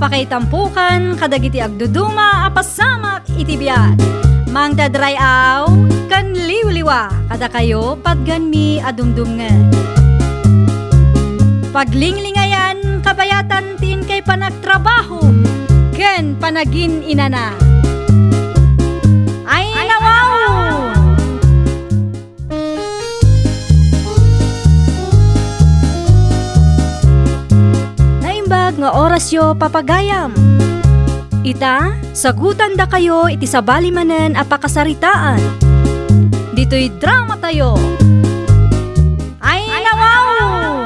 Apakaitampukan kadagiti agduduma apasamak iti biat. Mangdadrayaw kan liwliwa kada kayo patganmi adumdumngen. Paglinglingayan kabayatan tin kay panagtrabaho ken panagin inana. Ay nawaw! Naimbag nga orasyo papagayam. Ita, sagutan da kayo iti sabali manen apakasaritaan. Dito'y drama tayo. Ay nawaw!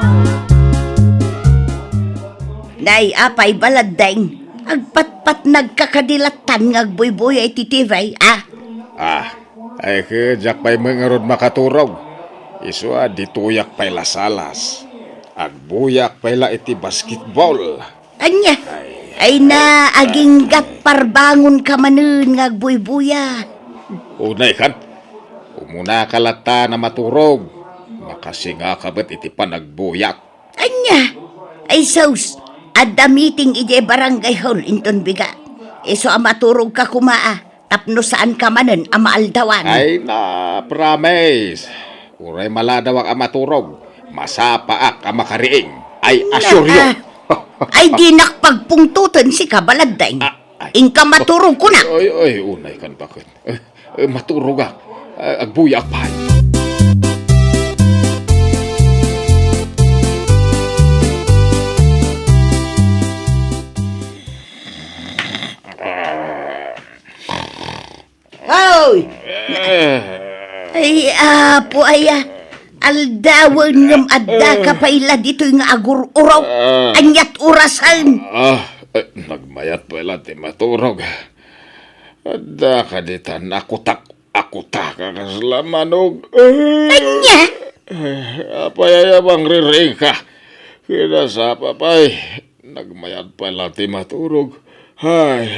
Day, apay baladeng. Agpatpat nagkakadilatan ngagboy-boy ay titivay, Ay ke jak pay mengerod makaturog. Iswa dituyak pay lasalas. Agbuyak pay la iti basketball. Anya, ay na aging gatparbangon ka manen ngagboy-boya. Unay kan, umuna kalata na maturog. Makasinga kabet iti panagbuyak. Anya, ay saus, adda meeting ije barangay hall inton biga. Iso amaturog ka kumaa, tapno saan ka manen amaaldawan. Ay na, promise. Uray maladawak amaturog. Masapaak amakariing. Ay asuryo. Ay di nakpagpungtutan si kabaladeng. Ingka maturog ko na. Ay, unay kan bakit? Maturog agbuyak pa. Hoy! Ay, apo, aldawan ngam adda kapayla dito nga agur-uraw. Anyat urasan. Nagmayat pala ti maturog. Adda ka ditan akutak kakasalaman Anya? Apayayabang riring ka. Kinasa papay. Nagmayat pala ti maturog. Ay.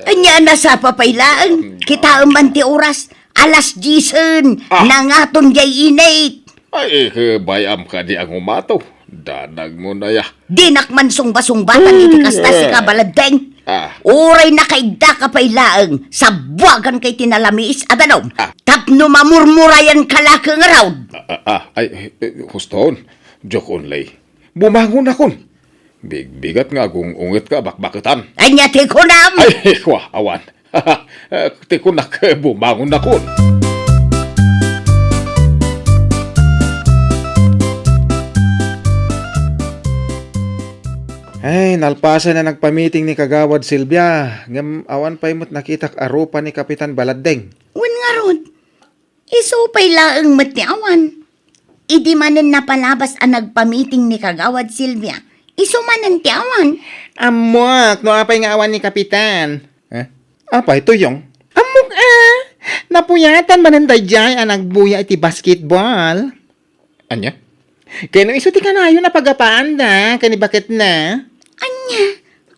Anya na sa papaylaan. Kita man ti oras. Alas 10. Nangaton jay inate. Ay, bayam ka di ang umato. Danag mo na ya. Dinak man sungba-sungbatan iti kasta si kabaladeng. Uray na kaigda kapaylaang. Sabwagan kay tinalamis adanaw. Tapno mamurmurayan kalakang raw. Ay, huston. Joke only. Bumangon akon. Bigat nga kung ungit ka bakbakitan. Anya ti kunam. Ay, awan. Tikunak, bumangon akon. Ay, nalpasan na nagpamiting ni Kagawad Silvia. Ngam awan pa imot nakitak arupa ni Kapitan Baladeng. Wan nga ron. Isupay laang mat ni awan. Idi manen napalabas ang nagpamiting ni Kagawad Silvia. Isumanan ti awan. Amok, no apay nga awan ni Kapitan. Apa ito yung? Amok napuyatan mananday jay ang nagbuya iti basketball. Anya? Kaya nung iso ti kanayo na pagapaan da, kanibakit na. Anya,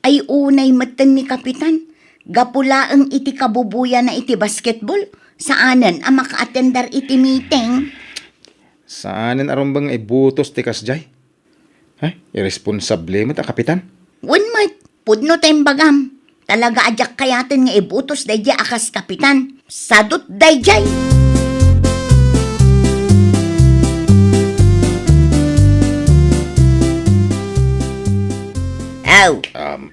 ay unay matan ni Kapitan. Gapula ang iti kabubuya na iti basketball. Saanan ang maka-attendar iti meeting? Saanin arumbang ibutos ti kasjay? Ay, irresponsable mo ta, Kapitan? Wan mat, pudno tayong bagam. Talaga ajak kayatin nga ibutos dayjay akas Kapitan. Sadot dayjay. Aw,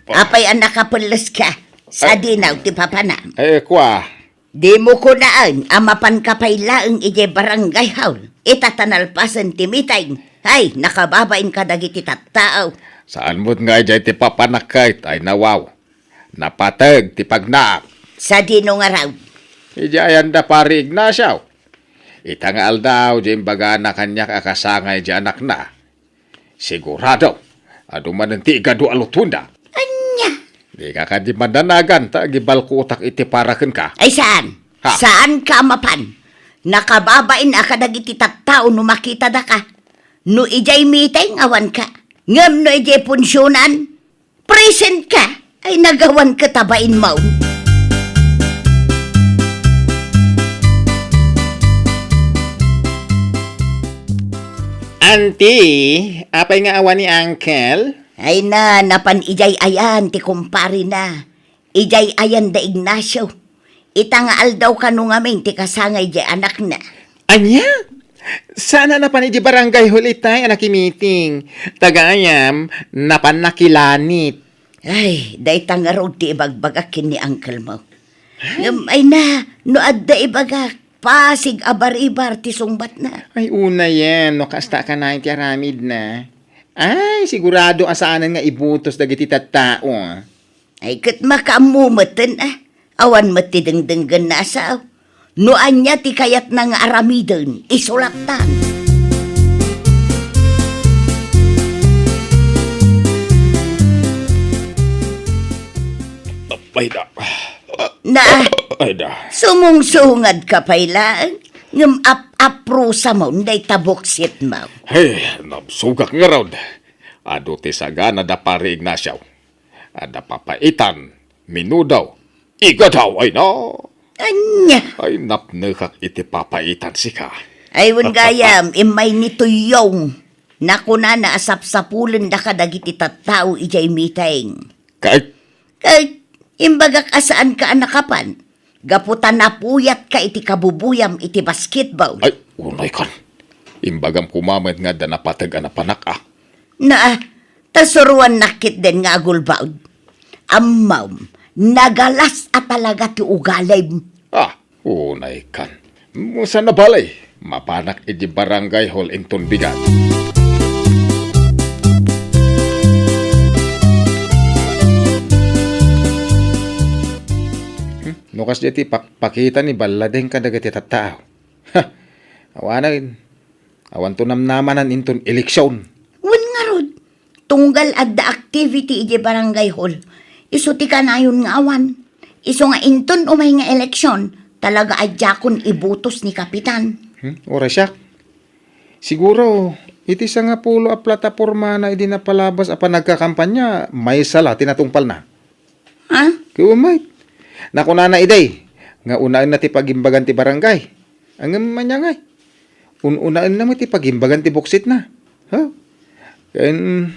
apay ang nakapulos ka. Sa dinaw ti papanam. Kwa. Di mo ko naan amapan kapaylaang ije barangay haul. Itatanalpasan ti mitay. Ay, nakababain ka dagiti tattao. Saan mo't nga jay ti papanakait ay nawaw. Napatag ti pagnaap. Sa dino nga raw. Ijayan da pari Ignacio. Itangal daw di imbaga na kanyak akasangay di anak na. Sigurado. Aduman ng tiga do alutunda. Anya? Di ka di mandanagan ta gibal ko utak iti paraken ka. Ay saan? Ha? Saan ka mapan? Nakababain ka dagiti tattao no makita da ka. No ijay meeting awan ka. Ngam no ijay punsyonan. Present ka. Ay nagawan ka tabain mo. Auntie, apay nga awan ni Uncle? Ay na, napan ijay ayan, ti kumpari na. Ijay ayan da Ignacio. Itangaal daw ka nung aming ti kasangay jay anak na. Anya? Sana napan iti barangay hall itay anak meeting. Tagayam, napan nakilanit. Ay, day tangarod ti ibagbagakin ni uncle mo. Ay na, no adda ibagak, pasig abar-ibar ti sungbat na. Ay, una yan. No, kasta ka na iti aramid na. Ay, sigurado asaanan nga ibutos dagiti tattao. Ay, kat makamumatan Awan mati dengdenggan na asaw. Noan niya ti kayat ng aramidon, isulatan. Ay da. Na, Ay da. sumungsungad ka pailaan. Ngam apro sa mo, nday taboksit mo. Hey, napsugak nga raw. Ado ti sagana da pare Ignacio. Ada papaitan, minudaw. Iga daw ay na. Anya, Ay napnekak iti papaitan sika. ay gayam, imay nito yung. Nakuna na asap-sapulan da ka dagiti tattao ijay miteng. Kahit Kay, imbagak asaan ka anakapan. Gaputan na puyat ka iti kabubuyam iti basketball. ay unay kan. Imbagam kumamet nga da napatag anapanak ah. Na, tasuruan nakit din nga agulbaod. Amaw, nagalas at talaga ti ugalay. Ah, unay kan. Musa na balay. Mapanak iti barangay hall inton bigat. Nukas jati pakita ni baladeng ka dagiti tattao. Ha, awanan. Awan to namnamanan inton eleksyon. Wan nga rod, tunggal adda activity iti barangay hall. Iso ti kanayon nga awan. Iso nga inton umay nga eleksyon, talaga adjakon ibutos ni kapitan. Ora siya. Siguro, iti sa nga pulo a plataporma na idi napalabas a panagkakampanya, may sala tinatungpal na. Ha? Kumay. Nakuna na iday, nga unaan na ti pagimbagan ti barangay. Ang manyangay. Unaan na mo ti pagimbagan ti buksit na. Ha? Kain,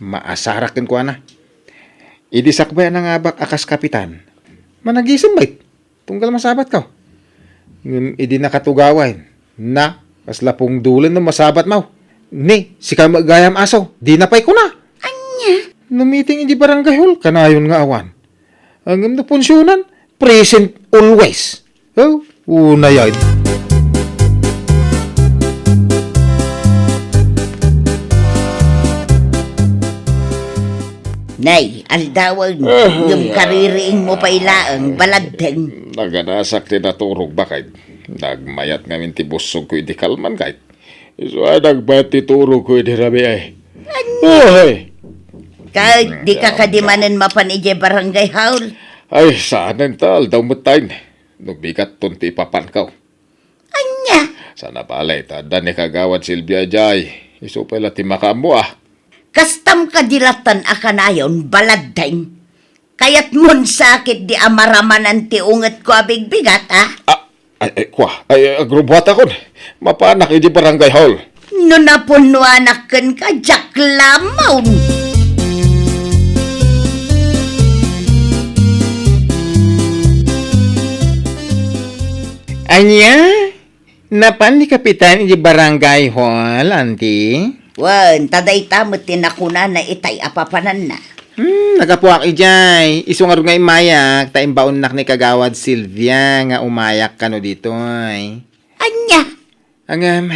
maasarakin ko na. Idi sakbay na nga bak akas kapitan. Managising bait. Tunggal masabat ka. Idi nakatugawain. Na, kaslapong dulan ng masabat mo. Ni, si kamagayam aso, di napay ko na. Anya? Namiting hindi barangay hall, kanayon nga awan. Ang na punsyonan, present always. Oh, una yan. Nay, aldawan, yung kaririing mo pa ilaang baladeng. Naganasak ti naturog bakay. Nagmayat ngamin ti busog ko iti kalman kahit. So ay nagbayat ti turog ko iti rabi ay. Ay, Kahit di ka kadimanan mapan ije barangay hall. ay saanan tal daw mutain. Nubigat ton ti papankaw. Anya? Sana balay tada ni kagawad Silvia Jay. Iso pala ti makamu ah. Kastam kadilatan akanayon baladeng. Kayat mun sakit di amaramanan ti unget ko abigbigat, Kwa, agrubuhat ako. Mapanak iti barangay hall. No napunuanakan ka, jak lamaw. Anya? Napan ni kapitan iti barangay hall, auntie? Wan, taday tamot tinakuna na itay apapanan na. Nagapuak ijay. Iso nga rin nga imayak, taimbaon nak ni kagawad Silvia nga umayak kano dito ay. Anya? Ang,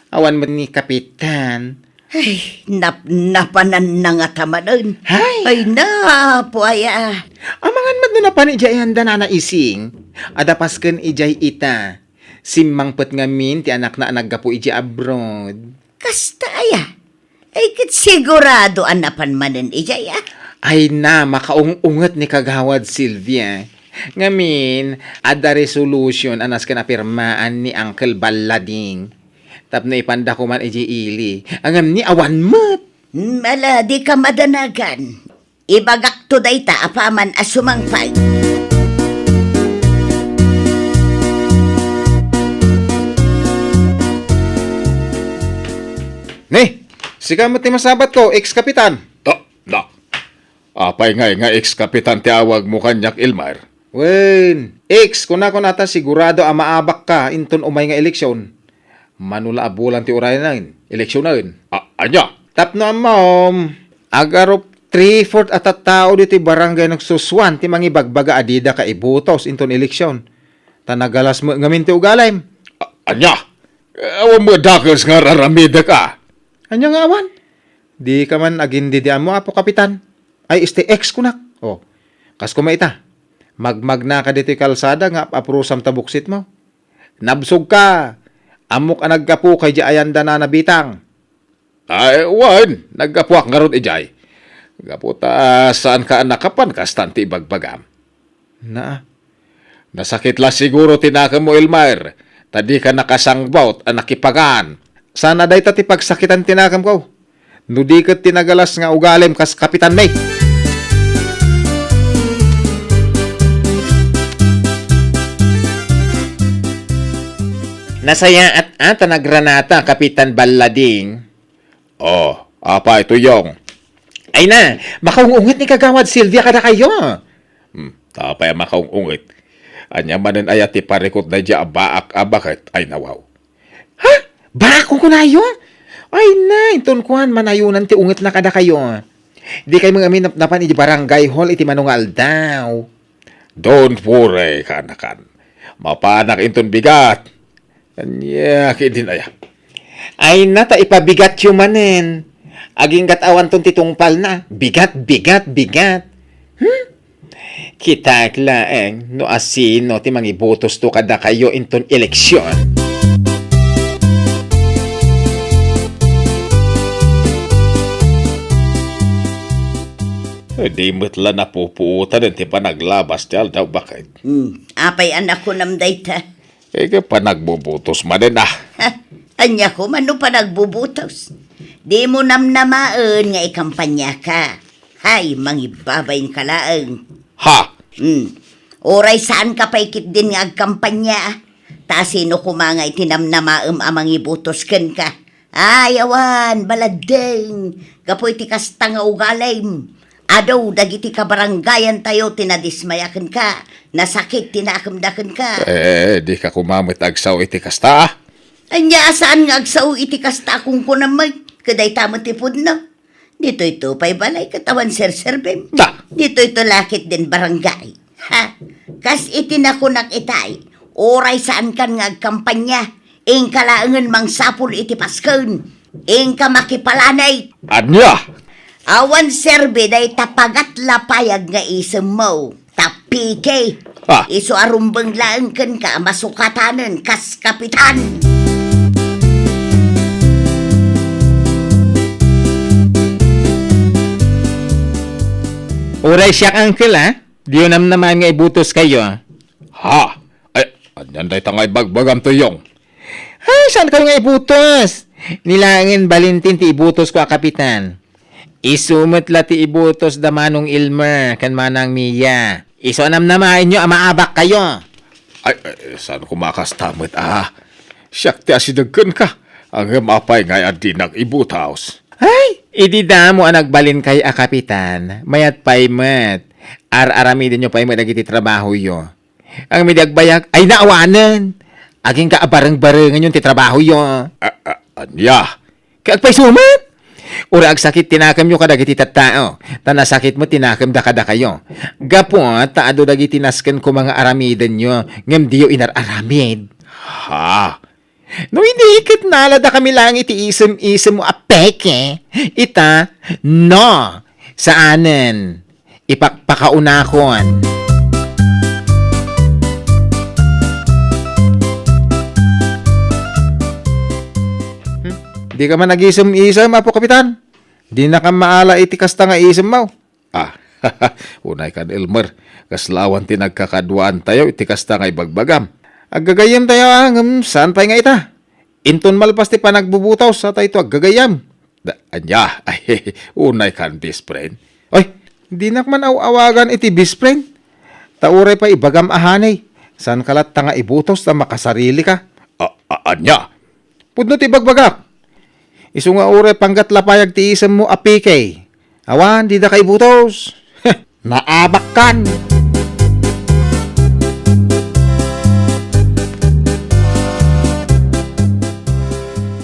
awan mo ni kapitan. Ay, napanan na nga tamanan. Hay! Ay, napuaya. Amangan man na napan ijay handa na naising. Adapasken ijay ita. Simmangpet nga min ti anak na naggapu ijay abroad. Kasta aya. Ay, kit sigurado anapan manan ijay Ay na, makaung-unget ni kagawad Silvia. Ngamin, ada resolution anas ka na pirmaan ni Uncle Balading. Tapno ipanda ko man iji ili. Angam ni awan mat. Mala, di ka madanagan. Ibagak to dayta apaman asumangpay. Ni, Sika mo ti masabat ko, ex-kapitan. Na. Apay nga ex-kapitan ti awag mo kanyak Ilmar. Wen, ex, kung ako nata sigurado maabak ka inton umay nga eleksyon. Manula abulan ti uray na eleksyon na yun. Anya? Tapno amom, agarop 3/4 at tao dito barangay nagsuswan ti mangibagbaga adida ka ibutos inton eleksyon. Tanagalas mo ngamin ti ugalaym. Anya? Awan mo dakos nga raramida ka. Anya nga awan? Di ka man agindi di mo apo kapitan. Ay este ex kunak. Oh, kas kumaita. Magmag na ka dito kalsada nga aprusam tabuksit mo. Nabsog ka. Amok ang nagkapu kay di ayanda na nabitang. Ay, wan. Nagkapuak nga ron ijay. Gaputa, saan ka nakapan kastanti bagbagam? Na, Nasakit la siguro tinaka mo, Ilmar. Tadi ka nakasangbaut, nakipagan. sana day tati pagsakitan tinakam ko. Nudi ket tinagalas nga ugalim kas Kapitan May. Nasaya at nagranata, Kapitan Ballading. Oh, apa ito yung? Ay na, makaungungit ni Kagawad Silvia kada kayo. Tapay makaungungit. Anya manen ayat ti parikot na dya baak abakit ay nawaw. Ha? Bakong kunayo? Ay na, inton kuhan manayunan ti ungit na kada kayo. Di kayo mga minapnapan iti barangay hall iti manungal daw. Don't worry, kanakan. Mapanak inton bigat. Anya, kidin aya. Ay na, ta ipabigat yung manen. Aging gatawan ton titungpal na. Bigat, bigat, bigat. Kita klaeng no asino ti mangibotos to kada kayo inton eleksyon. Di matla na pupuutan ti panaglabas ti daw bakit. Apay anak ko namday ta. Ika panagbubutos manen ah. Ha? Anya ko, mano pa nagbubutos? Di mo namnamaan nga ikampanya ka. Hay, mangibabayin ka laang. Ha? Oray saan ka paikit din nga agkampanya? Ta sino kumanga itinamnamaam amang ibutos ken ka? Ay, awan, baladeng. Kapoy ti kasta nga ugalim. Adaw, dagiti ka barangayan tayo, tinadismayakan ka. Nasakit, tinakamdakan ka. Di ka kumamit agsaw iti kasta ah. Anya, saan nga agsaw iti kasta kung kunamay? Kaday tama tipod na. Dito ito pa'y balay katawan serserbem. Da. Dito ito lakit din barangay. Ha? Kas itinakunak itay. Oray saan kan nga agkampanya. Ing kalaangan mang sapul iti pasken. Ing ka makipalanay. Anya? Awan serbe day tapagat lapayag nga isem mo. Tapike. Ah. Iso arumbang laang kan ka masukatanan kas kapitan. Uray siya uncle ha? Di yun naman nga ibutos kayo. Ha? Ay, anyan day tangay bagbagam to yung. Ay, saan kayo nga ibutos? Nilangin Valentin ti ibutos ko a kapitan. Isumot la ti ibutos da manong Ilmer kan manang Mia. Iso namnamain nyo amaabak kayo. Ay, saan kumakastamit ah? Siyak ti asidagkan ka. Ang mapay ngay adi nag-ibutaos. Ay, idida mo ang nagbalin kay a kapitan. Mayat paymet. Ar-aramidin nyo paymet nagiti trabaho yo. Ang midagbayag ay naawanan. Aging kaabarang-barangan yung titrabaho yo. Anya? Kaagpay sumat. Ura ag sakit tinakam nyo kadagiti tattao. Tanasakit mo tinakam da kada kayo. Gapo, taado dagiti nasken ko mga aramidan nyo. Ngam diyo inar-aramid. Ha? No hindi ikit nalada kami lang iti isem mo apeke. Ita, no. Saanen? Ipakpakaunakon. Di ka man nag-isem-isem, apo kapitan. Di na ka maala iti kasta nga isem mo. Ah, unay kan Elmer. Kaslawan ti nagkakaduan tayo iti kasta ngay bagbagam. Aggagayam tayo saan pa nga ita? Inton malpas ti panagbubutaw sa tayo ito aggagayam. Anya, ay, unay kan best friend. Oy, di na man awagan iti best friend. Tauray pa ibagam ahanay. San kalat nga ibutos na makasarili ka? Anya? Pudno ti bagbagak. Isu nga ure panggat lapayag ti isem mo apikay. Awan, di da kay butos. Naabak kan.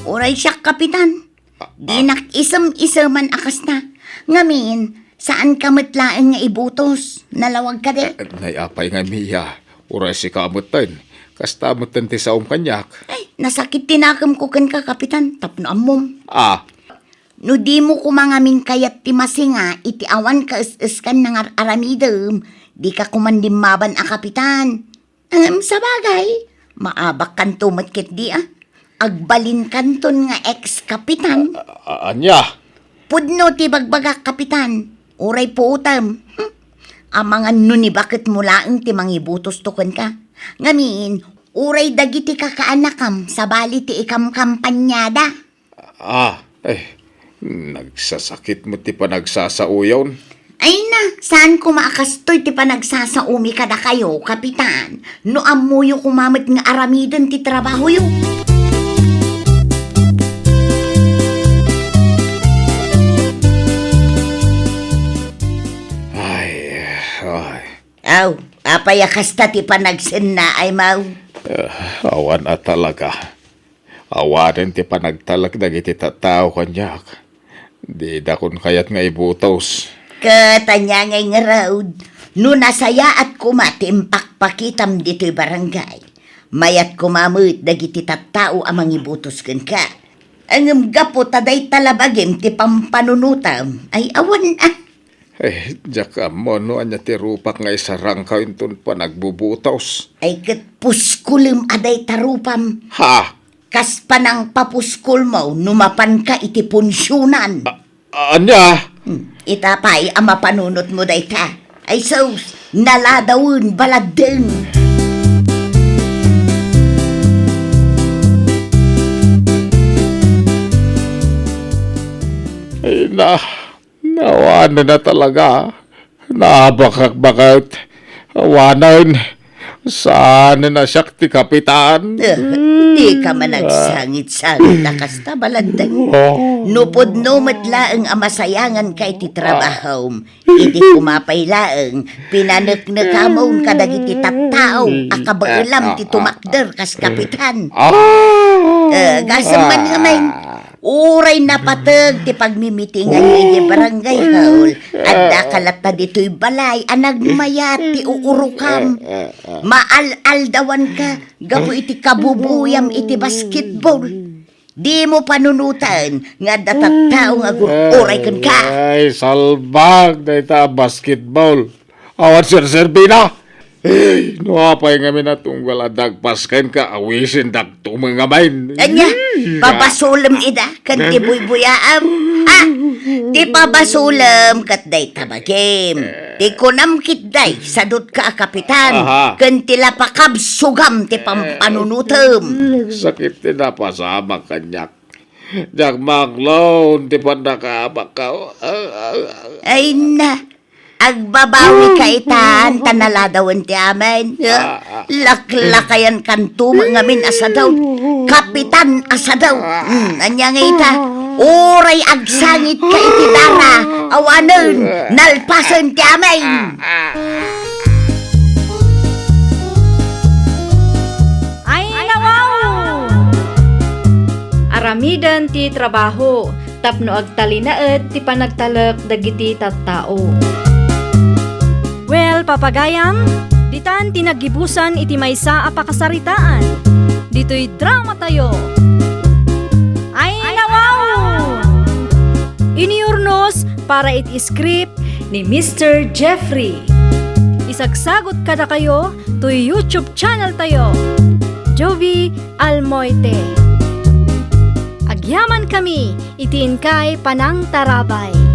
Uray siya, Kapitan. Di nakisem-iseman akas na. Ngamin, saan ka matlaang nga ibutos? Nalawag ka de? Nayapay nga miya. Uray si kamutan. Kasta mutan ti saom kanyak. Ay, nasakit tinakam ko kan ka, Kapitan. Tapno amom. Ah, No di mo kumangamin kayat ti masinga, iti awan ka is-iskan ng aramidem. Di ka kumandimmaban a, Kapitan. Sa bagay, maabak kan tumatkit di Agbalin kanton nga ex-kapitan. anya. Pudno ti bagbaga, Kapitan. Uray po utam. Amangan nun ni bakit mulaang ti mangibutos tukan ka. Ngamin, uray dagiti kakaanakam sa bali ti ikam kampanyada. Nagsasakit mo ti panagsasauyaw. Ay na, saan ko maakastoy ti panagsasaumi kada kayo, Kapitan? No amuyo kumamit nga aramidan ti trabaho yo. Aw, apayakas ta ti panagsin na ay mau. Awan at talaga. Awanin ti panagtalag dagiti tattao kanyak. Di dakon kayat nga ibutos. Katanya ngay nga raud, no nasaya at kumatimpak pakitam dito'y barangay. Mayat kumamit dagiti tattao amang ibutos ken ka. Ang gapo taday talabagim ti pampanunutam ay awan Diyak mo no anya ti rupak nga isarang kainton panagbubutaos. Ay kat puskulim aday tarupam. Ha? Kas panang papuskul mo, numapan ka iti punsyonan. Anya? Itapay ang mapanunot mo day ta. Ay sos, naladawin baladeng. Ay nawanan na talaga. Nabakak-bakat. Awanan. Saan na siya ti Kapitan? Di ka man nagsangit-sangit na kasta baladeng. Nupod no matlaang amasayangan kay ti trabaho. Iti kumapay laang pinaneknekamon kadagiti tattao akabailam ti tumakder kas Kapitan. Gasaman nga man. Uray napatag ti pagmimitingan ni barangay haul. Adda kalata dito'y balay anagmayat ti uurukam. Maal-aldawan ka, gapo iti kabubuyam iti basketball. Di mo panunutan, nga datattao nga uray kan ka. Ay, salbag na ita basketball. Awan sir-serbina. Ay, nuapay nga minatunggal adagpas kain ka awisin dag tumangamain. Anya, babasulam ida, kan ti buybuyaam. Ti pabasulam kat day tabagim. Ti kunam kitday, sadot ka Kapitan. Kan ti lapakab sugam ti pampanunutam. Sakit ti napasama kanyak. Jak maglon ti pandakabak ka. Ay na, agbabawi ka itaan, tanaladawan ti amin. Laklakayan kanto ngamin asadaw. Kapitan asadaw. Anya nga ita, uray agsangit ka iti dara. Awanan, nalpasan ti amin. Ay nawaw! Aramidan ti trabaho, tapno agtalinaet ti panagtalek dagiti tattao. Well, papagayam, ditan tinagibusan iti maysa a pakasaritaan. Dito'y drama tayo. Ay nawaw! Iniurnos para iti script ni Mr. Jeffrey. Isagsagot kada kayo to YouTube channel tayo, Jovi Almoite. Agyaman kami, itiin kay Panang Tarabay.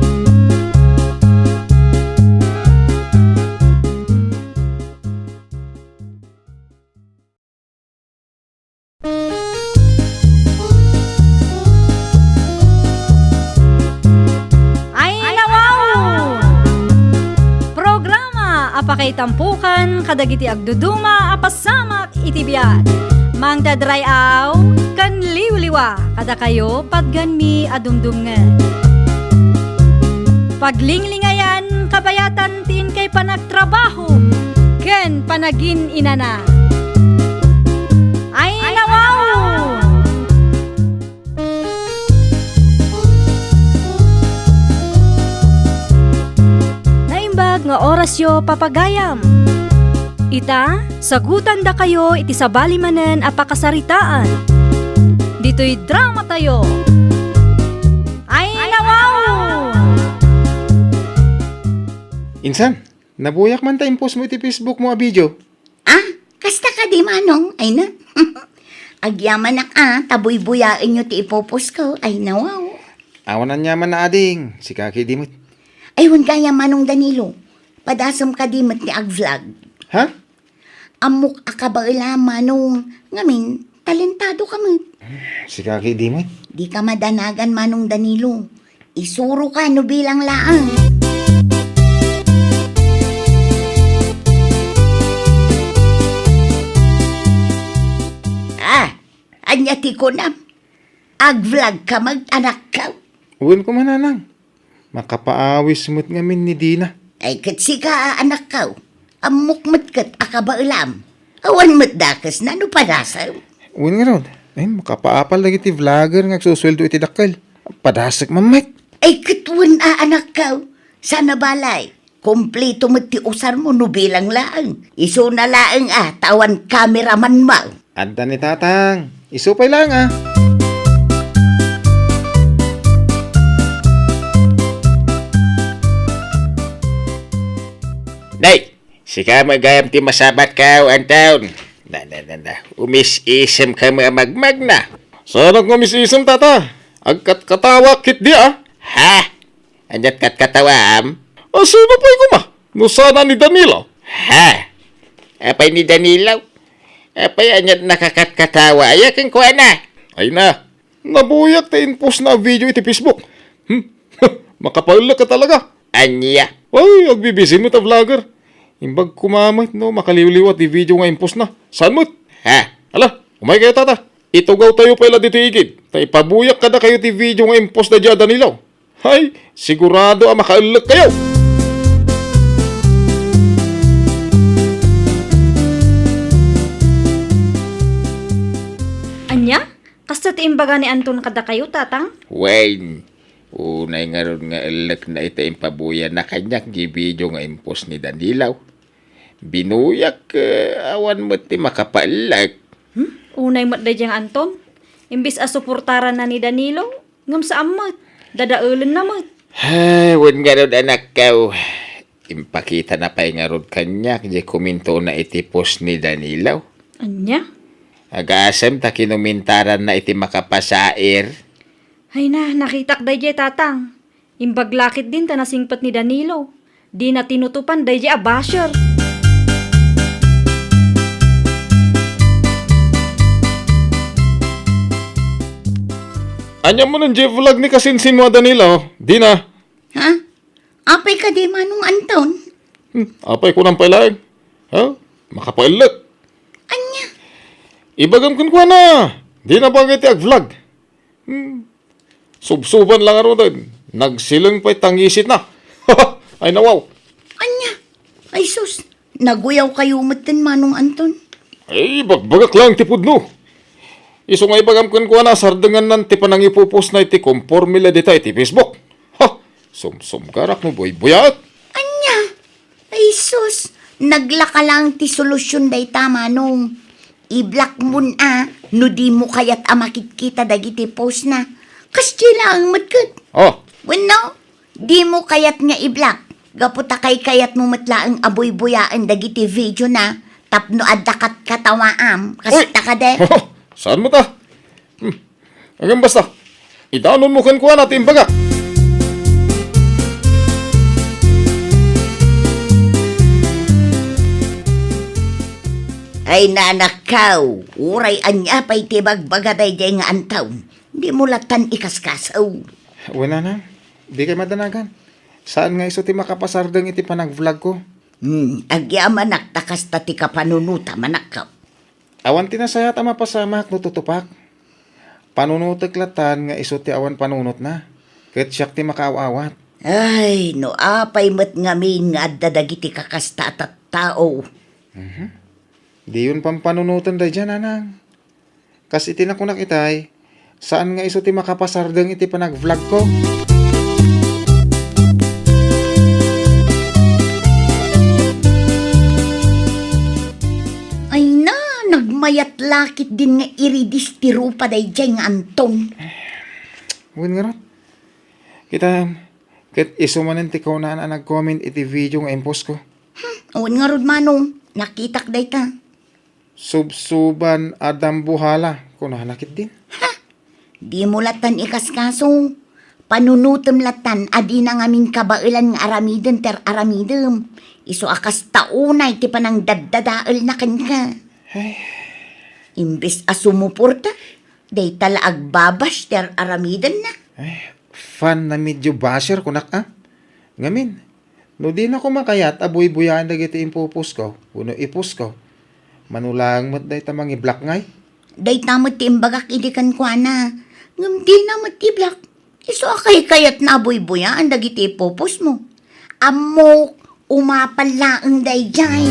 Apakay tampukan, kadagiti agduduma, apasamak, itibiyat. Mang dadrayaw, kan liwliwa, kada kayo padgan mi adumdumngan. Paglinglingayan, kabayatan tiin kay panagtrabaho, ken panagin inana. Ay nawaw! Naimbag nga orasyo papagayam. Ita, sagutan da kayo iti sabali manen a pakasaritaan. Dito'y drama tayo. Ay nawaw! Insan, nabuyak man ta post mo iti Facebook mo a video. Ah, kasta ka di manong, ay na. Agyaman na taboy-buyain nyo ti ipopos ko, ay nawaw. Awanan niya man na ading, si Kaki Dimot. Ay, wan kaya manong Danilo, padasam ka di mat ni ag-vlog. Ha? Amok akabaila manong, ngamin, talentado ka mat. Si Kaki Dimot? Di ka madanagan manong Danilo, isuro ka no bilang laang. Anya ti ko na. Ag-vlog ka, mag-anak ka. Uwan ko mananang. Makapaawis mo't ngamin ni Dina. Ay, katsi ka, anak ka. Amok mat kat, akabailam. Awan mat dakas na, no padasa. Uwan nga ron. Ay, makapaapal lagi ti vlogger nga susweldo iti dakal. Padasak mamay. Ay, katwan anak ka. Sana balay. Kompleto mat ti usar mo, no bilang laang. Iso na laang tawan cameraman mo. Anta ni Tatang. Isupay lang Day, sika magayam ti masabat ka ang taon. Umis-isem ka magmag na. Sana nga misisam tata. Agkat katawa kit di Ha? Andat kat katawam? Sino pa ko ma? No sana ni Danilo. Ha? Apay ni Danilo? Apay anyat nakakatkatawa. Ayakin ko na. Ay na. Nabuyak ta post na video iti Facebook. Makapalak ka talaga. Anya? Ay, agbibisi mo ta vlogger. Imbag kumamit no, makaliwliwat di video nga impos na. Saan mo't? Ha? Ala, umay kayo tata. Itugaw tayo pala dito igid. Tay pabuyak kada kayo ti video nga impos na dya Danilaw. Hay, sigurado makaalak kayo. Anya? Kasta ti imbaga ni Anton kada kayo, tatang? Wayne. Unay nga ron nga alak na ita impabuya na kanyak di video nga impos ni Danilaw. Binuyak awan mo ti makapalak. Unay mat da diyang Anton. Imbis asuportaran na ni Danilo, ngam sa amat. Dadaulan na mat. Ay, wan nga ron anak kaw. Impakita na pa'y nga ron kanyak di kuminto na iti post ni Danilaw. Anya? Agasam ta kinumintaran na iti makapasair. Ay na, nakitak day jay tatang. Imbaglakit din ta nasingpat ni Danilo. Di na tinutupan day jay abasher. Anya mo ng vlog ni kasinsin mo Danilo. Di na. Ha? Apay ka di manong Anton? Apay ko nang pailaig. Ha? Makapalak. Anya? Ibagam kun kwa na. Di na bagay ti ag-vlog. Subsuban lang aro din. Nagsilang pa'y tangisit na. Ay nawaw. Anya? Ay sus, naguyaw kayo matin manong Anton. Ay, bagbagak lang tipod no. Iso nga ibagam kun kwa na sardangan nan ti panang ipupos na iti conformila dita iti Facebook. Ha? Sumgarak mo boy buyat. Anya? Ay sus, naglaka lang ti solusyon day tama nung. I-block mo no di mo kayat makikita dagiti post na. Kasdi lang matkat. Oh, Bueno, di mo kayat nga i-block. Gaputa kay kayat mo matlaang aboy-buyaan dagiti video na tapno adakat katawaam. Uy! Kasta ka de. Saan mo ta? Hanggang basta. Idanon mo kan kuha natin baga. Ay nanakaw, uray anya pa'y tibagbagaday day nga antaw. Di mo latan ikaskasaw. Wala na. Di kay madanagan. Saan nga iso ti makapasardang iti panag-vlog ko? Agyaman naktakas ta ti kapanunuta manakaw. Awan tinasayat ang mapasamak no tutupak. Panunuteklatan nga iso ti awan panunot na. Ket siyak ti makaawawat. Ay, no apay met ngamin nga adda dagiti kakasta at tao. Di yun pampanunutan da dyan, anang. Kas iti na ko nakitay, saan nga iso ti makapasardeng iti panag-vlog ko? Ay na, nagmayat lakit din nga iridis ti rupa day dyan nga Anton. Huwag nga ron. Kita, ket iso manin ti na nag-comment iti video nga impos ko. Awan nga rod manong, nakitak day ta. Subsuban Adam Buhala, kung nakit din. Di mo latan ikaskaso. Panunutom latan, adi na ngamin kabailan nga aramiden ter aramidem. Iso akas taunay ti panang daddadaal na ka. Imbes asumuporta, day tala agbabas ter aramiden na. Fan na medyo basher kunak Ngamin, no di na ko makayat, abuy-buyaan na giti impupus ko, uno ipus ko. Manulang mo't day tamang i-block ngay. Day tamot ti imbagak idikan ko na. Ngam di na matibak. Iso akay kayat na buy-buya ang dagiti popos mo. Amok, umapalaang day jay.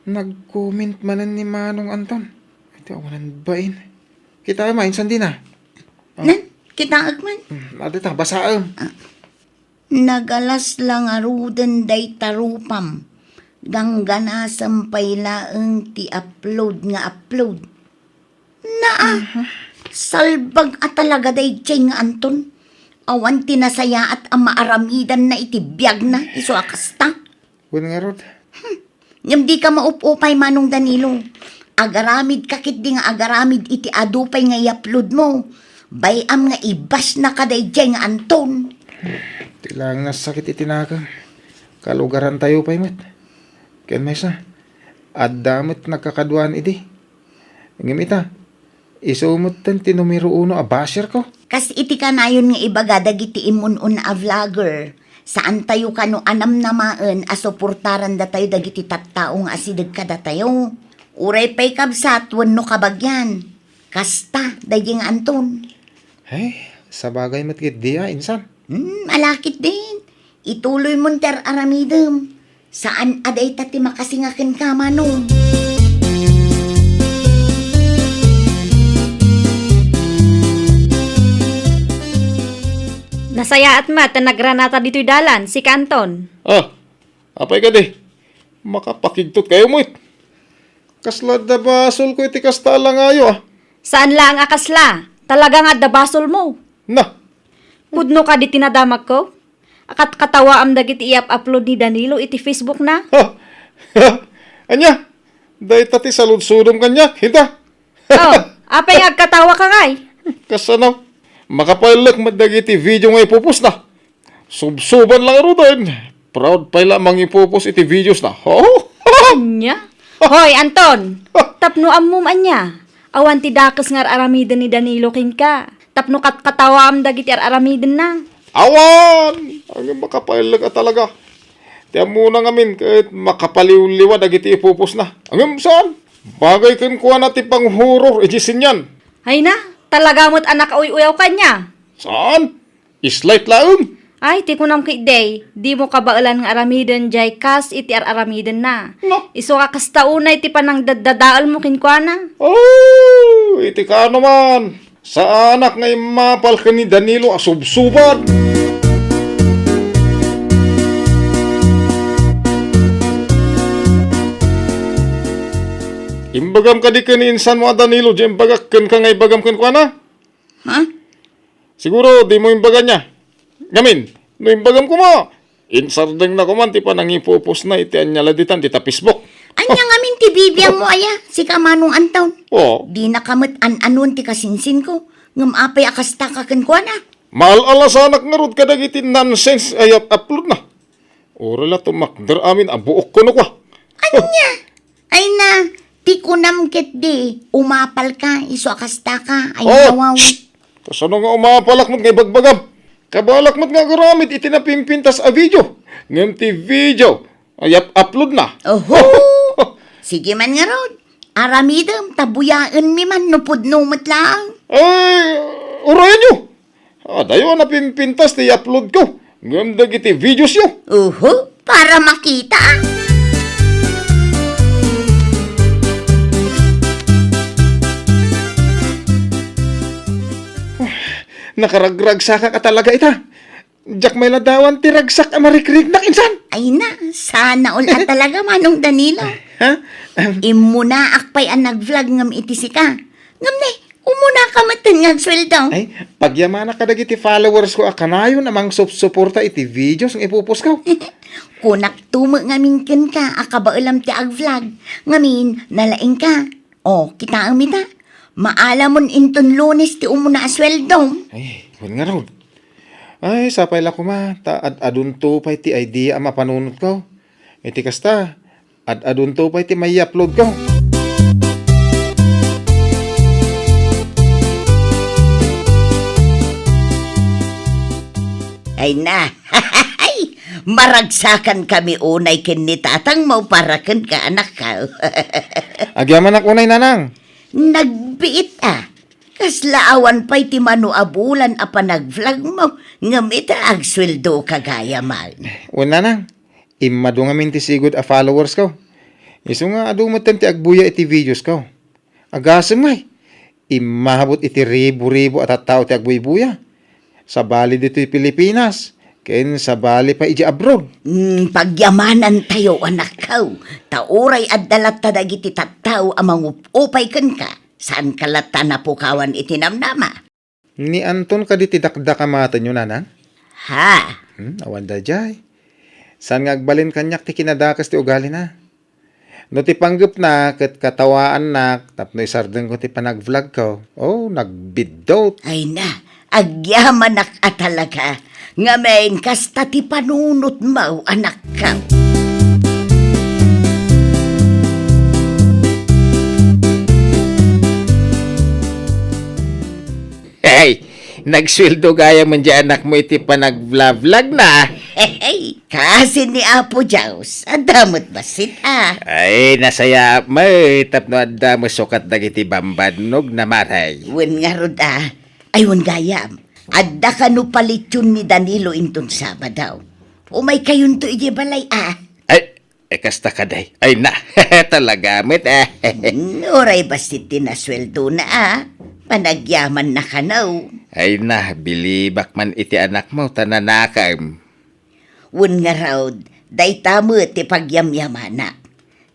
Nag-comment manan ni Manong Anton. Ito awanan bain. Kita ay mainsan din Nan, kita agman. Adita, basaam. Nagalas lang aruden day tarupam. Ganggana sampay laeng ti upload nga upload. Salbag at talaga day jay nga Anton. Awan tinasaya at ang maaramidan na itibiyag na iso akasta. Huwag nga rod. Ngam di ka maupupay Manong Danilo. Agaramid kakit di nga agaramid iti adupay nga i-upload mo. Bayam nga ibas na kaday jay nga Anton. Tilang nasakit itinaka. Kalugaran tayo pa imat. Ken may sa. Adamot nagkakaduan idi. Ngimita. Isumutan ti numero 1 a basher ko. Kas iti kanayon nga ibagadag iti imun-un a vlogger. Saan tayo kano anam namaan a suportaran da tayo dagiti tattaong asidag kada tayo. Uray pa'y kabsat wenno kabagyan. Kasta, dayeng Anton. Hey, sa bagay matkit diya, insan. Malakit din. Ituloy mo ter aramidem. Saan aday tati makasingakin ka Manong? Nasaya at mat na nagranata dito'y dalan, si Kanton. Apay ka di. Makapakigtot kayo mo Kaslad na basol ko iti kasta lang ayo Saan lang akasla? Talaga nga dabasol mo. Na, Pudno ka di tinadamag ko? Akat katawa am dagiti i-upload ni Danilo iti Facebook na? Anya, day tati saludsudom kanyak, hita. Oh, apay agkatawa ka ngay. Kasano, makapalak madagiti video nga ipupos na. Subsuban lang aro doon. Proud pa lamang ipupos iti videos na. Anya? Hoy, Anton! Tapno ammum anya. Awan ti dakas ngar aramiden ni Danilo king ka. Tapno katawa am dagiti aramiden na. Awan! Ang makapalak talaga. Tiyan muna ngamin kahit makapaliw-liwa dagiti ipupos na. Ang saan? Bagay kan kuha natin pang horror, ejisin yan. Ay na, talaga mo't anak uy-uyaw ka niya. Saan? Islight laong. Ay, ti kunam kay day, di mo kabaalan ng aramiden jay kas iti aramiden na. No. Iso ka kastaunay ti panang dadadaal mo kinkwana. Oh, iti ka naman. Sa anak nga imapal ka ni Danilo asubsuban. Imbagam ka di ka ni insan mo Danilo, di imbagak kan ka nga ibagam kan kwa na? Ha? Siguro, di mo imbagan niya. Ngamin, no imbagam ko mo. Insardeng na ko man, ti pa nang ipupos na iti anyaladitan, ti ta Facebook. Anya nga min ti bibiyang mo aya, si ka Manong Anton. Oh, Di nakamot an-anon ti kasinsin ko. Ngam apay akasta ka kenkwa na. maal-ala sa anak nga rod kadag iti nonsense ay upload na. Ora la tumakder amin, abuok ko no kwa. Anya? Ay na, ti kunam ket di. Umapal ka, iso akasta ka. Ay nawaw. Kasano nga umapalak mo ngay bagbagam? Kabalak mo't nga garamit iti napimpintas a video. Ngem ti video ay upload na. Oho! Sige man nga rod. Aramidam, tabuyaan mi man, nupod numot lang. Ay, urayan nyo. Dayo napimpintas ti upload ko. Ngem dagiti videos yo. Oho, para makita. Nakaragragsa ka talaga ita. Jack may ladawan ti ragsak a marikrig na insan. Ay na, sana ula talaga manong Danilo. Ha? Imo na akpay ang nag-vlog ngam iti sika. Ngam ne, umuna ka matan nga sweldo. Ay, pagyamana ka dagiti followers ko akanayon amang suporta iti videos ang ipupos ko. Kunak tumo nga minken ka, akabaulam ti ag-vlog. Ngamin, nalaing ka. O, kita amita. Maalamon inton Lunes ti umuna asweldo. Ay, huwag nga raw. Ay, sapay la ko ma. Adunto pa iti idea ang mapanunod ko. Iti kasta, adunto pa iti may upload ko. Ay na, ay, maragsakan kami unay ken ni tatang mauparakan ka anak ka. Agyaman ako na nanang. Nagbiit Kaslaawan pa'y ti mano abulan a panag-vlog mo. Ngamit agsweldo kagaya man. Wala nang. Imado nga minti sigod a followers ko. Iso nga adu mo ti agbuya iti videos ko. Agasem ngay. Imahabot iti ribu-ribu at tao ti agbuy-buya. Sa bali dito Pilipinas. Ken sa bali pa iji abroad. Pagyamanan tayo anak kao. Tauray at dalat tadagiti tattao amang upay ken ka. Saan kalata na pukawan itinamnama? Ni Anton ka diti dakdakamaten yun nanang? Ha? Awan da jay. Saan nga agbalin kanyak ti kinadakas ti ugali na? No ti panggap na, kat katawaan na, tapno isardeng ko ti panag-vlog ko. Oh, nagbidot. Ay na, agyaman nak talaga. Ngamen kasta ti panunot mo anak ka. Hey, nagsweldo gaya man dyan anak mo iti panag-vlog na. Hey, kasi ni Apo Jaws, adamot basit Ay, nasaya may tapno adda mo sukat dagiti bambadnog na maray. Wen nga rod ay wen gayam. Adda ka no palityon ni Danilo inton Sabadaw. Umay kayon to ije balay Ay, kasta ka day. Ay na, talaga met Oray basit tinasweldo na Panagyaman na ka now. Ay na, bilibak man iti anak mo, tananakam. Wen nga raod, day tamo ti pagyamyamana.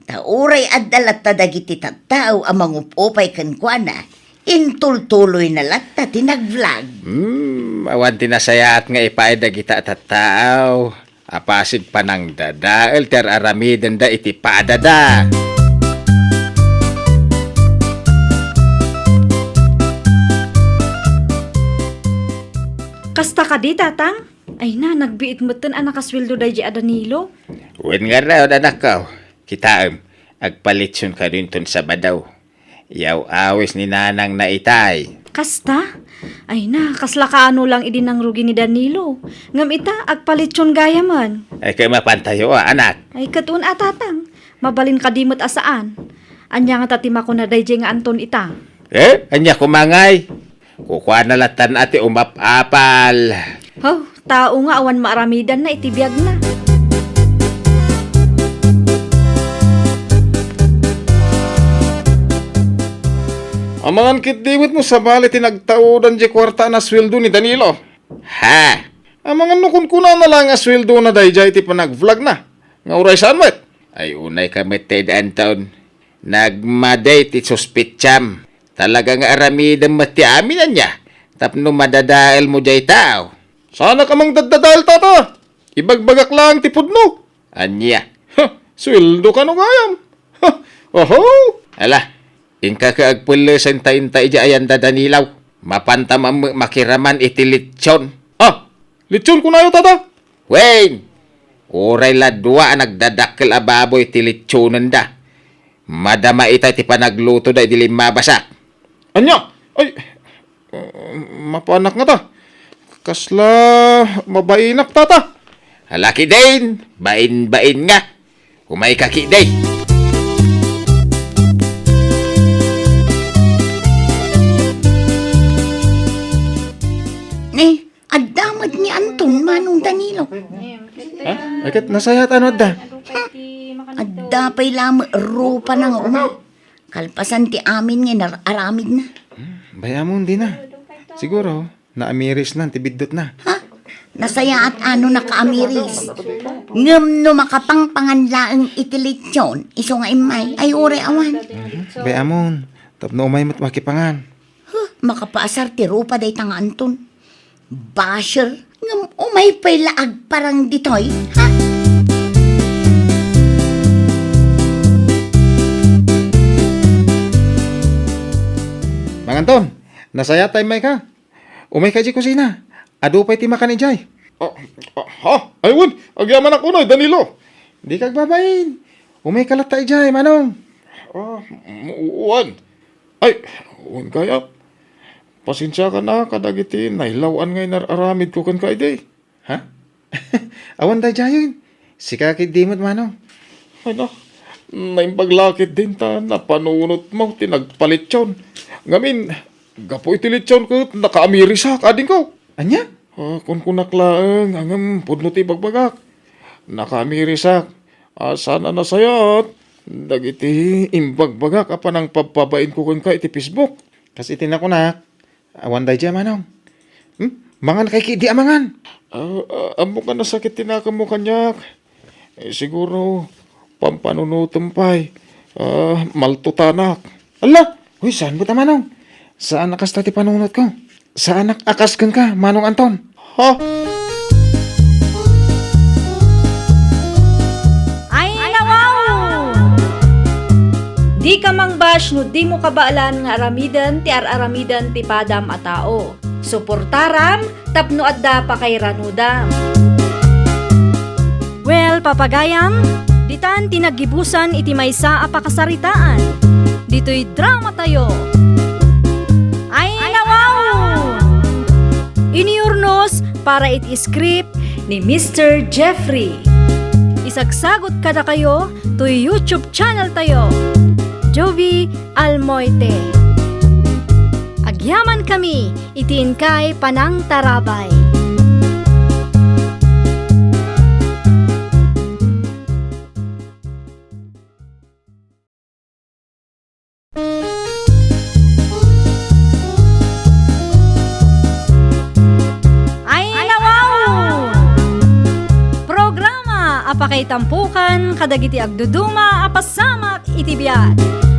Tauray at dalat tadagiti tattao amang upupay kankwana. Intultuloy na latta tinag-vlog. Awan tinasayaat nga ipaidag ita at tao. Apasid pa ng dadael, ter aramiden da iti padada. Kasta ka di, tatang? Ay na, nagbiit mo tan anak asweldo day a Danilo. Wen nga raw, anak ko. Kitaam, agpalitson ka rin ton sa badaw. Yaw awis ni nanang na itay. Kasta? Ay na, kasla ka ano lang idinang rugi ni Danilo. Ngam ita, agpalitson gaya man. Ay kay mapantayo anak. Ay katun tatang, mabalin ka dimot asaan. Anya nga tatima ko na dayjay nga Anton ita. Anya kumangay. Kukuha na latan ati umapapal. Oh, tao nga awan maaramidan na itibiyag na. Amangan kit diwit mo sa bali tinagtaudan di kwarta na sweldo ni Danilo. Ha? Amangan no kun kuna na lang a sweldo na dayjay ti panag-vlog na. Nga uray saan met? Ay unay kami Ted Anton. Nagmaday ti suspitsam. Talaga nga aramidan mati amin niya. Tapno madadael mo jay tao. Sana ka mang dadadal tata. Ibagbagak lang ti pudno. Anya. Sweldo ka no gayam. Oho. Ala, ingka ka agpulisan tayo-tayo di ayan dadanilaw. Mapantam ang makiraman iti litsyon. Litsyon ko na yun tata. Wayne! Uray ladwa nagdadakkel ababoy iti litsyonan da. Madama ita ti panagluto da iti limabasak. Anya? Ay, mapanak nga ta. Kasla, mabainak tata. Halaki din, bain-bain nga. Humay kaki day. Adamad ni Anton manong Danilo. Ha? Akit nasayat ano da? Adda pa'y lam rupa ng kalpasan ti amin nga aramid na. Bayamon din na. Siguro, naamiris na, tibidot na. Ha? Nasaya at ano nakaamiris. Ngam no makapangpangan laang itilitsyon, iso nga imay, ay ure awan. Bayamon, tapno umay mat makipangan. Huh, makapaasar ti rupa day tanga Anton. Basher, ngam umay pa'y laag parang ditoy, ha? Mang Anton, nasaya tay may ka. Umay ka di kusina. Ado pa'y ti makan ijay. Ha? Ayun, agyaman ako na, Danilo. Di kag babayin. Umay kalata ijay, manong. Uwan. Ay, uwan kaya. Pasensya ka na, kadagiti, nailawan ngay nararamid ko kan ka ide. Ha? Awan da jayon. Sikakit dimot, manong. Ay na, naimpaglakit din ta, napanunot mo, tinagpalit yun. Ngamin, gapo itilit yun ko, nakaamirisak, ading ko. Anya? Kung kunaklaang, hanggang pudno ti bagbagak. Nakaamirisak. Sana nasayat. Dagiti imbagbagak, apa nang papabain ko kan ka iti Facebook. Kasi tinakunak. Awan day dyan, manong. Mangan kay kidi amangan. Amo ka nasakit tinaka mo kanyak. Siguro, pampanunutumpay. Maltutanak. Ala, uy, saan mo ta, manong? Saan akas tati panunot ko? Saan akas kang ka, manong Anton? Ha? Ay, nawaw! Di ka mang bash no di mo kabaalan nga aramidan ti aramidan ti padam a tao. Suportaram tapno adda pa kay ranudam. Well, papagayam, ditan tinagibusan iti maysa a pakasaritaan. Dito'y drama tayo. Ay, nawaw! Iniurnos para iti script ni Mr. Jeffrey. Isagsagot kada kayo to YouTube channel tayo. Jovi Almoite. Agyaman kami, itiin kay Panang Tarabay. Ay, nawaw! Programa apakay tampukan kadagiti agduduma apasamak itibiyat.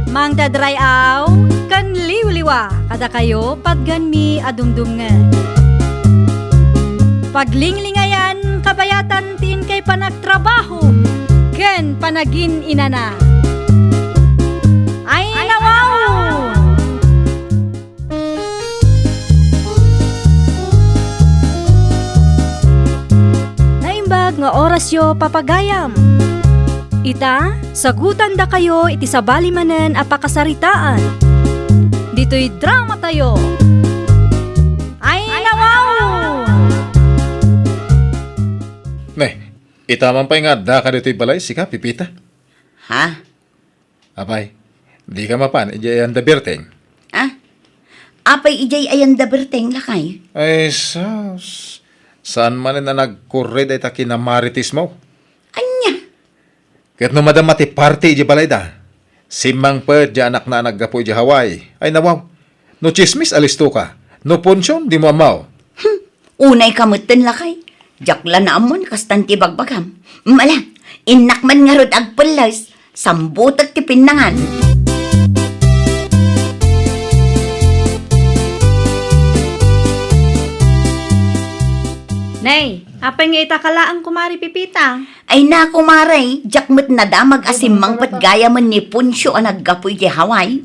Mang dadrayaw kan liwliwa kada kayo padganmi adumdumngan. Paglinglingayan kabayatan tin kay panagtrabaho ken panagin inana. Ay, nawaw! Naimbag nga orasyo papagayam. Ita, sagutan da kayo iti sabali manen a pakasaritaan. Dito'y drama tayo. Ay, nawaw! Ne, itaman pa'y nga da ka dito'y balay, sika, pipita. Ha? Abay, di ka mapan, ijay ang dabirteng. Ha? Apay ijay ayan daberteng lakay. Ay, sus. Saan man na nagkurred ay taki na maritis mo? Anya? Kat no madam mati party iji balay da. Simang pa di anak na naggapo iji Hawaii. Ay nawaw. No chismis alisto ka. No ponsyon di mo amaw. Unay kamutin lakay. Jakla na amon kastanti bagbagam. Mala, inakman nga rod agpulas. Sambutot ti pinangan. Nay, apay nga itakalaang kumari pipita. Ay na kumaray, jakmet na damag asimang patgaya man ni Punsyo ang naggapoy di Hawaii.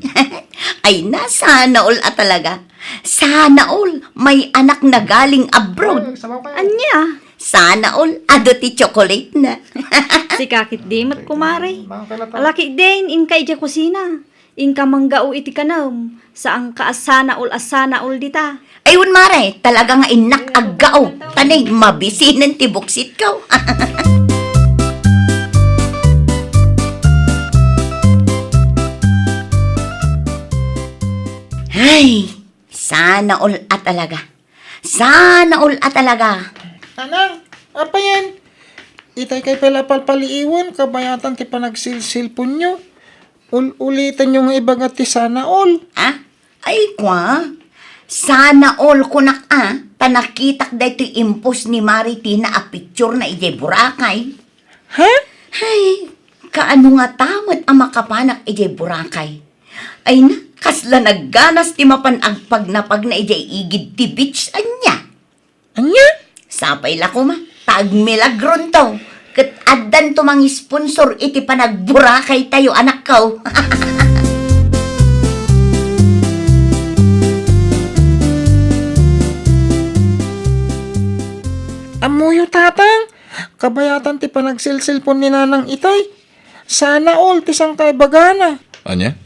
Ay na, sana all talaga. Sana all, may anak na galing abroad. Anya? Sana all, ado ti chocolate na. Si kakit dimot kumari. Alaki din in kay ja kusina. Ingka manggao iti kanam, saang kaasana ul dita. Ayun mare, talaga nga inak aggao. Tanay, mabisinan ti buksit ka. Ay, sana all at talaga. Sana all at talaga. Anang, apa yan? Itay kay pala palpaliiwan, kabayatan ti panagsilsilpon nyo. Ulitan nyo nga ibagat ti sana all. Ah? Ay, kwa. Sana all ko panakitak da ito impos ni Maritina a picture na ijay Boracay. Ha? Ay, kaano nga tamad ang makapanak ijay Boracay. Ay na, kasla nagganas ti mapanagpag na pag na ijay igid ti beach anya. Anya? Sapay la ko ma, tagmilagron to. Kat addan to mang sponsor iti panagburakay tayo anak ko. Amuyo tatang, kabayatan ti panagsilsilpon ni nanang itay. Sana all ti sang kay bagana. Anya?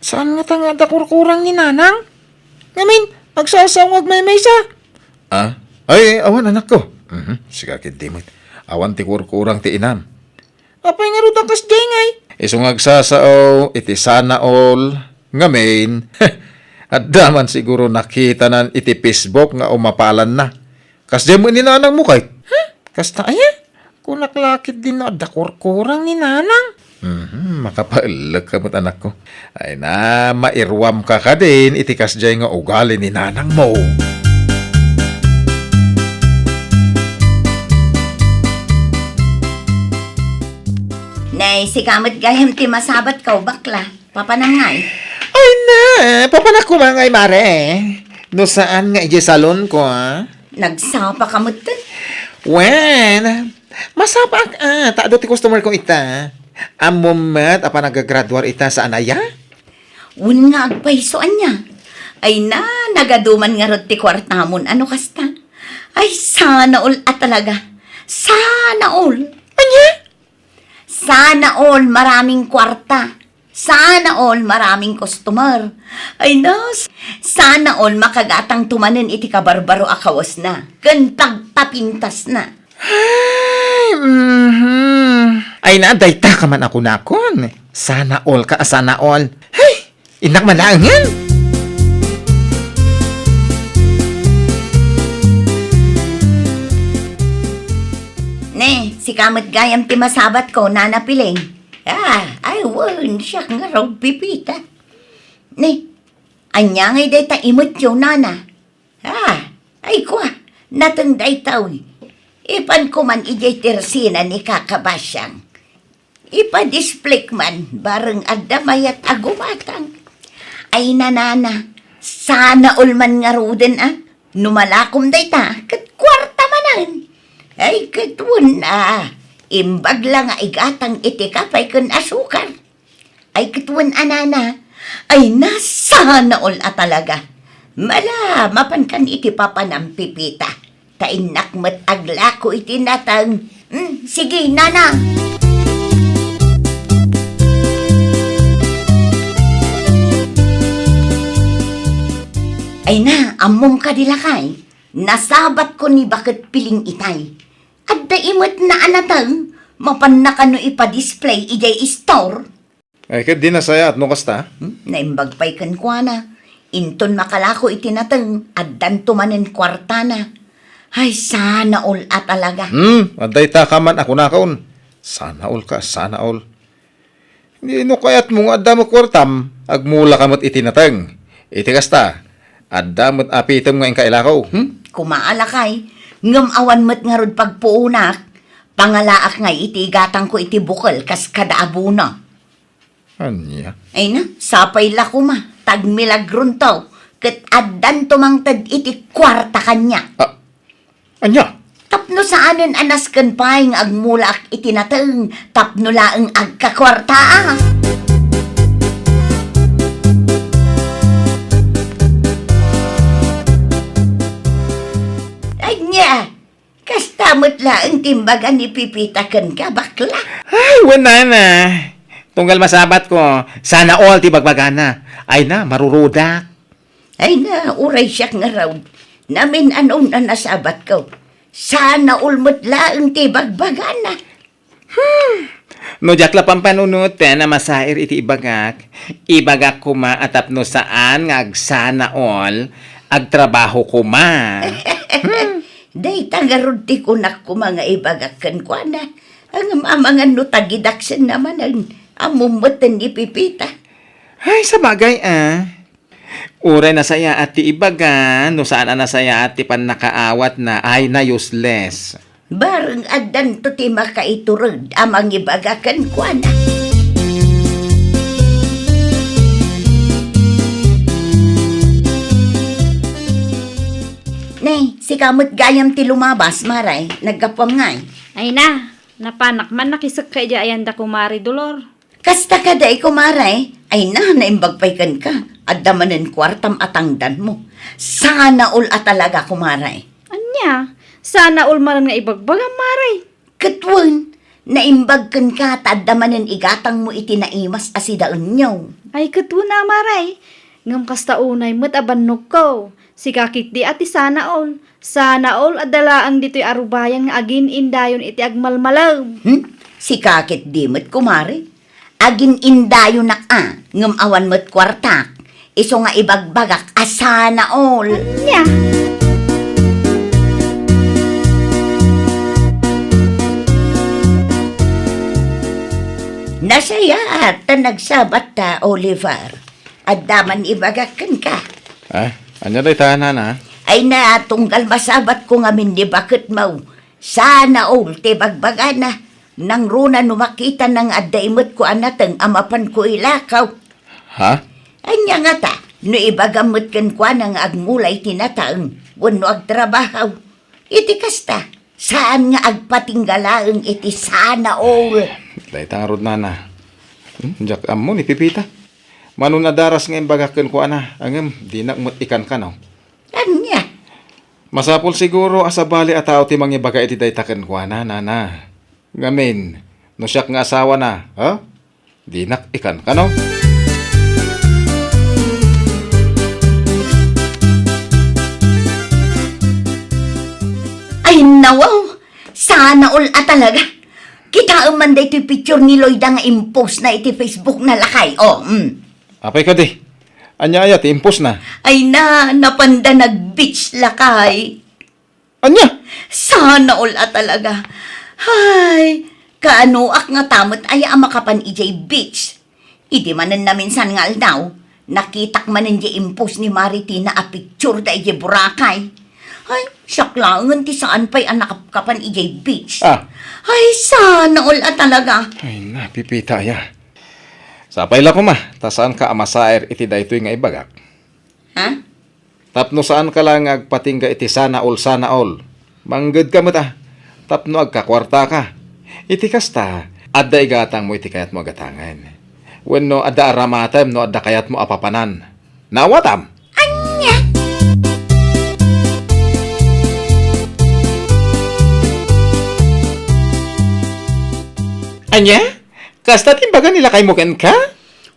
Saan nga tanga dakurkurang ni nanang? Ngamin, magsasawag may maysa. Ah? Ay, awan anak ko. Siga kidimit. Awan ti kurkurang ti inam. Apay nga rudang kas jengay. Isungag sasao, iti sana all, ngamin. At daman siguro nakita nan iti Facebook nga umapalan na. Kas mo ni nanang mo kay. Kasta aya, kunaklakit din na dakurkurang ni nanang. Makapailag ka mo't anak ko. Ay na, mairwam ka ka din, iti kasjay nga ugali ni nanang mo. Nay, si kamot gayam ti masabat ka bakla. Papanangay. Ay na, papanak ko mangay mare. No saan nga ije salon ko, ha? Nagsapa kamot to. Wen, masapak taado ti customer ko ita. Amumat, apa nagagraduar ita sa anaya? Un nga agpaisoan niya. Ay na, nagaduman nga rod ti kwartamon. Ano kasta? Ay, sana all at talaga. Sana all. Anya? Sana all maraming kwarta. Sana all maraming customer. Ay na, sana all makagatang tumanen iti kabarbaro akawas na. Kantag papintas na. Ay na, dayta ka man ako nakon. Sana all ka, sana all. Hey, inak manangan. Ne, si kamot gayam ti masabat ko, nanapiling. Ay, wan, siya nga raw pipita. Ne, anya ngay day ta imot yung nana. Ay kwa, natanday taw. Ipan ko man ijay tersina ni kakabasyang. Ipa-display man, bareng adamay at agumatang. Ay nanana, sana ulman nga ruden numalakom day ta, kat kwarta manan. Ay katun imbag lang nga igatang iti kapay kun asukar. Ay katun anana, ay nasana ul talaga. Mala, mapan kan iti papanampipita. Tainak mat aglako iti natang. Sige, nana. Ay na, amom ka dilakay. Nasabat ko ni bakit piling itay. At daimot na anatang, mapan na kano ipa-display ijay store. Ay, kat di nasaya at no kasta. Naimbag pa'y kankwana. Inton makalako itinatang, addan tumanen kwartana. Ay, sana all at talaga. At dayta ka man ako nakaon. Sana all ka, sana all. Hindi no kayat mong adamot kwartam, agmula ka mo't itinatang. Iti kasta, adamot apitam nga yung kailakaw. Kumaalakay, ngam awan mo't nga rod pagpuunak, pangalaak nga iti gatang ko iti bukal kas kadaabo na. Anya? Ay na, sapay la ko ma, tagmilagron to, kat addan tumangtad iti kwarta kanya. Anya? Tapno saanen anas kan pa'y nga agmulak itinatang, tapno laang agkakwarta Anya, kastamot laang timbagan ni pipitakan ka bakla. Ay, wala na. Tunggal masabat ko, sana all ti bagbagana. Ay na, marurudak. Ay na, uray siya nga raw. Namin anong na nasabat ko. Sana ulmot laang ti bagbagana. No jakla pampanunot na masair iti ibagak. Ibagak kuma atap no saan nga agsana all. Agtrabaho kuma. Day tangarod ti kunak ko mga ibagakan ko na. Ang mga nutagidaksan naman ang amumutan ni Pipita. Ay, sa bagay Uray na saya at ti ibagan, no saan nasaya at ti pan nakaawat na ay na useless. Barang adan to ti makaiturod amang ibagakan ko na. Nay, si kamot gayam ti lumabas, maray. Nagkapwam ngay. Ay na, napanak man nakisak kay di ayan da kumari dolor. Kasta ka day kumaray, ay na, naimbagpaykan ka. At damanan kwartam atangdan mo. Sana ul at talaga kumaray. Anya, sana ulmaran nga ibagbagang maray. Katwan, naimbagkan ka at damanan igatang mo iti naimas asidaan nyo. Ay katwa na maray. Ngam kasta unay mo't abannog ko. Si kakit di ati sana all. Sana all adalaang dito'y arubayang nga agin indayon iti agmalmalaw. Si kakit dimot kumari. Agin indayo na ngam awan mo't kwartak. Iso nga ibagbagak asana all. Nya, Nasaya at nagsabat ta, Oliver. At daman ibagakan ka. Anya day tahanan ha? Ay na, tunggal masabat ko nga min di bakit mau. Sana all, te bagbagana. Nang runa numakita ng adaimot ko anatang amapan ko ilakaw. Ha? Anya nga ta, no ibagamot kan kwa nang agmulay tinataang, wano agtrabahaw. Iti kasta, saan nga agpatinggalaang iti sana all. Day tangarod na. Jak amo ni Pipita. Manun na daras nga imbagakan ko angem di nakmot ikan ka no. Anya, Masapol siguro asabali at tao ti mangibaga iti daytaken ko nana. Ngamin, no siyak nga asawa na, ha? Di nak ikan ka no? ay nawaw, sana all at talaga. Kita man da ito picture ni Lloyda nga impose na iti Facebook na lakay. Apay ka di. Anya ayat, impos na. Ay na, napanda nag-beach lakay. Anya? Sana all at talaga. Hay, kaanuak nga tamot ay makapan ijay beach. Idi manan namin san nga aldaw. Nakitak manan di impos ni Maritina a picture da ijay Boracay. Ay, syaklangan ti saan pa'y anak kapan ijay beach. Ay, sana all at talaga. Ay na, Pipita ya. Sapay la ko ma, ta saan ka amasaer iti daytoy nga ibagak. Ha? Tapno saan ka lang agpatingga iti sana all. Manggad ka mo ta. Tapno agkakwarta ka. Iti kasta, adda igatang mo iti kayat mo agatangan. Wenno adda aramatem no adda kayat mo apapanan. Nawatam. Anya? Kasta timbaga nila kay muken ka?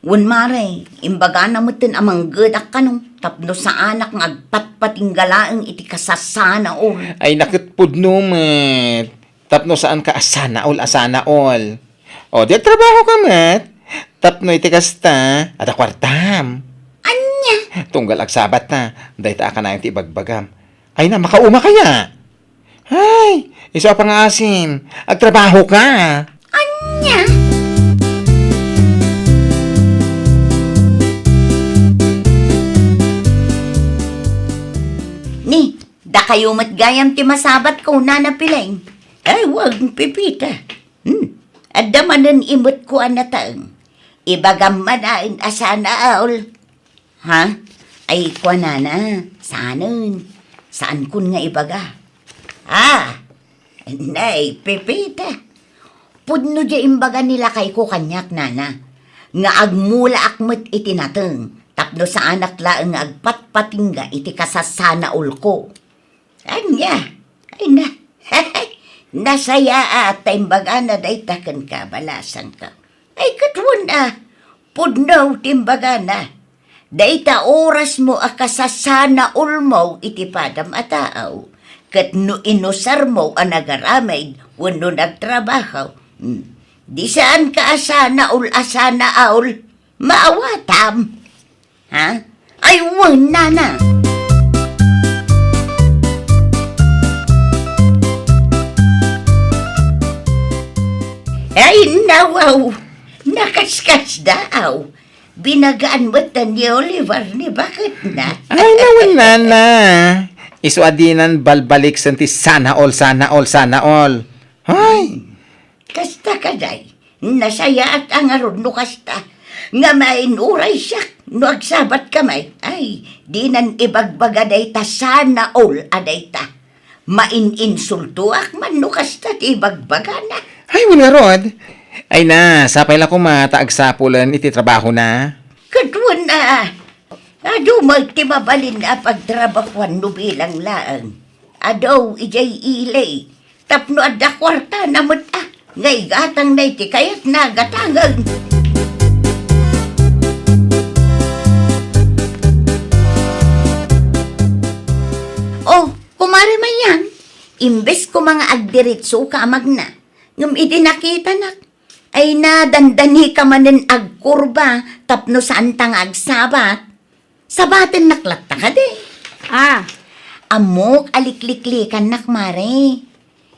Wan mare, imbaga na mo tin amang gadak kanong tapno sa anak nga agpatpatinggalaang iti kasasana all. Ay nakitpud numet. Tapno saan ka asana all. O, di trabaho ka met. Tapno iti kasta, at akwartam. Anya? Tunggal agsabat na, dahil ta ka na yung tibagbagam. Ay na, makauma kaya. Ay, isa pa nga asin. Agtrabaho ka. Anya? Ni, da kayo matgayam ti masabat ko na napiling. Ay, wag Pipita. At damanan imot ko anataang. Ibagam manain asana aol. Ha? Ay, kwa na. Saanan? Saan kun nga ibaga? Nay, Pipita. Pudno di imbaga nila kay ko kanyak, nana. Nga agmula akmet iti nateng. Tapno sa anak laeng nga agpatpatingga iti kasasana ulko. Anya? Ay na. Nasaya at imbaga na daytakan ka, balasan ka. Ay katwa. Pudnaw timbaga na. Dayta oras mo akasasana ulmo iti padam ataaw. Kat no inusar mo ang nagaramay wano nagtrabaho. Di saan ka asana aul maawatam. Ha? Ay wala na. Ay nawaw. Nakaskas daw. Binagaan mo ni Oliver ni bakit na? Ay, nawala na. Isuadinan balbalik santi sana all. Ay, Kasta kaday. Nasaya at ang arod no kasta. Nga mainuray siya. No agsabat kamay. Ay, di nan ibagbaga day ta sana all aday ta. Maininsulto ak man no kasta ti ibagbaga na. ay wala rod. Ay na, sapay lang kung mataagsapulan iti trabaho na. Kadwan na. Ado magtimabalin na pagtrabahuan no bilang laang. Adaw ijay ilay. Tapno adda kwarta na mo ngay gatang na iti kaya't nagatangan. Oh, kumari man yan. Imbes ko mga agdiritso ka magna. Ngam iti nakita nak. Ay na dandani ka manin agkurba tapno saan tang agsabat. Sabatin naklatta ka de. Ah, Amok alikliklikan nak mare.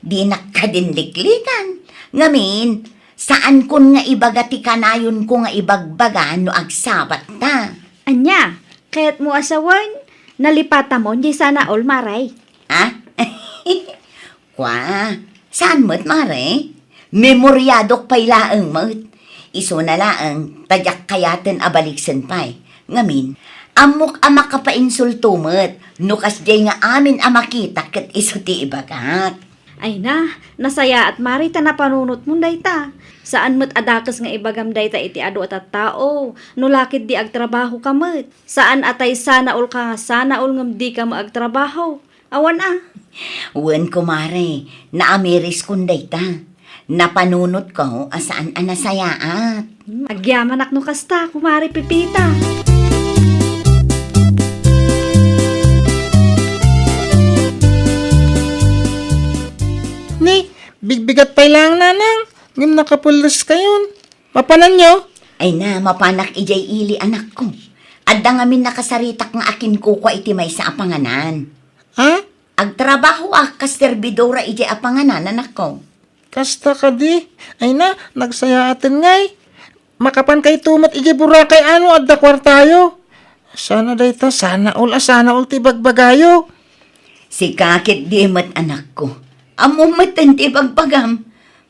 Di nakadinliklikan. Ngamin, saan kun nga ibagati kanayon ko nga ibagbaga no agsabat ta. anya, kaya't mo asawan, nalipata mo, di sana all maray. Ha? Kwa, saan mo't mare? Memoryadok pa'y laang mo't. Iso na laang, tadyak kayaten abaliksen pa'y. Ngamin, amok ama ka pa insulto mo't. Nukas jay nga amin amakita kat iso ti ibagat. Ay na, nasaya at marita na panunot mo dayta. Saan mo't adakas nga ibagam dayta iti ado at tao. Nulakid di agtrabaho ka mo't. Saan atay sana ul ka nga sana ul ngam di ka maagtrabaho. Awan ah. Wen kumare, naamiris kunday ta. Napanunot ko asaan anasayaat. Agyaman akno kasta, kumari pipita. Ni, bigbigat pa lang nanang. Ngam nakapulos kayon. Mapanan nyo? Ay na, mapanak ijay ili anak ko. Adda ngamin nakasaritak nga akin kukwa iti may sa apanganan. Ha? Agtrabaho kas serbidora ijay apanganan anak ko. Kasta ka di. Ay na, nagsaya atin ngay. Makapan kay tumat ije burakay ano adda kwartayo. Sana dayta, sana all ti bagbagayo. Si kakit di mat anak ko. Amumatan ti bagbagam.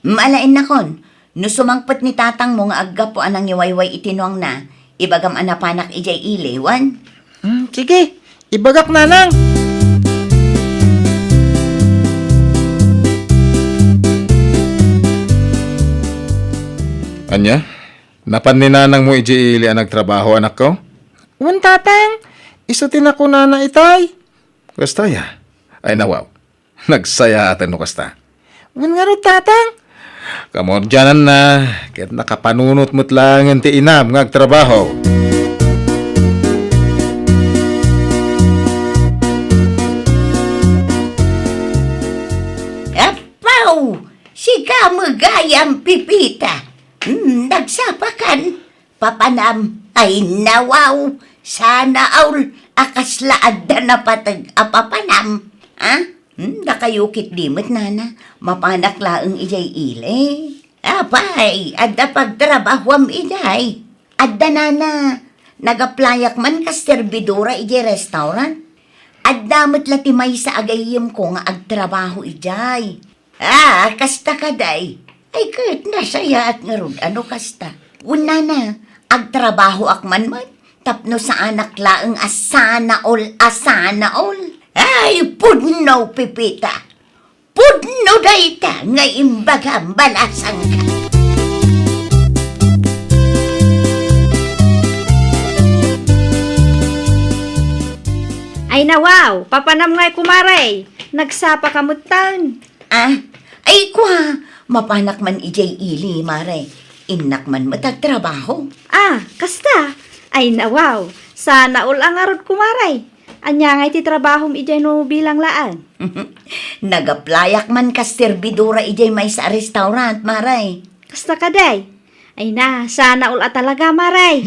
Malain na kon. No sumangpat ni tatang mo nga agga po anang iwayway itinuang na. Ibagam anapanak ijay ilewan. Sige, ibagak nanang. Anya? Napan ni nanang mo iji ili ang nagtrabaho anak ko? Wan tatang, isutin ako na itay. Kasta ya? Ay nawaw. Nagsaya atan no kasta. Wan nga ro tatang. Kamordyanan na, kahit nakapanunot mo't lang ang tiinam ng trabaho. Apaw! Si kamagayang pipita. Nagsapakan. Papanam ay nawaw. Sana aul akaslaad na patag apapanam. Ha? Nakayukit dimot nana. Mapanak laang ijay ile. Apay, adda pagtrabahwam ijay. Adda nana. Nagaplayak man ka serbidora ijay restaurant. Adda matlatimay sa agayim ko nga agtrabaho ijay. Kasta kaday. Ay kahit nasaya at nga rod, ano kasta? Una na, agtrabaho akman man. Tapno sa anak laang asana all. Ay, pudno pipita. Pudno dayta nga imbaga balasang ka. Ay na wow, papanam ngay kumaray. Nagsapa kamutan. Ay kwa, mapanak man ijay ili, mare. Inak man matagtrabaho. Kasta. Ay nawaw. Sana ul ang arod kumaray. Anya nga iti trabahom ijay no bilang laan. Nagaplayak man ka servidora ijay may sa restaurant, maray. Kasta kaday. Ay na, sana ul at talaga maray.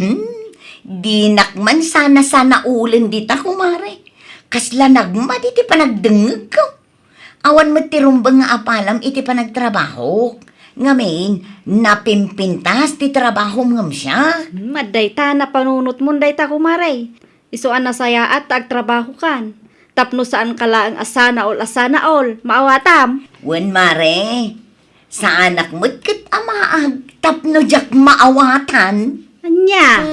Dinak man sana ulin dita kumare. Kasla nagmad iti panagdengeg ko. Awan mo tirumbang nga apalam iti panagtrabaho. Ngamin, napimpintas ti trabaho ngam siya. Maday ta na panunot mo day ta kumaray. Isuan na saya at agtrabaho kan. Tapno saan kala ang asana ol, maawatam. Wen mare, sa anak mo't kat amaag tapno jak maawatan. Anya.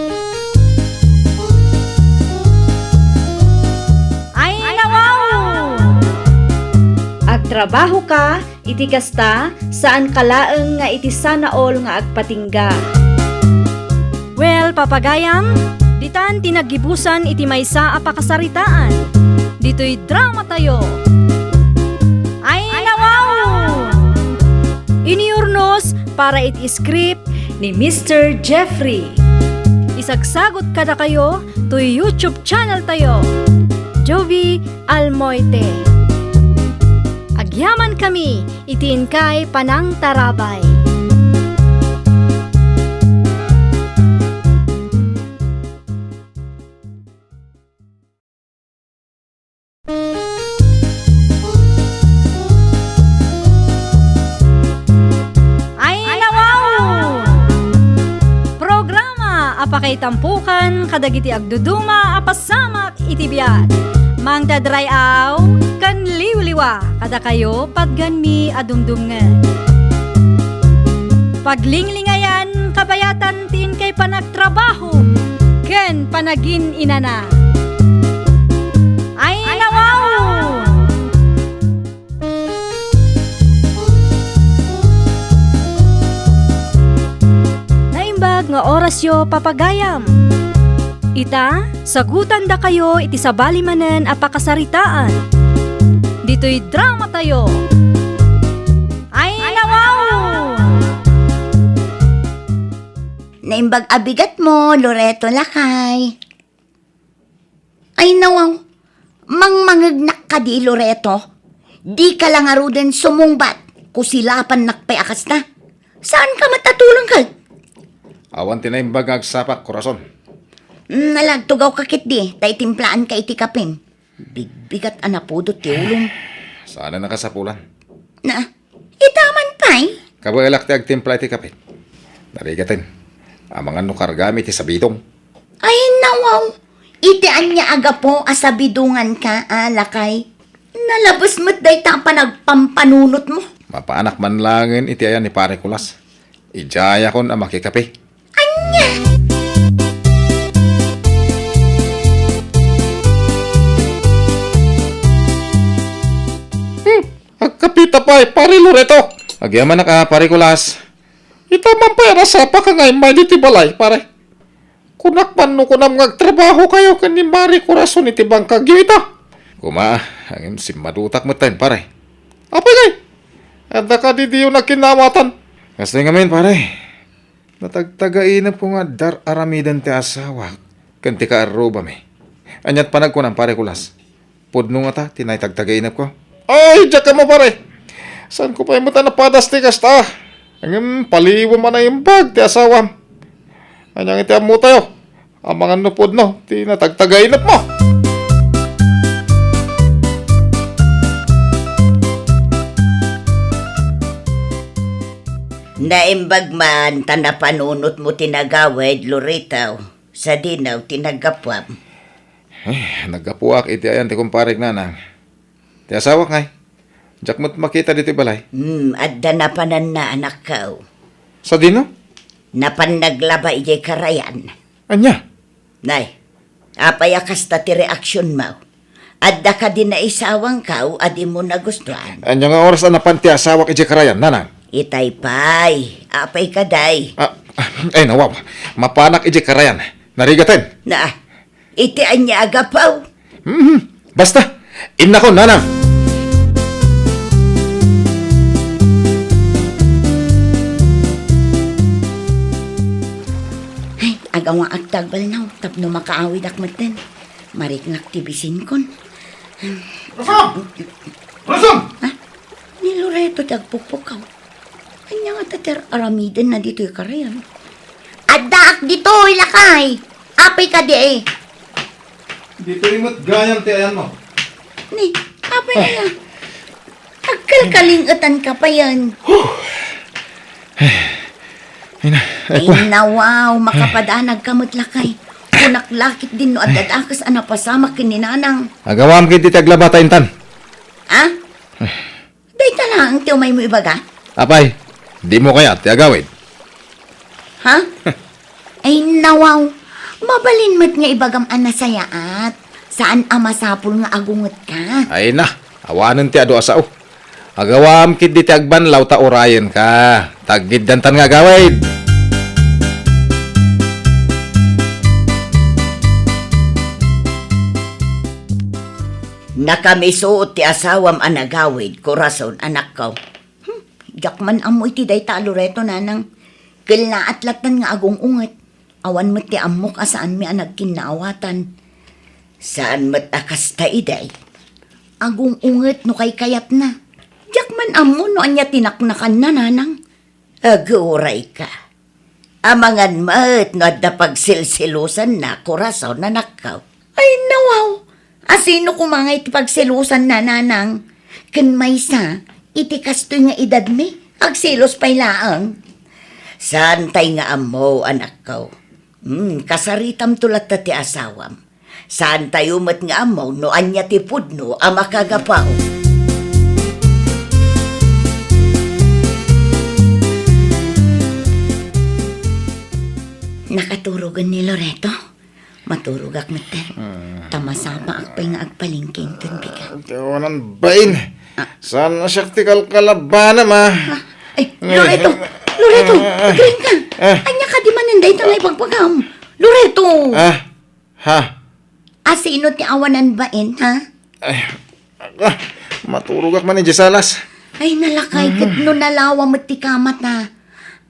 Ay nawaw! Agtrabaho ka, iti kasta, saan kalaeng nga iti sana all nga agpatingga. Well, papagayam, ditan tinagibusan iti maysa a pakasaritaan. Dito'y drama tayo. Ay nawaw! Iniurnos para iti script ni Mr. Jeffrey. Isagsagot kada kayo to YouTube channel tayo. Jovi Almoite. Agyaman kami, itiin kay Panang Tarabay. Ay nawaw! Programa apakay tampukan kadagiti agduduma apasamak iti biat. Mang dadrayaw kan liwliwa kada kayo patganmi adumdumngan. Paglinglingayan kabayatan tin kay panagtrabaho ken panagin inana. Ay nawaw! Naimbag nga orasyo papagayam. Ita, sagutan da kayo iti sabali manen a pakasaritaan. Dito'y drama tayo. Ay nawaw! Naimbag abigat mo, Loreto Lakay. Ay nawaw, mangmangagnak ka di, Loreto. Di ka lang aruden sumungbat, kusilapan nakpayakas na. Saan ka matatulong ka? Awan tinaimbag agsapak, korason. Nalagtugaw kakit di, tay timplaan ka iti kapim. Bigbigat anapudot ti ulong. Sana nakasapulan. Na, itaman pa'y. Kabagalak ti agtimpla iti kapit. Narigatin. Amangan no kargami ti sabitong. Ay nawaw, iti anya aga po asabidungan ka, Lakay. Nalabas mo't day ta pa nagpampanunot mo. Mapaanak man langin iti ayan ni Pare Kulas. Ijaya kon ang makikape. Anya! Agkapita pa Pare Loreto. Agyaman na ka, Pare Kulas. Ito man pa rasapa ka ngay may di balay, pare. Kunakpan no kunam ngagtrabaho kayo kanin Mari Corazon iti bangkagyo ito. Kuma, ang simadutak mo tayo, pare. Apa ngay? Ada ka di diyo na kinamatan. Kasi nga men, pare. Natagtagain na po nga dar aramidan ti asawa. Kanti ka aruba me. Anyat panag ko ng Pare Kulas. Pudno nga ta, tinay-tagtagain na ko. Ay, diyak ka mo, pare. Saan ko pa yung mata napadas ti kasta? Ang paliwa man na yung bag ti asawam. Anyang iti amu tayo. Ang mga nupod no, tinatagtagainap mo. Naimbag man, tanapanunot mo tinagawid, Loretaw. Sa dinaw, tinagapwam. Nagapuak iti ayan ti kumparig nanang. Ti asawak ngay. Diyak mo't makita dito balay. Adda napanan na anak kao. Sa dino? Napan naglaba ijay karayan. Anya? Nay, apayakas ta ti reaksyon mo. Adda ka din na isawang kao, adi mo nagustuhan. Anya nga oras na napan ti asawak iti karayan, nanang. Itay pay, apay kaday. Ay nawaw, mapanak iti karayan. Narigatin. Na, iti anya agapaw. Basta, ina ko, nanang. Kawa agtagbal na, tapno makaawid akmatan. Marik ngaktibisin kon. Rosom! Rosom! Ni Loreto tagpupukaw. Kanya nga tater aramidan na dito yung karyan. Adaak dito, ilakay! Apay ka di eh. Dito imot gayam ti ayan mo. Ni, apay na yan. Agkalkalingatan ka pa yan. Ay nawaw, makapadanag kamot lakay. Kunaklakit din no at dadakas anapasama kininanang. Agawam kiti taglabata intan. Ha? Dahita lang, tiyo may mo ibaga? Apay, di mo kaya ti agawid. Ha? Ay nawaw, mabalin mo't nga ibagam anasayaat. Saan amasapul nga agungot ka? Ay na, awanan ti ado asao. Agawam kit di ti agbanlaw ta orayan ka. Tagid dantan nga agawid. Nakamisuot ti asawam anagawid, korason anak ko. Jakman amoy ti day talo reto nanang. Kilaat latan nga agong unget. Awan mo ti amok asaan mi anag kinaawatan. Saan mo't akas ta iday? Agong unget no kay kayat na. Jakman amo no anya tinaknakan na nanang. Aguray ka. Amangan mat no adda pagsilsilusan na korason anak ko. Ay nawaw. Asino kumangay ti pagsilusan na nanang? Ken maysa, iti kastoy nga edad mi, agsilos pay laang. Saan tay nga amo, anak ko? Kasaritam tulat ta ti asawam. Saan tayo mat nga amo, no anya ti pudno, ama kagapao. Nakaturugan ni Loreto? Maturugak na ten. Tamasapa akpay nga agpalingking tunbigan. Tawanan bain. Saan na siya ti kalkalabana ma? Ay, Loreto! Loreto! Agring ka! Anya ka di maninday tangay pagpagam. Loreto! Ha? Sino ti awanan bain, ha? Ay, maturugak man ni Jesalas. Ay, nalakay kat no nalawa mo ti kamat na.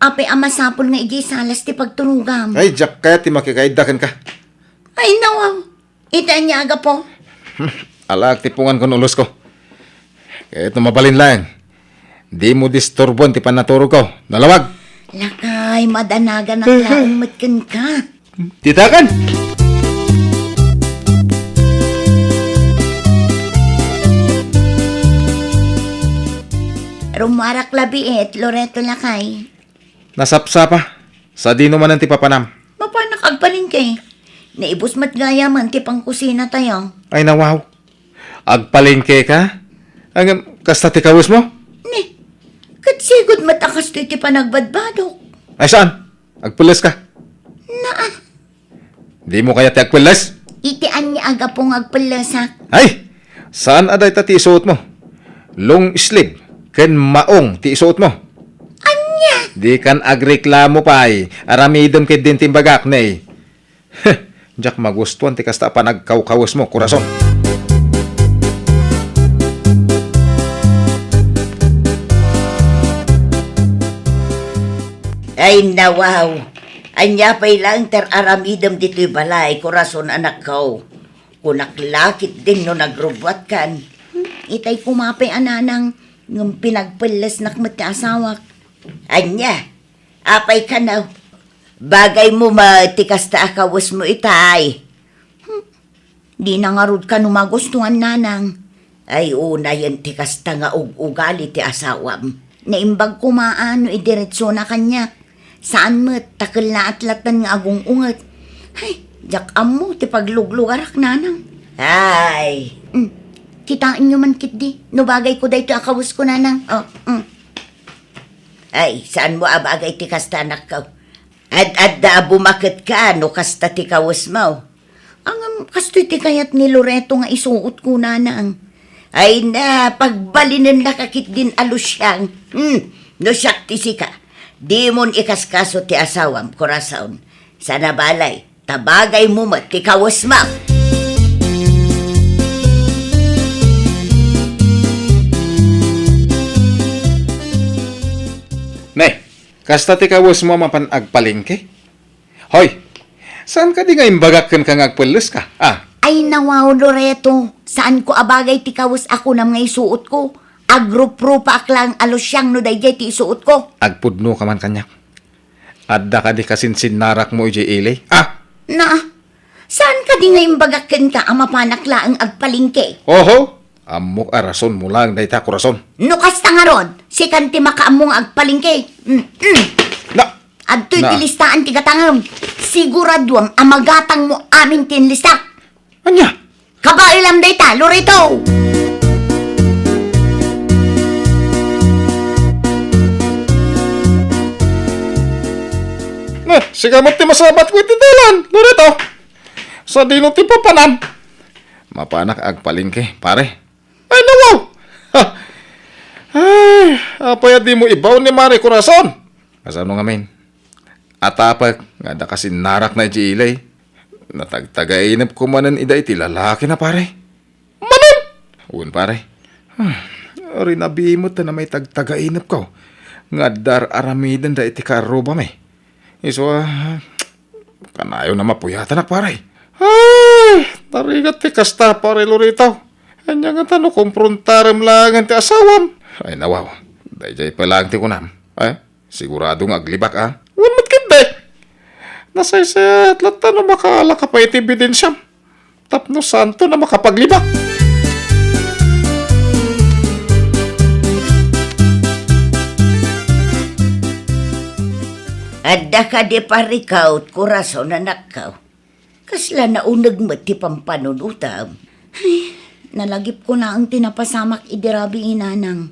Apay amasapol nga iji salas ti pagturugam. Ay, jak kaya ti makikaidakan ka. Ay, nawaw. Itaan niya aga po. Alag tipungan ko nulos ko. Kaya ito mabalin lang. Di mo disturbon ti panaturo ko. Nalawag. Lakay, madanagan ang laong matkan ka. Titakan! Rumarak labiit, Loreto lakay. Nasapsapa. Sa dino man ang ti papanam. Mapanak agpalingke. Naibus mat gaya man ti pangkusina tayo. Ay nawaw. Agpalingke ka? Ang kasta ti kawis mo? Ne, katsigod matakas to iti panagbadbadok. Ay saan? Agpulis ka? Naa, Di mo kaya ti agpulis? itian niya aga pong agpalasak. Ay! Saan aday ta ti isuot mo? Long sleeve. Ken maong ti isuot mo. Anya? Di kan agreklamo pa ay. Aramidon kay din timbagak na eh. Diyak magustuhan ti kasta pa nagkawkawas mo, kurason. Ay nawaw. Anya pa'y lang ter aramidam dito'y balay, kurason anak ko. Kunaklakit din no nagrubwat kan. Itay kumapay ananang ng pinagpalas nakmat na asawak. Anya, apay ka na. Bagay mo matikas ta akawas mo itay. Di na nga rod ka numagustuhan nanang. Ay una yan tikas ta nga ugali ti asawam. Naimbag kumaano idiretso na kanya. Saan mo takal na atlatan nga agong unget. Ay, jak amo ti pagluglugarak nanang. Ay, kitain nyo man kit di. No bagay ko dahito akawas ko nanang. Ay, saan mo abagay ti kasta anak ka? Ad-adda bumakit ka, no kasta ti kawas mo. Ang kastoy ti kayat ni Loreto nga isuot ko nanang. Ay na, pagbalinan na kakit din alusyang. No siyak ti sika. Di mon ikaskaso ti asawam, korason. Sana balay, tabagay mo mat ti kawas mo. Nay, kasta ti kawas mo mapan agpalingke? Hoy, Saan ka di nga imbagakan ka ngagpeles ka? Ah, Ay nawaw, Loreto. Saan ko abagay ti kawas ako na mga isuot ko? Agro-pro pa aklang alosyang no dayjay ti isuot ko. agpudno ka man kanyak. Adda ka di kasinsin narak mo ije ilay. Ah, Na, saan ka di ngayon bagakan ka ang mapanakla ang agpalingke? oho. Amok arason mo lang dayta korason. Nukas nga ron, si kanti makaamong agpalingke. Na, Adto'y Na. tilistaan ti katangam. Siguraduam ang magatang mo amin tinlista. anya? Kabailam dayta, Loreto! Na, sigamot ti masabat ko iti dalan. Lorito. Sa dino ti papanan. Mapanak agpalingke, pare. Ay, nawaw. Ha. Ay, apaya di mo ibaw ni Mari Corazon. Kasano nga men? Atapag, nga da kasi narak na iti ilay. Natagtagainap ko manan ida iti lalaki na pare. Manan! Uwan pare. Ori nabimot na may tagtagainap ko. Nga dar aramidan da iti karoba me. Iso, kanayo na mapuyatan na pare. Ay, tarigat ti kasta pare Lorito. Anya nga tano komprontarem lang ang ti asawam. Ay nawaw, dayjay pa lang ti kunam. Ay, sigurado nga aglibak ah. Wamot kinday. Nasaysayat lang tano makala ka pa iti ebidensyam. Tapno santo na makapaglibak. Adda ka di parikaw, kurason na nakaw. Kasla na unag mo ti pampanunutam. Ay, nalagip ko na ang tinapasamak idirabi inanang.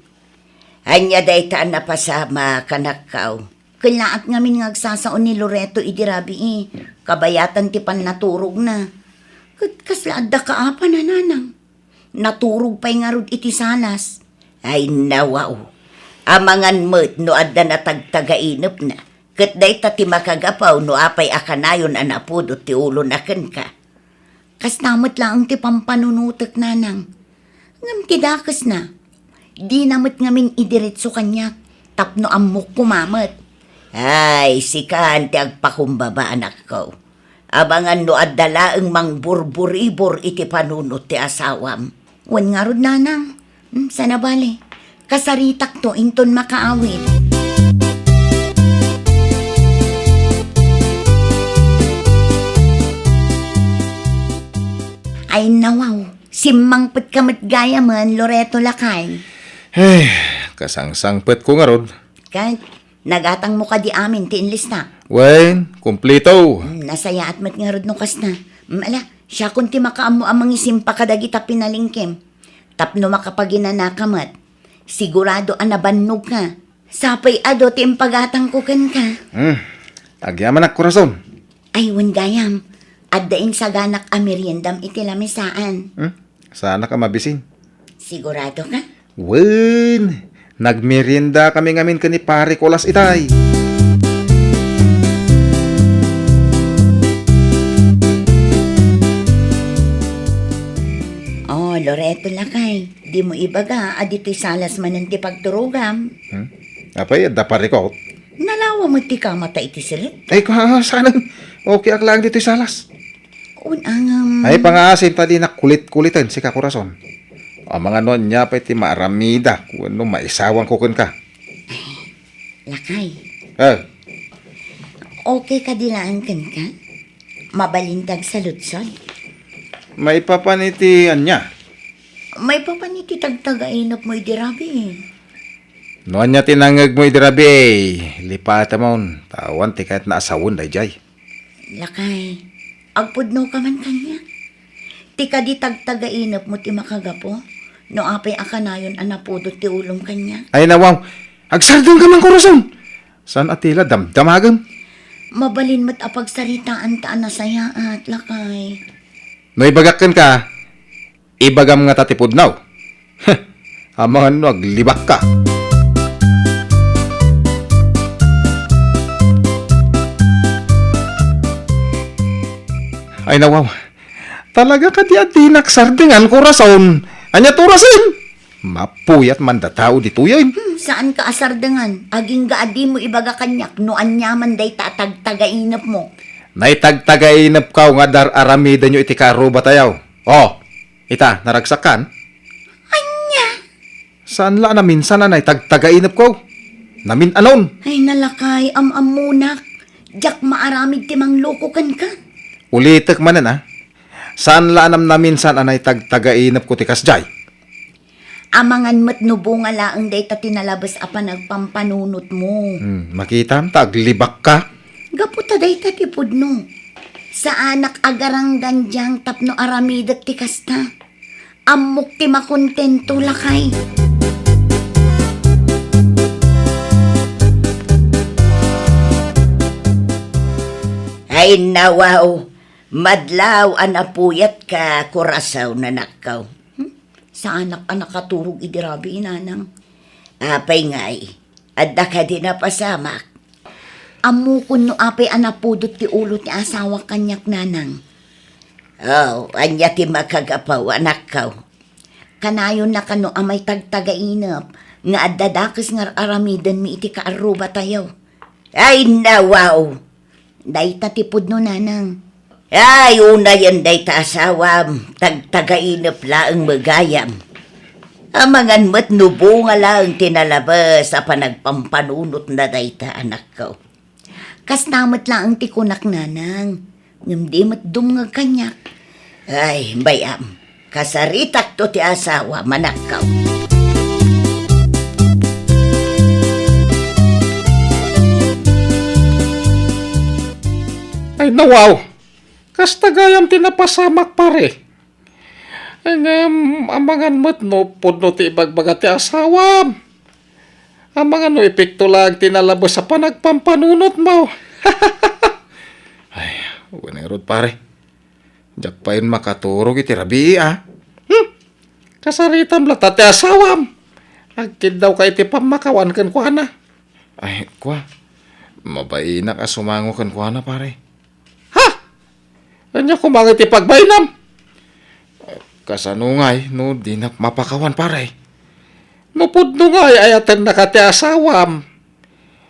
Anya dayta napasama kanakaw. Kailaat ngamin ngagsasaon ni Loreto idirabi kabayatan ti pan naturog na. Kasla adda ka apa na nanang. Naturog pa'y nga rod iti salas. Ay nawaw. Amangan mo't no adda na tagtagainop na. Kat day ti makagapaw no apay akanayon anapod o ti ulo na ka. Kas namot lang ang ti pampanunutek nanang. Ngam ti dakas na. Di namot ngamin idiretso kanya. Tapno amok kumamot. Ay, sikan ti agpakumbaba anak ko. Abangan no adala ang mang burburibor iti panunot ti asawam. Wan nga rod nanang. Sana bale. Kasaritak to inton makaawit. Ay nawaw, simangpet kamat gaya man, Loreto Lakay. Ay, kasangsangpet ko nga rod. Kahit nagatang mo ka di amin, tinlis na. Wen, kumplito. Nasaya at mat nga rod nukas na. Ala, siya kunti makaamo amang isimpa kadagita pinalingkim. Tapno makapaginanakamat. Sigurado anabannog ka. Sapay ado timpagatang ko kan ka. Agyaman ak korason. Ay, gayam. Addain sa ganak ameriendam iti lamisaan. Sana ka mabisin. Sigurado ka? Wen, nagmerienda kami ngamin ka ni pare Kolas itay. Oh, Loreto Lakay. Di mo ibaga, adito'y salas manan ti pagturugam. Apay, adda pare ko. Nalawa mo ti kamata iti sirit. Ay, sana okay ak lang dito'y salas. Unangam. Ay, pangasin pa din na kulit-kulitan si Kakurason. Ang mga non niya pa iti maaramida kung ano maisawang kukun ka. Lakay. Okay ka dilaan kan ka? Mabalintag sa lutsod. May papanitian niya. May papaniti tagtagainap mo idirabi. Noon niya tinangag mo idirabi lipata mo. Tawan ti kahit naasawon dayjay. Lakay. Agpudno ka man kanya. Ti ka di tagtagainap mo ti makagapo. No apay akanayon anapudot ti ulong kanya. Ay nawaw, agsardong ka man Corazon. San atila damdamagam? Mabalin mo't apagsaritaan ta anasaya at lakay. No ibagakan ka, ibagam nga tatipod now. Amangan no aglibak ka. Ay nawaw, talaga ka di adinak sardingan Corazon. Anya turasin? Mapuyat man da tao di tuyain. Saan ka asardangan? Aging gaadi mo ibaga kanyak no anyaman day tatagtagainap mo. Naitagtagainap ka nga dar aramida nyo iti karuba tayaw. Oh, ita, naragsakan? Anya? Saan la na minsan na naitagtagainap ko? Namin anon? Ay nalakay, amunak. Jak maaramid timang loko kan ka. Ulitek manan ha? Saan la anam na minsan anay tagtagainap ko ti kasjay? Amangan mat nubunga laang day ta tinalabas apa nagpampanunot mo. Makitam, taglibak ka. Gaputa day ta tipod no. Sa anak agarang ganjang tapno aramidat ti kasta. Amok ti makontento lakay. Ay nawaw, madlaw anapuyat ka kurasaw na nakaw. Sa anak-anak katurog idirabi inanang. Apay ngay, adda ka din na pasamak. Amukon no apay anapudot ti ulo ti asawa kanyak nanang. Oh, anya ti makagapaw anak kaw. Kanayon na kano amay tagtagainap nga addadakas nga aramidan mi iti kaaruba tayo. Ay nawaw, day tatipod no nanang. Ay, una yan day ta asawam, tagtagainap laang magayam. Amangan mat nubunga lang tinalabas sa panagpampanunot na day ta anak ko. Kastamat lang ti kunak nanang, ngumdi mat dumngag kanyak. Ay, bayam, kasaritak to ti asawa manakaw. Ay nawaw, kastagayam tinapasamak pare. Amangan mo't no, pudno ti ibagbaga ti asawam. Amangan no, epekto lang tinalabas sa panagpampanunot mo. Ay, winirod pare. Diyak pa yun makaturog iti rabi, ah. Kasaritam lata ti asawam. Agkid daw ka iti pamakawan kan kuha na. Ay, kuha. Mabaina ka sumango kan kuha na pare. Anya kumangit ipagbainam. Kasanungay, no, di na mapakawan pare. No, pudnungay, ayatan na kati asawam.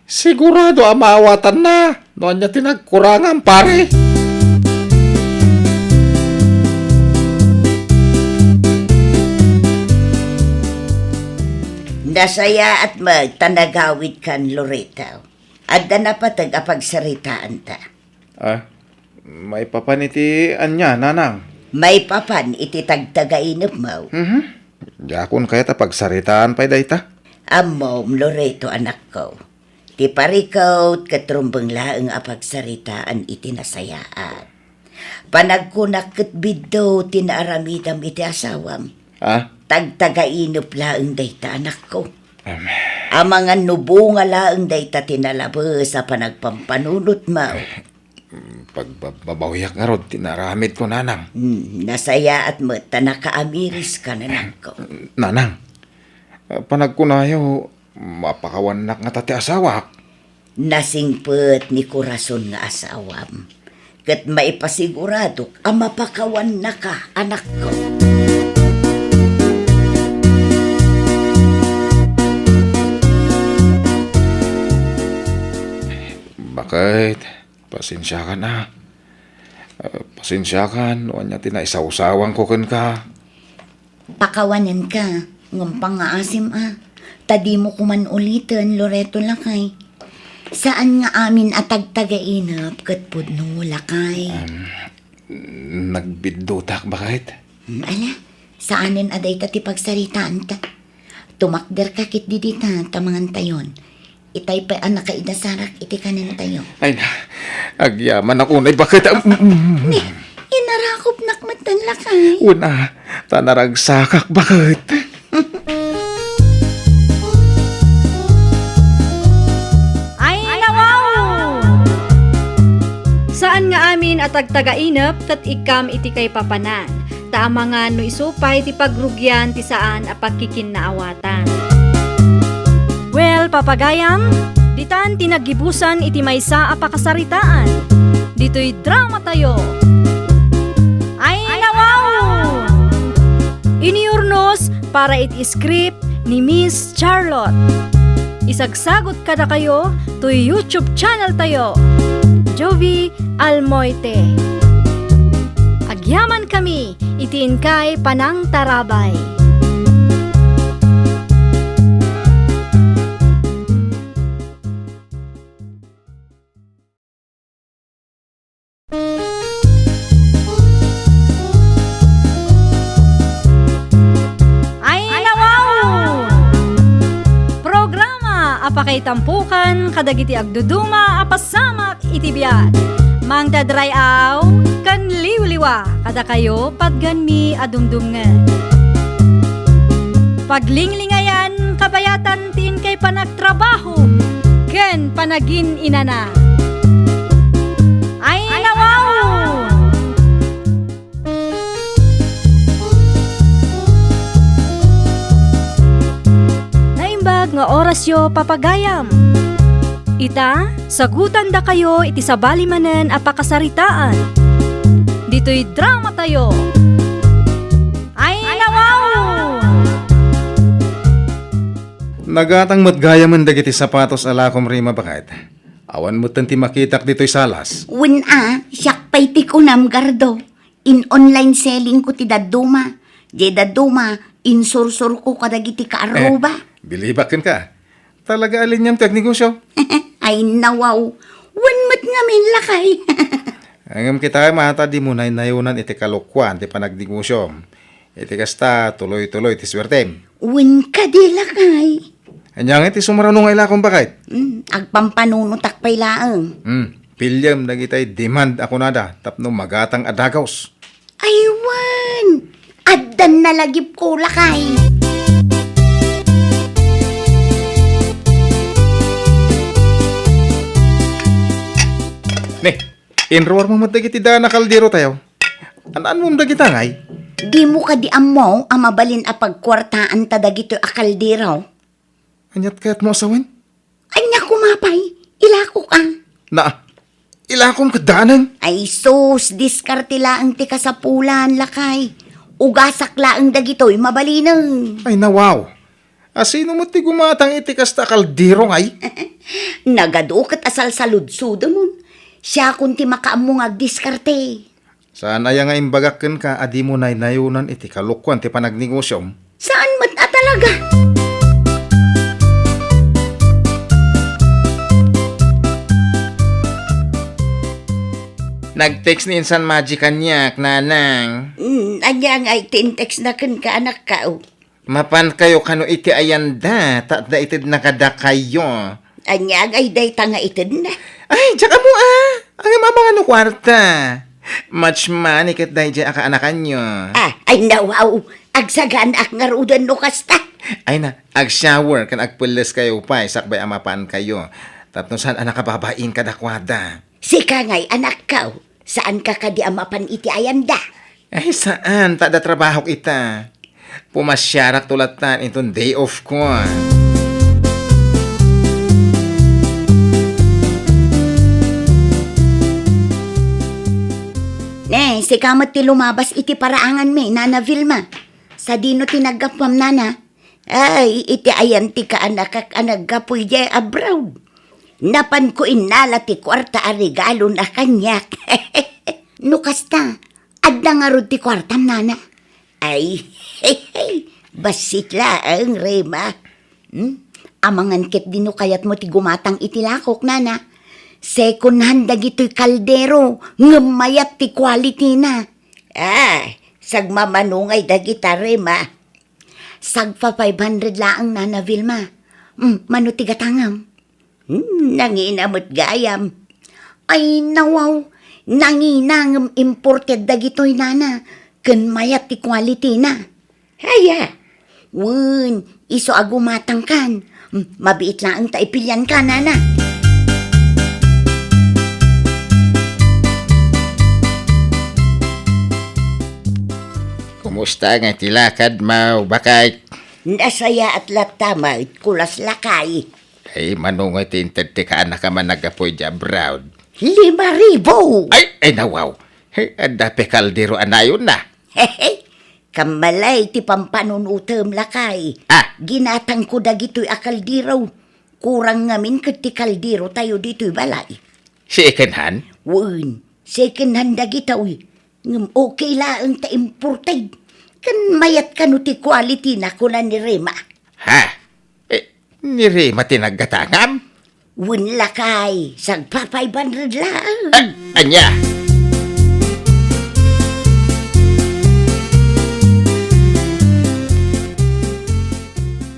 Sigurado amawatan na. No, anya tinagkurangan pare. Nasaya at magtanagawid kan Loretta. Adda na patag apagsaritaan ta. May papaniti anya, nanang. May papan iti tagtagainap mo. Yakon kaya ta pagsaritaan pa'y dayta. Amom, Loreto, anak ko. Ti parikaw katrumbang laang apagsaritaan iti nasayaan. Panagkunak kat biddo tinaaramidam iti asawam. Tagtagainap laang dayta, anak ko. Amangan nubunga laang dayta tinalabas sa panagpampanunot mo. Pagbabawiyak nga rod, tinaramid ko, nanang. Nasaya at mata nakaamiris ka na ko. Nanang, panagkunayo, mapakawanak nga tati asawa. Nasingpet ni Kurason nga asawam. Kat maipasigurado ang mapakawan na ka, anak ko. Bakit? Pasensya ka na. Pasensya ka, noon niya tinaisaw-sawang ko kan ka. Pakawanan ka, ngumpang nga asim Tadi mo kuman ulitin, Loreto lakay. Saan nga amin atagtagainap kat pudno lakay? Nagbidutak, bakit? Ala, saanin aday tati pagsaritaan ta? Tumakder ka kit didita, tamangan tayon. Itay pa anak ka inasarak, iti kanin tayo. Ay na, agyaman ako na, bakit? Inarakop nakmatan lakay. Una, tanaragsakak, bakit? Ay nawaw! Saan nga amin at tagtagainap kat ikam iti kay papanan. Taama nga no isupay ti pagrugyan ti saan a pagkikinnaawatan. Well, papagayam, ditan tinagibusan iti maysa a pakasaritaan. Dito'y drama tayo. Ay nawaw! Iniurnos para iti script ni Miss Charlotte. Isagsagot kada kayo to YouTube channel tayo. Jovi Almoite. Agyaman kami, itiin kay Panang Tarabay. Ay nawaw! Programa apakay tampukan kadagiti agduduma apasamak itibiyat. Mang dadray aw kan liwliwa kada kayo padganmi adumdumngan. Paglinglingayan kabayatan tin kay panagtrabaho ken panagin inana. Ay nawaw! Naimbag nga orasyo papagayam. Ita, sagutan da kayo iti sabali manen apakasaritaan. Dito'y drama tayo. Ay nawaw! Nagatang matgaya man dagiti sapatos alakom rima bakit. Awan mo tanti makitak dito'y salas. Wen siyak pa'y ti kunam gardo. In online selling ko ti daduma. Di daduma, in sursur ko kadagiti kaaroba. Bilibakin ka. Talaga alin niyang teknegosyo. Ay nawaw, wen mat nga min lakay. Angam kita mata di mo na inayunan iti kalukwan ti panagdegosyo. Iti kasta tuloy-tuloy ti swertem. Wen ka di lakay. Anyang iti sumarano nga ilakong bakit? Agpampanunutak pa'y laang. Pilyam nagitay demand ako nada tapno magatang adagaws. Aywan, addan na lagip ko lakay. Ne, inroar mo dagiti da na kaldero tayo. Anaan mo dagiti ngay? Di mo ka di amo ang mabalin a pagkwartaan ta dagito akaldiraw. Anyat kaya't mo asawin? Anya kumapay, ilako ka. Na, ilakong kadanan. Ay sus, diskarte laang ti kasapulan lakay. Ugasak laang dagito'y mabalinang. Ay nawaw. Asino mo ti gumatang iti kasta kaldero ngay? Nagadukot asal sa ludsudo mo. Siya kunti makaamong agdiskarte. Saan aya nga imbagakken ka adi mo na inayunan iti kalukwan ti panagnegosyom? Saan mat talaga? Nag-text ni Insan Magic kanyak, nanang. Anya nga itintext na kan ka anak ka. Mapan kayo kano iti ayanda, da itid nakada kayo. Anya nga day tanga itid na. Ay, tsaka mo ang mga ano kwarta. Much money kat dahi dyan aka anakan nyo. Ay nawaw. Agsagan ak nga rudan no kasta. Ay na, ag-shower kan agpulis kayo pa, sakbay amapaan kayo. Tapno saan anak kababain kadakwada. Sika nga'y anak ka. Saan ka kadi amapan iti ayanda? Ay saan, tada trabaho kita. Pumasyarak tulatan itong day off ko. Si kamat ti lumabas iti paraangan me, Nana Vilma. Sa dino tinagapam nana. Ay, iti ayan ti ka anak kak anagapoy jay abroad. Napan ko inala ti kwarta a regalo na kanyak. Nukasta, adda nga rod ti kwartam nana. Ay, basit laang rema. Amangan ket dino kayat mo ti gumatang iti lakok nana. Second hand dagito'y kaldero, ngamayat ti quality na. Sagmamanungay dagita rema. Sagpa 500 laang Nana Vilma. Mano ti gatangam. Nanginamot gayam. Ay nawaw, nanginangam imported dagito'y nana. Ken mayat ti quality na. Haya, iso agumatang kan. Mabiit laang taipilyan ka nana. Kumusta nga tilakad mo, bakit? Nasaya at latama, kulas lakay. Ay, manungay tinted ti ka anak ka man nagapoy di abroad. 5,000! Ay, nawaw. Hey, adape kaldero anayon na. Hehe, kamalay ti pampanunutem lakay. Ginatang ko dagito'y akaldiraw. Kurang ngamin kat ti kaldiro tayo dito'y balay. Second hand? Wen, second hand dagita uy. Ngam okay laang ta imported. Kan mayat ka no ti quality na ko na ni Rema. Ha? Niri matinaggatangam? Wen lakay, sagpa 500 lang. Anya?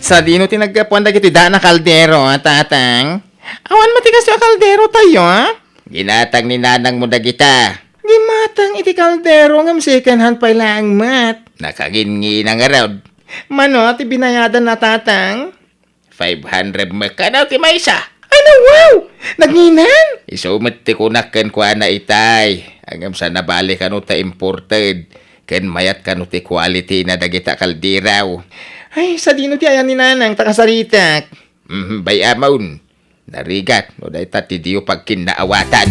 Sa dino tinagkapuan dagiti daan na kaldero, tatang? Awan matigas yung kaldero tayo, ha? Ginatang ni nanang mo dagita. Gimatang iti kaldero ngam second hand pa lang mat. Nakagingi ng around. Mano, ti binayadan na tatang? 500 makanaw ti maysa. Ano, wow! Naginan? Isumat ti kunakan kwa na itay. Hanggang sa nabalik ano ta imported. Ken mayat kano ti quality na dagita kaldiraw. Ay, sa dino ti ayan ni nanang takasaritak. Bay amaun. Narigat, no dahi ta ti diyo pag kinaawatan.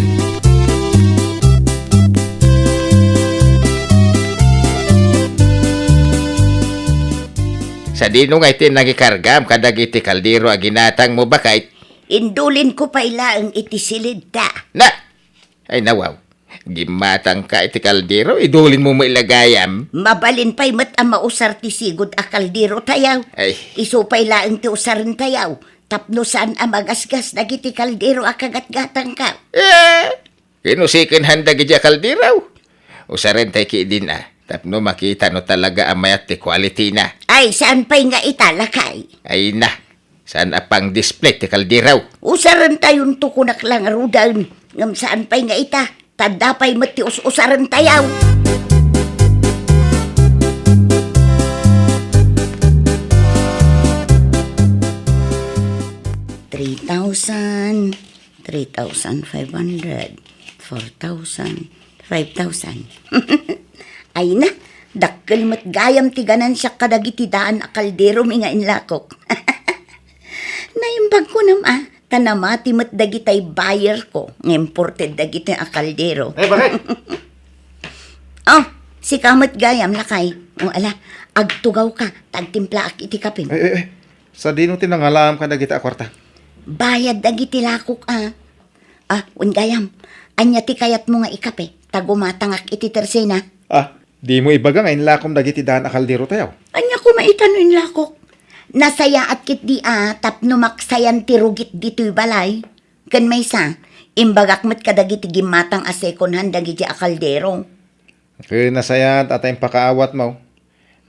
Sa dino nga iti nagikargam kadagiti kaldiro a ginatang mo bakay. Indulin ko pa ilaang itisilid ta. Na! Ay nawaw. Gimatang ka iti kaldiro, idulin mo mailagayam. Mabalin pa'y mat ang mausar ti sigod a kaldero tayaw. Ay, Iso pa'y laang ti usarin tayaw. Tapno saan ang magasgas dagiti kaldero a kagatgatang ka. kinusikin handa gidya kaldiraw. Usarin tayo kiidin tapno makita no talaga ang mayat ti quality na. Ay, saan pa'y nga italakay? Ay na, saan apang display ti kaldiraw? Usaran tayon tukunak lang rudan. Ngam saan pa'y nga ita? Tanda pa'y mati usaran tayaw. $3,000, 3,500, 4,000, 5,000. Ay na, dakkel mat gayam ti ganan siya kadagiti daan a kaldero mi nga inlakok. Naimbag ko nama, tanamati mat dagitay buyer ko, ng imported dagiti a kaldero. bakit? Oh, si kamat gayam lakay. O ala, agtugaw ka, tagtimpla ak iti kapin. Ay. Sa dino tinangalam ka dagita a kwarta. Bayad dagiti lakok gayam, anya ti kayat mo nga ikape, tagumatangak iti tersena. Di mo ibaga ngayon lakom dagiti daan a kaldero tayaw. Anya ko maitanon lakok. Nasaya at kit di tapno maksayan ti rugit dito'y balay. Kan may sa, imbagak mat kadagiti gimatang a second hand dagiti a kaldero. Kaya nasaya at atayong pakaawat mo.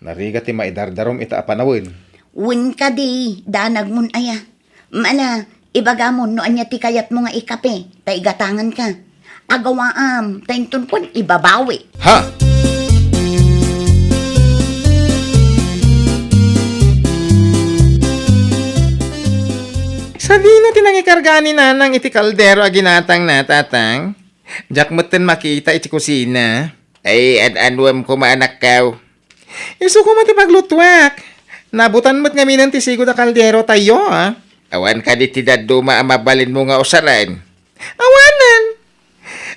Narigat ti maidardarom ita a panawin. Win ka di, danag mun aya. Mala, ibaga mo no anya ti kayat mo nga ikape, taigatangan ka. Agawaam, taintun kon ibabawi. Ha? Sa di na tinangikarga ni nanang iti kaldero a ginatang na tatang. Diyak mo't makita iti kusina. Ay, anwam ko maanak kaw. Iso ko mati paglutwak. Nabutan mo't nga minan ti sigod a kaldero tayo, Awan ka di tidaduma ang mabalin mo nga usaran. Awanan!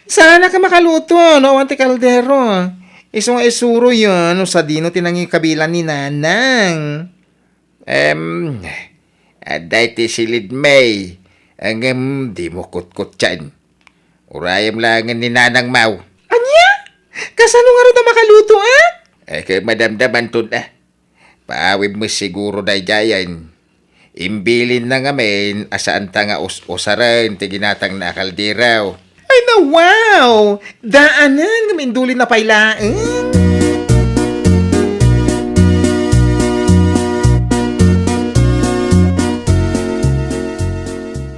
Sana ka makaluto, no? Awan ti kaldero. Iso nga isuro yun, no? Sa dino tinangi kabilan ni nanang. Aday ti silid may. Ang di mo kutkut dyan. Urayam lang ni nanang mau. Anya? Kasano nga rin na makaluto, kay madamdaman to na. Paawid mo siguro na jayan. Imbilin na nga men, asaan ta nga usaran, ti ginatang na kaldiraw. Ay na wow! Daanan nga mindulin na pailaan.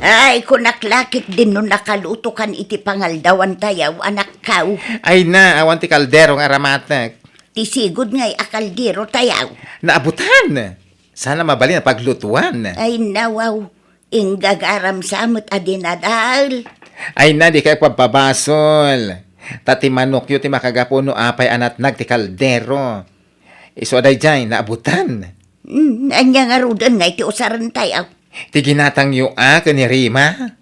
Ay, kunaklakik din no nakaluto kan iti pangaldawan tayaw, anak kaw. Ay na, awan ti kaldero nga ramatak. Tisigod nga'y akaldero tayaw. Naabutan! Sana mabali na paglutuan. Ay nawaw, ingagaram samot adinadal. Ay na, di kayo pababasol. Tati manok yu ti makagapuno apay anatnag ti kaldero. Iso aday dyan, naabutan. Anya nga rudan nga iti usaran tayaw. Ti ginatang yu ni Rima.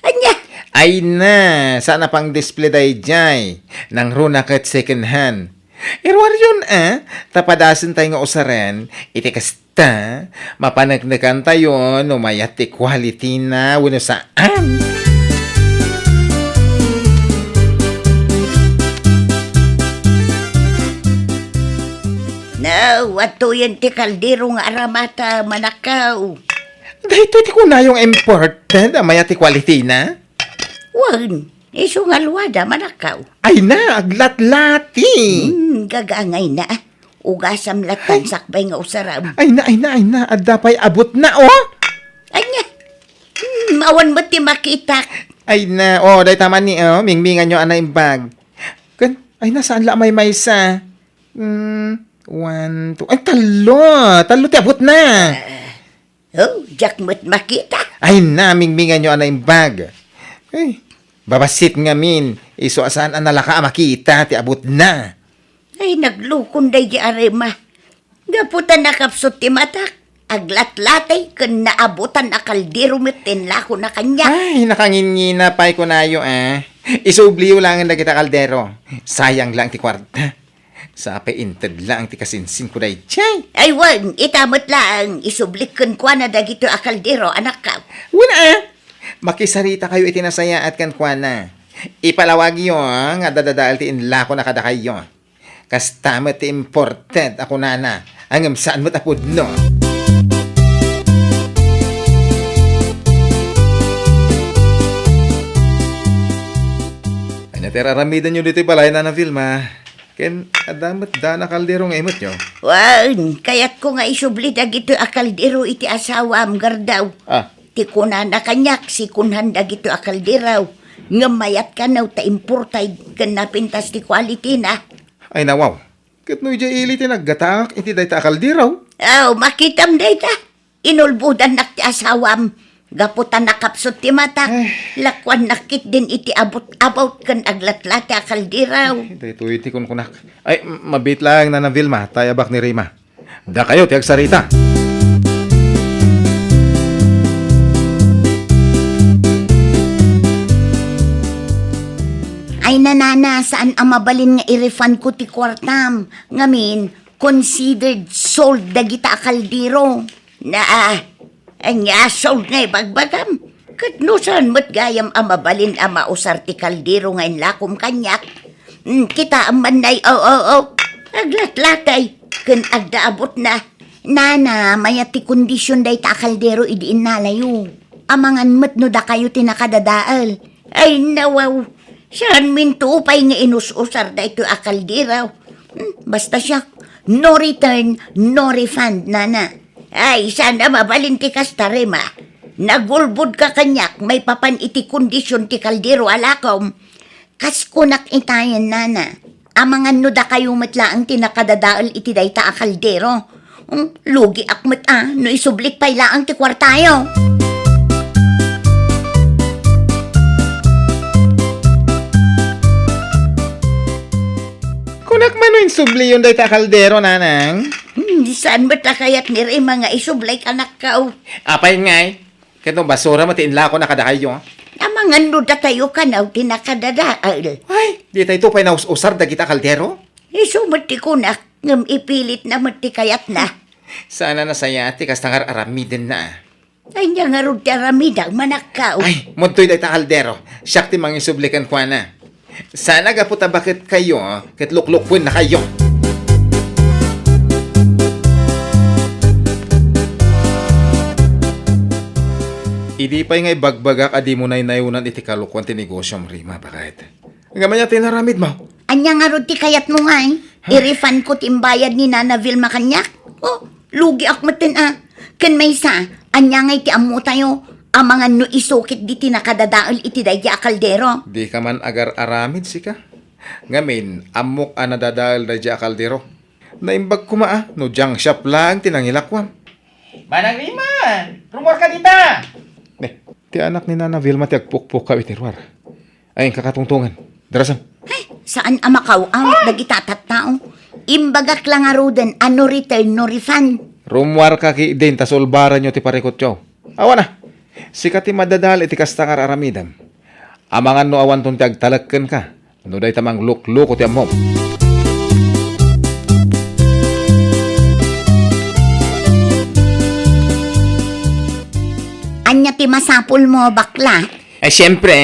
Anya? Ay na, sana pang display day dyan. Nang runakat second hand. Irwar yun tapadasin tayo nga usaran, iti kasta, mapanagnagan tayo, no mayat ti quality na, wano saan. No, wato yan ti kaldero nga aramata manakaw. Dahito ti ko na yung important, amaya ti quality na. Wan, iso nga luwada manakaw. Ay na, aglat-lati. Gagangay na. Ugasam latan sakbay nga usaram. Ay na, adda pa'y abot na, oh. Anya, mawan mo ti makita. Ay na, oh, dahil tama ni, oh, mingmingan nyo anay bag. Ay na, saan la may maysa? 1, 2, ay talo ti abot na. Oh, jak mo't makita. Ay na, mingmingan nyo anay bag. Ay, babasit nga min, iso asaan ang nalaka makita, ti abot na. Ay, naglukon day di arema. Gaputan na kapsot ti matak. Aglat-latay kan naabutan na kaldero mitin lako na kanya. Ay, nakangingina pa'y ko na yo, Isubliw lang ang kita kaldero. Sayang lang ti kwarta. Sa inted lang ti kasinsin ko day, chay. Ay, wan, itamot lang. Isublikon kwa na dagito a kaldero, anak ka. Wala, makisarita kayo itinasaya at kankwana. Ipalawag yo, nga dadadaal ti inla ko na kada kayo. Kastama ti important ako nana. Ang saan mo tapod no. Ay nateraramidan nyo dito balay na Vilma. Ken adamat da na kaldero nga imot nyo. Wan, kayat ko nga isubli dagito a kaldero iti asawa am gardaw. Ah, Ti kunan na kanyak, si kunhan dagito a kalderaw. Nga mayat ka na ta importay kan napintas ti quality na. ay nawaw. Ket no ija ili ti naggatak iti day ta kaldero. Aw, makitam day ta. Inulbudan nak ti asawam. Gaputan nakapsot ti mata. Lakwan nakit din iti abot kan aglat-lati a kalderaw. Dito iti kun kunak. Ay, mabit lang na Vilma, tayabak ni Rima. Da kayo, tiyag sarita. Ay nanana, saan ang mabalin nga i-refund ko ti kwartam? Ngamin, considered sold dagita a kaldero. Anya sold na bagbagam. Katnusan mo't gayam ang mabalin ang mausar ti kaldero ngayon lakom kanyak. Kita ang manay, aglat-latay, kan agdaabot na. Nana, maya ti kondisyon day ta kaldero idiin nalayo. Amangan mo't no da kayo tinakadadaal. Ay nawaw, saan mintupay nga inus-usar da ito a kaldero. Basta siya, no return, no refund, nana. Ay, sana mabalin ti kastarema. Nagulbud ka kanyak, may papan iti kondisyon ti kaldero alakom. Kas kunak itayan, nana. Amangan no da kayo matlaang tinakadadaal iti dayta a kaldero. Lugi akmat no isublik pay laang ti kwartayo. Kunak manuin subli yung day ta kaldero, nanang. Saan ba't kayat ni Rima nga isublay kanak kao? Apay ngay. Kito basura matinla ko nakadakayo. Amangan no da tayo kanaw tinakadadaal. Ay, di tayo pa'y nausar da kita kaldero. Isumati ko na, ngam ipilit na mati kayat na. Sana nasaya ti kastangar aramidin na. Ay niya nga rin tiaramidang manakaw. Ay, muntoy day ta kaldero. Siyak ti mga isublikan ko na. Sana gaputa bakit kayo, ket luklukwin na kayo. Idi pa'y ngay bagbagak adi mo na inayunan iti kalukwan ti negosyo Rima, bakit? Nga man niya tinaramid mo. Anya nga rin ti kayat mo nga I-refund ko timbayad ni Nana Vilma kanyak. Oh, lugi akmatin Kan may sa, anya nga iti amu tayo. Amangan no isukit di tinakadadaal iti dayja a kaldero. Di ka man agar aramid sika. Ngamin, amok anadadal da a kaldero. Naimbag kuma no jang shop lang tinangilakwam. Manang Rima, rumor ka dita. Ti anak ni Nana Vilma ti agpukpuk ka itirwar. Ay, kakatungtungan. Darasam. Ay, saan amakaw dagitatat tao? Imbagak lang nga roden, ano return, no refund. Rumwar ka ki din tasolbaran nyo ti parikot chow. Awa na. Sika ti madadal iti kastangar aramidam. Amangan no awan tong ti agtalagken ka. No day tamang luk-luko ti amom. Anya ti masapul mo, bakla. Ay, siyempre,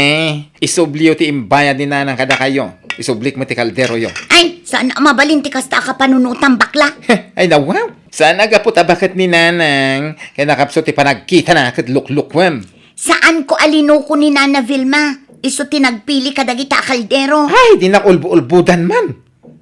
isubliyo ti imbayad ni nanang kada kayo. Isublik mo ti kaldero yo. Ay, sana mabalinti kasta ka panunutan bakla. Ay nawaw. Sana gaputa bakit ni nanang. Kaya nakapso ti panagkita na kat luklukwem. Saan ko alinuko ni Nana Vilma? Iso tinagpili ka dagita kaldero. Ay, di na ulbu-ulbudan man.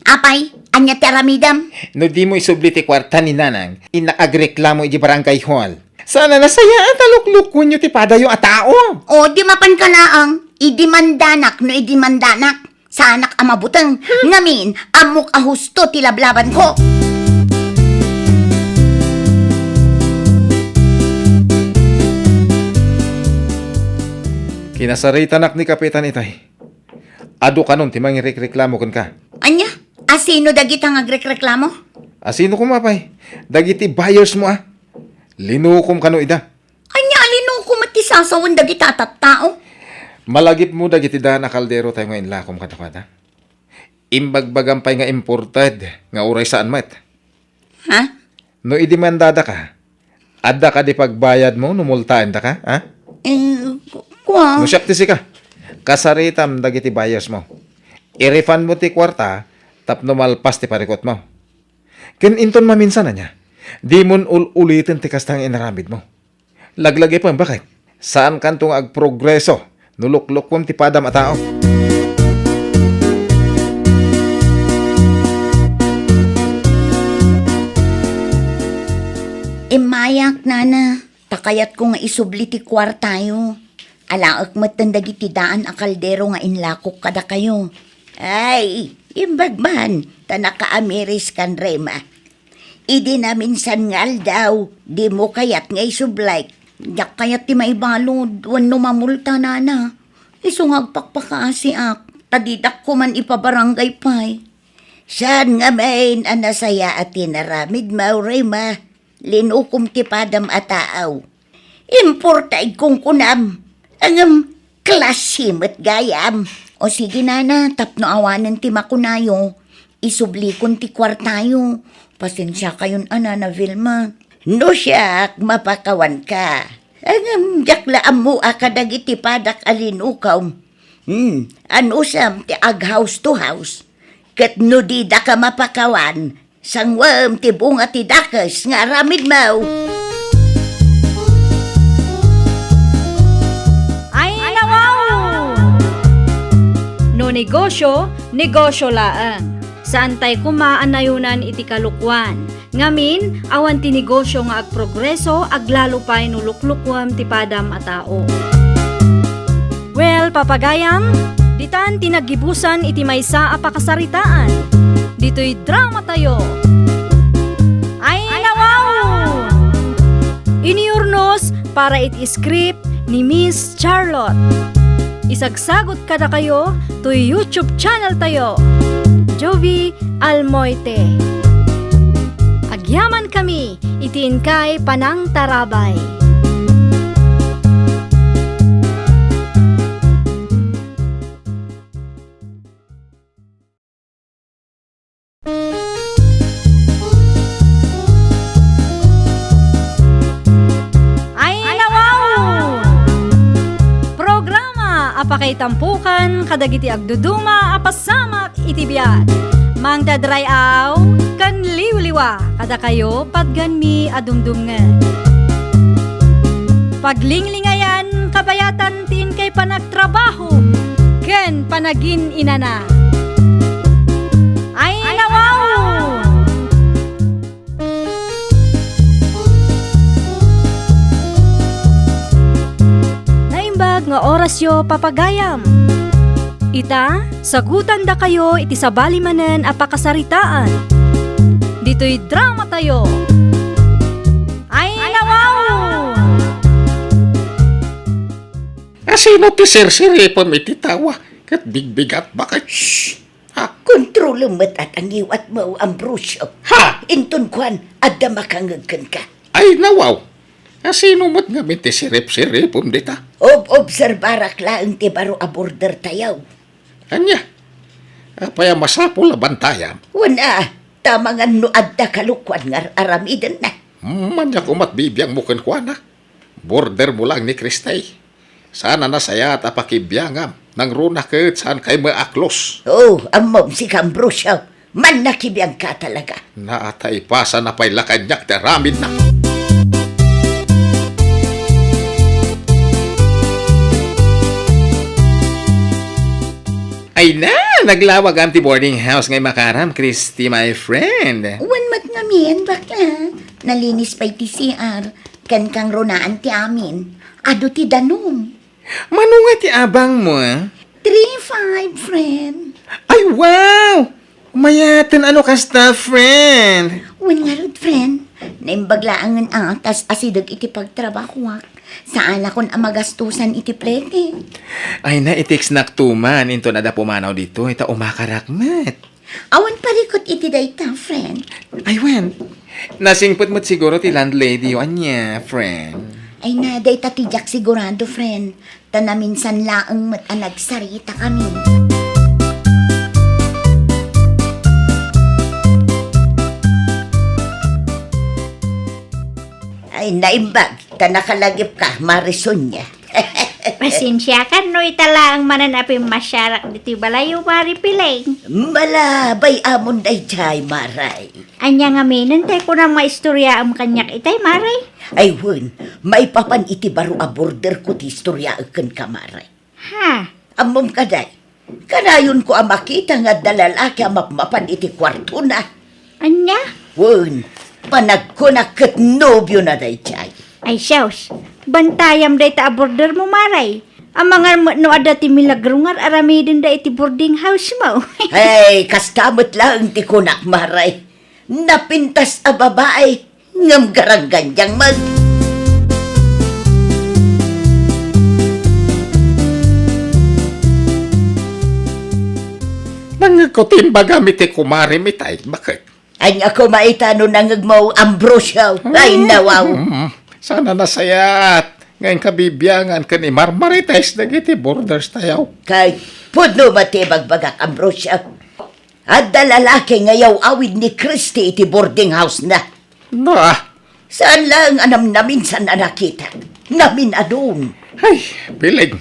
Apay, anya ti aramidam? No di mo isubli ti kwarta ni nanang, inaagreklamo iti barangay hall. Sana nasayaan taluklukon nyo ti padayo a tao. O, di mapan ka laang. Idimandanak no idimandanak. Sanak amabutang. Ngamin, amok ahusto ti lablaban ko. Kinasaritanak ni Kapitan Itay. Ado ka nun, timang reklamo kun ka. Anya, asino dagita nga agrekreklamo? Asino kumapay? Dagiti buyers mo Linukom ka no ida. Anya, alinuko matisasawan dagita tattao. Malagip mo dagiti da na kaldero tayo ngayon lakom katakwada. Imbagbagam pay nga imported nga uray saan met. Ha? No idimandada ka, adda ka di pagbayad mo, numultaan da ka, ha? Kwa? No syaptisi ka, kasaritam dagiti buyers mo. I-refund mo ti kwarta, tapno malpas ti parikot mo. Ken inton maminsan na niya, di mon ulitin ti kastang inaramid mo. Laglagay pa, bakit? Saan kantong agprogreso, nuluklok ti padam a tao? Mayak, nana. Takayat ko nga isubli ti kwartayo. Alaak matandagi ti daan a kaldero nga inlakok kada kayo. Ay, imbagman, tanaka-ameris kan rema. Idi na minsan ngal daw, di mo kayat nga isublay. Yak kayat ti maibalod, wan numamulta nana. Isungagpakpakaasi ak, tadidak ko man ipabarangay pay. Saan nga main anasaya at tinaramid mo, rema. Linukom ti padam ataaw. Importay kong kunam. Ang klasimot gayam. O sige nana, tapno awanan ti makunayo. Isublikon ti kwartayo. Pasensya kayon na Vilma. No siyak, mapakawan ka. Ang jaklaan mo akadag iti padak alinukaw. Ano sam ti ag house to house. Kat no di da ka mapakawan. Sangwam ti bunga ti dakas nga aramid mo. Ay nawaw! No negosyo, negosyo laang. Saan tay kumaanayunan iti kalukwan. Ngamin, awan ti negosyo nga agprogreso, aglalo pa'y nuluklukwan ti padam a tao. Well, papagayam, ditan tinagibusan iti maysa a pakasaritaan. Dito'y drama tayo. Ay nawaw! Iniurnos para iti script ni Miss Charlotte. Isagsagot kada kayo to YouTube channel tayo. Jovi Almoite. Agyaman kami, itiin kay Panang Tarabay. Apakay tampukan, kadagiti agduduma, apasamak itibiyat. Mang dadray aw, kan liwliwa, kada kayo patgan mi adumdumngan. Paglinglingayan, kabayatan tin kay panagtrabaho, ken panagin inana. Ay nawaw! Nga orasyo papagayam. Ita, sagutan da kayo iti sabali manen a pakasaritaan. Dito'y drama tayo. Ay nawaw! Asino ti sirsiripon iti tawa? Kat bigbigat bakit? Shhh! Kontrolo mo't at ang iwat mo ang brusyo. Ha! Inton kwan, adda makangagkan ka. Ay nawaw! Asino mo't nga ti sirip-siripon dita? Obserbarak laang ti baro a border tayaw. Anya? Apaya masapol na bantayam. Wana, tamangan no adda kalukwan nga aramidan na. Manyak umat bibiyang mukan kwa na. Border mo lang ni Kristay. Sana nasaya at apakibiyangam. Nang runa ket saan kay maaklos. Oh, amom si Ambrosio. Man nakibiyang ka talaga. Naatay pasa na pay lakanyak teramid na. Ay na, naglawag ang ti boarding house ngay makaram, Christy, my friend. Wan mat ngamin, bakla. Nalinis pa iti CR. Kan kang runaan ti amin. Ado ti danong. Manunga ti abang mo, ah? 3-5, friend. Ay, wow! Mayatan ano kasta, friend? Wan nga rod, friend. Naimbaglaangan tas asidag iti pagtrabaho. Saan akong amagastusan iti plete. Ay na, itiks naktuman. Into na da pumanaw dito. Ita umakarakmat. Awan parikot iti dayta, friend. Ay, wen. Nasingput mo't siguro ti landlady o anya, friend. Ay na, dayta tijak sigurado, friend. Tanaminsan laang mat nagsarita kami. Ay, naimbag. Nakalagip ka, Marison niya. Pasensya ka, no itala ang mananapin masyarak dito balayo maripiling. Malabay amon day chay, Maray. Anya nga minan, tayo ko nang maistorya ang kanyak itay, Maray. Ay, wun, may papan iti baro a border ko ti istorya akan ka, Maray. Ha? Amom kaday. Kanayon ko ang makita nga dalalaki ang mapmapan iti kwarto na. Anya? Wun, panagkunak ket nobyo na day chay. Ay, Shaws, bantayam day ta border mo, Maray. Ang mga no ada ti milagrungar aramidin da iti boarding house mo. Ay, kastamot lang ti kunak, Maray. Napintas a babae, ngam garangganjang mag. Nangakotimba gamit ti kumari mitay. Bakit? Ay, ako maitano nangagmaw Ambrosio. Ay, nawaw. Sana nasayat. Ngayon kabibiyangan ka ni Marmarites dagiti borders tayaw. Kay pudno matibag bagak Ambrosio. At dalalaki ngayaw awid ni Christy iti boarding house na. Na, Saan lang anam namin sa nakita? Namin adun. ay, bilig.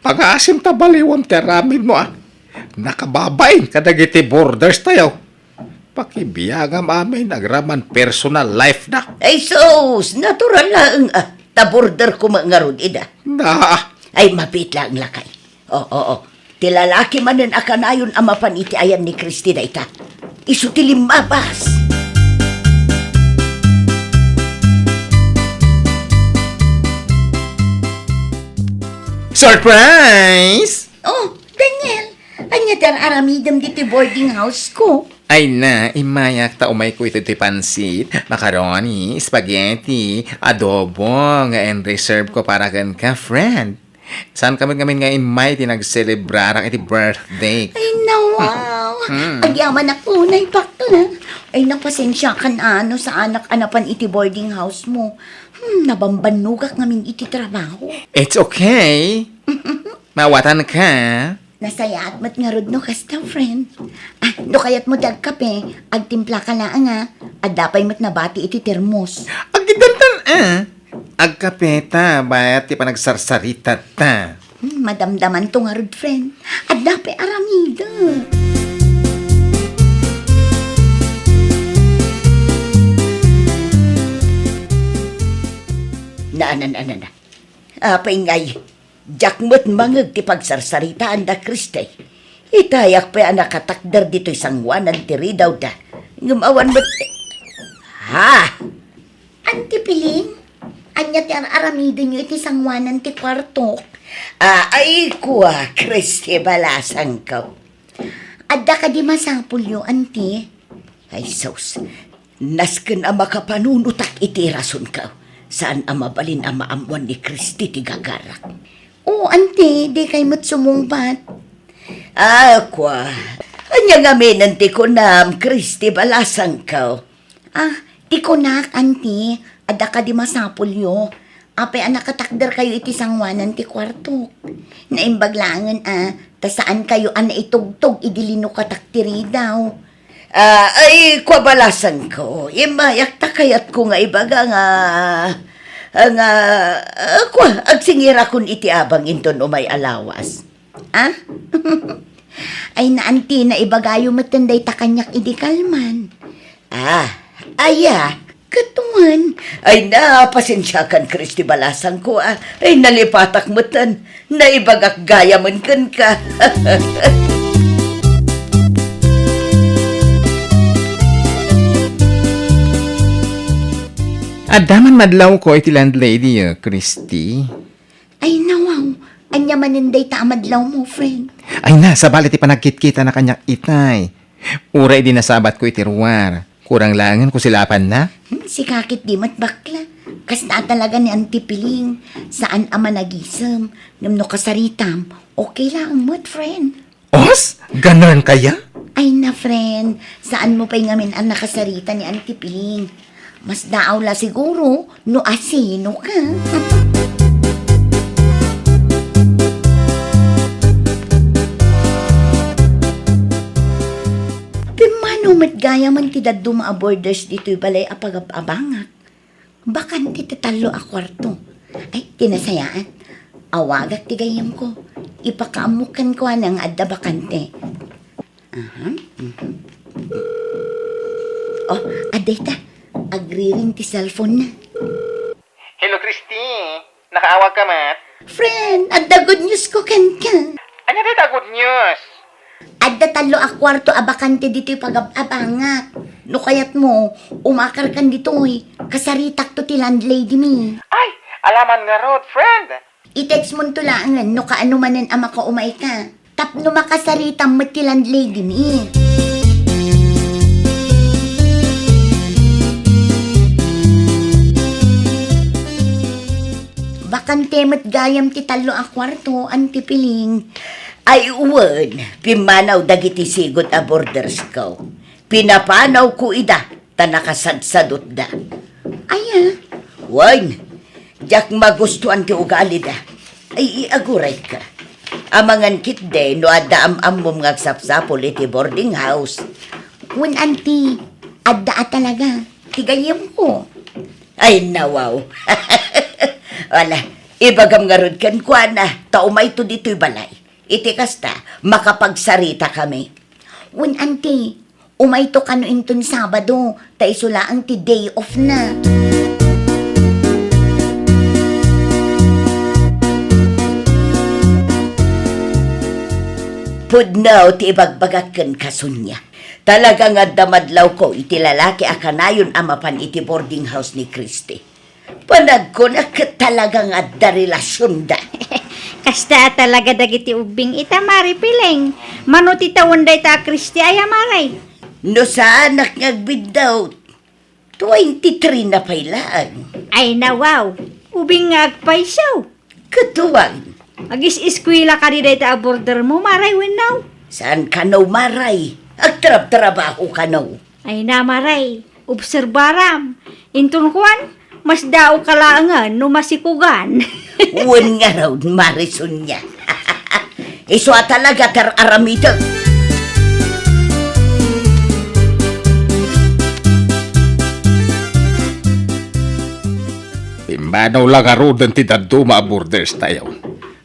Pag-aasim ta baliwam teramin mo ah. Nakababay kadagiti borders tayaw. Pakibiyangam amin nagraman personal life na. Ay sos, natural lang taborder ko mga ida. Na, Ay mapit lang lakay. Oo. Tilalaki manen akanayon amapan iti ayan ni Christy na ita. Isu ti limabas. surprise! Oh, Daniel. Anya tan aramidam diti boarding house ko. Ay na, imayak ta umay ko ito ti pansit, macaroni, spaghetti, adobo, nga and reserve ko para kan ka, friend. Saan kami nga imay tinag-celebrarang iti birthday? Ay, nawaw. Agyaman ako na impacto na. Ay, napasensya ka na sa anak-anapan iti boarding house mo. Nabambanugak ngamin iti trabaho. It's okay. Mawatan ka. Nasaya at mat nga rod no kasta, friend. No kayat mo dag kape, agtimpla ka na nga. At dapay mat nabati iti termos. Agidantan agkapeta, bayat ti panagsarsarita ta. Madamdaman to nga rod, friend. At dapay aramida. Na. Apay ngay, jakmot mangag ti pagsarsaritaan da Kriste. Itayak pa nakatakdar dito isang wanan ti ridaw da. Ngumawan mo't... Ha? Anti Piling? Anya ti aramida nyo iti sangwanan ti kwarto. Ay kuwa, Kriste balasang ko. Adda ka di masapul yo, anti. Ay sos, nasken ang makapanunutak iti rason ka. Saan ang mabalin ang maamuan ni Christy ti gagarak? Oo, ante, di kay mo't sumungbat. Kwa, anya nga menan ti kunam, Christy balasang ka. Ti kunak, ante, ada ka di masapul yo. Apay nakatakder kayo iti sangwanan ti kwarto. Naimbaglangan tasaan kayo itugtog idilino kataktiri daw. Ay, kwabalasan ko. Imayak takayat ko nga ibaga nga. nga, agsingira kun iti abang inton umay alawas. Ah? Ay naanti na ibagayo matanday takanyak idi kalman. Katuan. Ay na, pasensyakan Kristi balasan ko Ay nalipatak matan, naibagak gaya man kan ka. Adaman madlaw ko iti landlady, Christy. Ay nawaw, anya maninday taamadlaw mo, friend. Ay na, sa balit ipanagkit-kita na kanyak itay. Uray din nasabat ko iti ruwar. Kurang langan ko silapan na. Si kakit di mat bakla. Kas na talaga ni Auntie Piling. Saan ama nagisam? Namno kasaritam. Okay lang mat, friend. Os? Ganon kaya? Ay na, friend. Saan mo pa'y ngamin ang nakasarita ni Auntie Piling? Mas daaw la siguro no asino ka. Pimano matgaya man ti daddo mga borders dito'y balay apag-abangak. Bakan ti tatalo a kwarto. Ay, tinasayaan. Awagak ti gayam ko. Ipakaamukan ko ng adda bakante. Oh, aday ta. Agriring ti cellphone na. Hello, Christy. Nakaawag ka, Mat? Friend, adda good news ko kan ka. Ano dito good news? Adda talo a kwarto abakante dito'y pag-abangak. No kayat mo, umakar kan dito'y. Kasaritak to ti landlady mi. Ay, alaman nga road, friend. I-text mo tulangan, no kaano manan ama ka umay ka. Tapno makasaritam mo ti landlady mi. Bakante mat gayam ti talo a kwarto, Auntie Piling. Ay uwan, pimanaw dagiti sigot a borders ko. Pinapanaw ko ida, ta nakasadsadot da. Aya, wan, jak magustuhan ti ugali da. Ay iaguray ka. Amangan kit de, no adda amom ngagsapsapol iti boarding house. Wan, Auntie, adda talaga. Tigayam ko. Ay nawaw. Wala, ibagam nga rod kan kwa na, taumay to dito'y balay. Iti kasta, makapagsarita kami. Wen, Auntie, umay to kano inton Sabado, ta isula ang ti day off na. Pudnaw ti ibagbagakan kasunya. Talaga nga damadlaw ko iti lalaki akanayon amapan iti boarding house ni Christy. Panag ko na talaga nga da relasyon da. Kasta talaga dagiti ubing ita Mari Piling. Mano ti tawon day ta Kristi ay Maray. No sa anak ngagbid daw, 23 na pailaan. Ay nawaw, ubing nga agpaisaw. Katuwang, Agis-eskwela ka di day ta border mo Maray wenaw. saan ka naw maray? Agtrab-trabaho ka naw. Ay na Maray, obserbaram. Intun kuan, mas dao kalaangan no masikugan. Uwan nga raw, Marison niya. Iswa talaga tar-aramito. Imanaw lang arudan ti daddo borders tayo.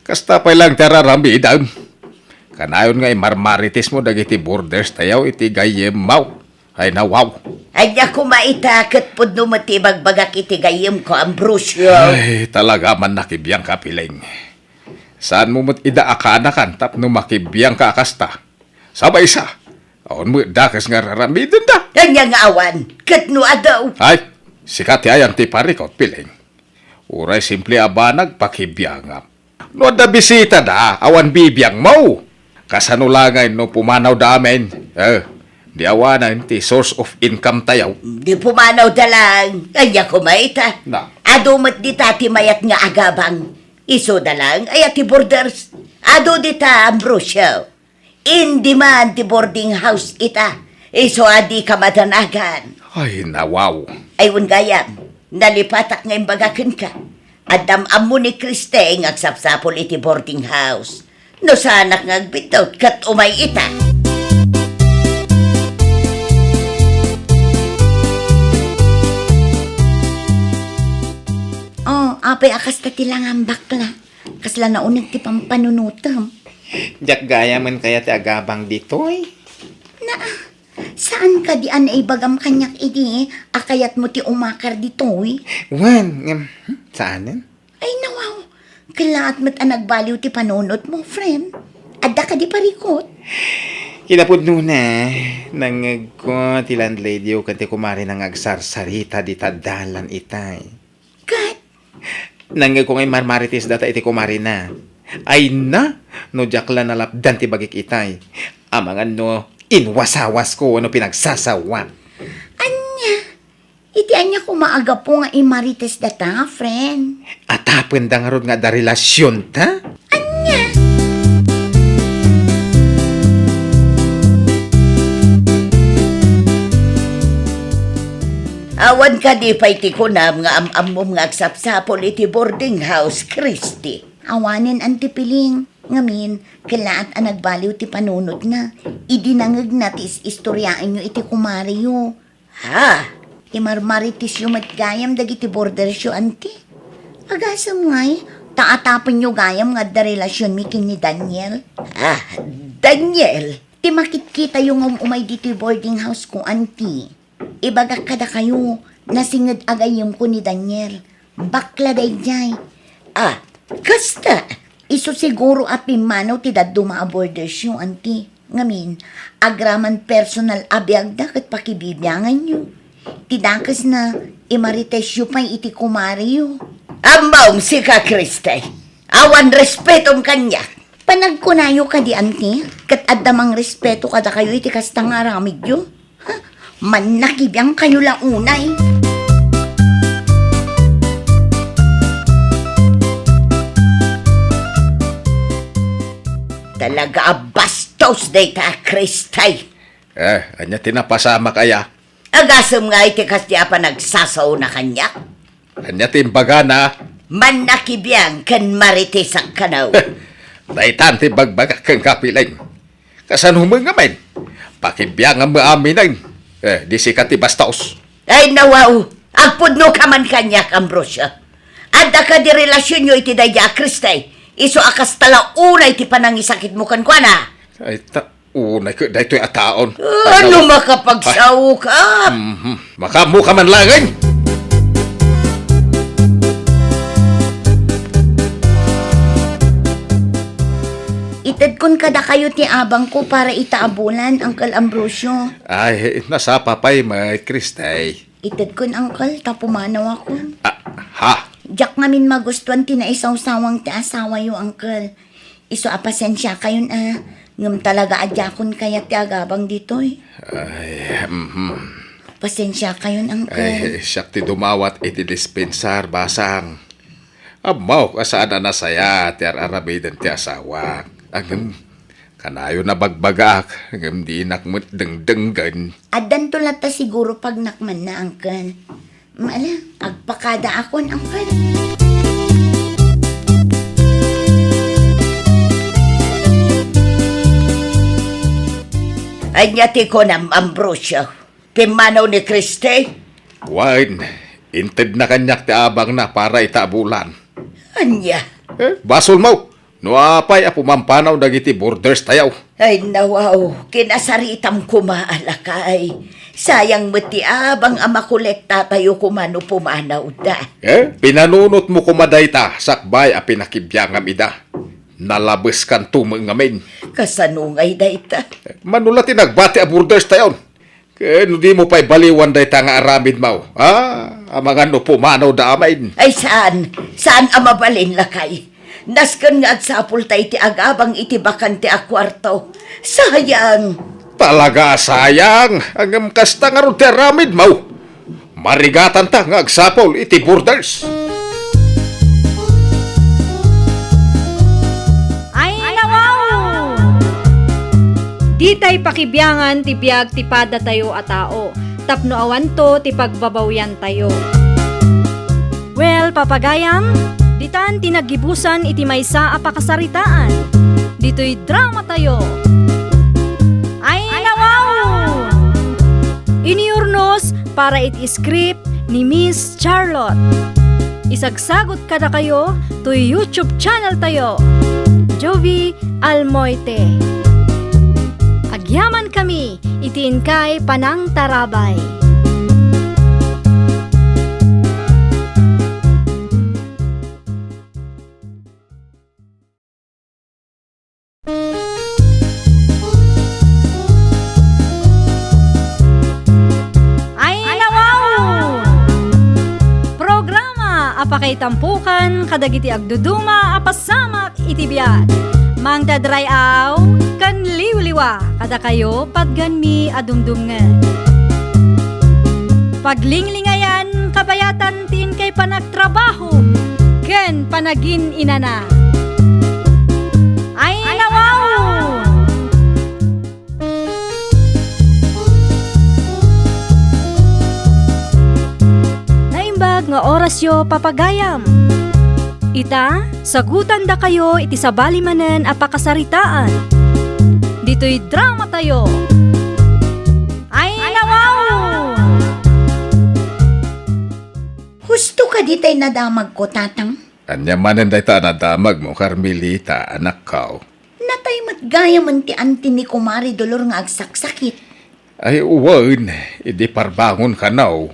Kasta pa lang tararamidan. Kanayon nga marmaritis mo dagiti borders tayo iti gayem mau. Ay nawaw. Ay ako maitakot po numatibag bagak itigayim ko ang brusyo. Ay talaga man nakibiyang ka piling. Saan mo mo't idaakanakan tapno makibiyang ka kasta? Sabay isa. Aon mo dakas nga raramidan da. Kanya nga awan, katno adaw. Ay, sikat ayan ti parikot piling. Uray simple abanag pakibiyangap. No da bisita da, awan bibiyang mo. Kasanulangay no pumanaw da amin. Di awanan ti source of income tayaw. Di pumanaw dalang, kanya ko maita. Na. Adumat di tati mayat nga agabang. Iso dalang, ay ati borders. Ado di ta ang brusyo. Indi man ti boarding house ita. Iso adi ka madanagan. Ay, nawaw. Ayun gayam, nalipatak nga imbagakin ka. Adam amo ni Kriste ngagsapsapol iti boarding house. No sanak ngagbitot kat umay ita. apay akas ta tilangang bakla. Kasla na unig ti pampanunutam. Jak gaya man kaya ti agabang ditoy. Saan ka di an ibagam kanyak idi? Akayat mo ti umakar ditoy? Wan, saanan? Ay nawaw. Kalaat mo't ang nagbaliw ti panunot mo, friend. Adda ka di parikot. Kinapod nuna, nangag ko ti landlady o kanti kumari nang agsarsarita di tadalan itay. Kat, Nangag ko ngay marmaritis data iti kumari na. Ay na, no jakla nalapdan ti bagik itay. Amang ano, inwasawas ko ano pinagsasawa. anya. Iti anya kumaaga po nga imarites data, friend. At hapon da nga ron nga da relasyon ta? Awan ka di pa iti kunam nga am-am nga agsapsapol iti boarding house, Christy. Awanin antipiling. Ngamin, kalaat ang nagbaliw ti panunot nga. Idinangag natis istoryaan nyo iti kumariyo. Ha? Imarmaritis yung matgayam dagiti border syo, anti. Agasam ngay, taatapon nyo gayam nga da relasyon mi ni Daniel. Ah, Daniel? Ti makit-kita yung umay diti boarding house ko, anti. Ibagak kada kayo, nasingad agayom ko ni Daniel. Bakla dayjay. Ah, kasta. Iso siguro apimanaw ti daddo maaborder siyo, anti. Ngamin, agraman personal abiyag da kat pakibibiyangan nyo. Tidakas na, imarites yu pa'y iti kumariyo. Ambaw si ka, Kristay. Awan respetom kanya. Panagkunayo ka di, anti. Kat adamang respeto kada kayo iti kastang aramid yu. Man nakibiyang kayo lang unay. Talaga abastos day ta, Kristay. Anya tinapasama kaya. Agasam nga iti kasya pa nagsasaw na kanya. Anya timbaga na. Man nakibiyang kan maritisak kanaw. Daitan ti bagbaga kang kapiling. Kasan humang ngamin. Pakibiyang ang maaminan. Di sikat ti bastos. Ay nawaw, agpudno ka man kanya, Ambrosio. Adda ka di relasyon nyo iti daya, Kristay. Iso akas tala unay ti panangisakit mo kan kwa na. Ay unay ko dahito yung ataon. Ano makapagsaw ka? Makamu ka man langin. Itad kun kada kayo ti abang ko para itaabulan, Uncle Ambrosio. Ay, nasa papay may Kristay. Itad kun, Uncle, tapumanaw ako. Ha? Diyak ngamin magustuhan tinaisaw-sawang ti asawa yo, Uncle. Iso apasensya kayon ngam talaga adyakon kaya ti agabang ditoy. Ay, Pasensya kayon, Uncle. Ay, siyak ti dumawat iti dispensar basang. Amaw, kasaan na nasaya ti ararabidan ti asawa. Ang kanayo na bagbagak, ang di nakmut dengdenggan. Adan tulat ta siguro pag nakman na, Uncle. Maala, agpakada akon, Uncle. Anyati ko na, Ambrosio. Pimanaw ni Kriste. Wine, inted na kanyak ti abang na para itabulan. Anya. Basol mo, nuapay apumampanaw dagiti borders tayaw. Ay nawaw, kinasaritam kumaalakay. Sayang mati abang amakolekta tayo kumano pumanaw da. Pinanunot mo kumaday ta, sakbay a pinakibyangam ida. Nalabes kan tumangamin. Kasanungay da ita. Manula tinagbati a borders tayaw. No di mo pa'y baliwan day ta nga aramid mo. Amangan no pumanaw da amain. Ay saan? Saan amabalin lakay? Naskan nga at sapul tayo ti agabang iti bakante a kwarto. Sayang! Talaga sayang. Ang kasta nga ron ti aramid mo. Marigatan ta nga agsapol iti borders. Ay nawaw! Di tay pakibiyangan ti biag ti pada tayo a tao. Tapno awan to ti pagbabawyan tayo. Well, papagayam, ditan tinagibusan iti maysa a pakasaritaan. Dito'y drama tayo. Ay nawaw! Iniurnos para iti script ni Miss Charlotte. Isagsagot kada kayo to YouTube channel tayo. Jovi Almoite. Agyaman kami, itiin kay Panang Tarabay. Ay nawaw! Programa apakay tampukan kadagiti agduduma apasamak itibiyat. Mang dadray aw kan liwliwa kada kayo padganmi adumdumngan. Paglinglingayan kabayatan tin kay panagtrabaho ken panagin inana. Ay nawaw! Naimbag nga orasyo papagayam. Ita, sagutan da kayo iti sabali manen apakasaritaan. Dito'y drama tayo. Ay nawaw! Husto ka di tayo nadamag ko, tatang. Anya manen day ta nadamag mo, Carmelita, anak kao. Natay matgaya man ti anti ni Kumari Dolor nga agsaksakit. Ay uwan, idi parbangon ka now.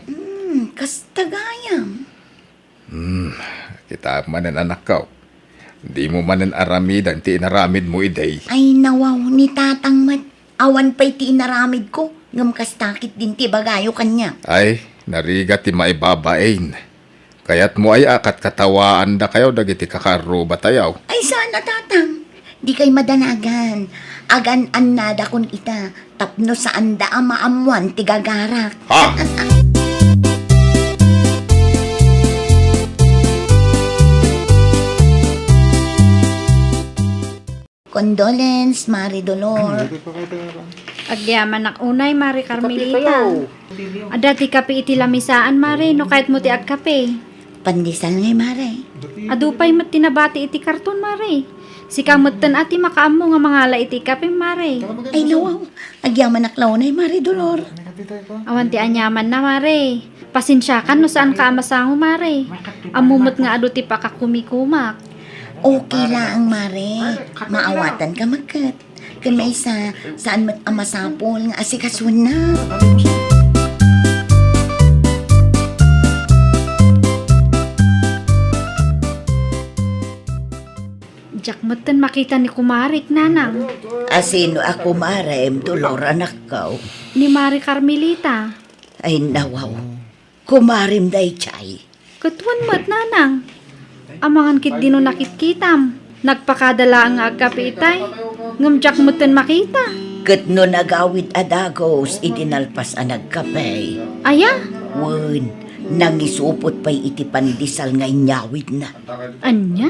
Kastagayam. Kita manen anak kao. Di mo manen aramidan ti inaramid mo iday. Ay nawaw ni tatang mat. Awan pa'y ti inaramid ko. Ngam kastakit din ti bagayo kanya. Ay, nariga ti maibabain. Kaya't mo ay akat katawaan da kayo dagiti kakaruba tayaw. Ay sana tatang. Di kay madanagan. Agan-an nada kun ita. Tapno saan da amaamuan ti gagarak. Ha? Condolence, Mari Dolor. Agyaman nak unay, Mari Carmelita. Ada ti kape iti lamisaan, Mari, no kahit mo ti agkape. Pandesal ngay, Mari. Adupay mat tinabati iti karton, Mari. Si kamutan ati makaamo nga mangala iti kape, Mari. Ay nawaw. Agyaman naklaw na, Mari Dolor. Awan ti anyaman na, Mari. Pasensyakan no saan ka amasango, Mari. Amumot nga ado ti pakakumikumak. Okay lang, Mare. Maawatan ka magkat. Kung may saan mat amasapol nga asikasun na. Jack mutan makita ni Kumarik, nanang. Asino ako, Mare, Dolor, anak ko. Ni Mari Carmelita. Ay nawaw. Kumarim day chay. Katuan mat, nanang. Amangan kit dino nakitkitam. Nagpakadala ang agkape itay. Ngamjak mutan makita. Kat no nagawid adagos, idinalpas ang nagkapay. Aya, Wen, nangisupot pa'y iti pandisal nga inyawid na. anya?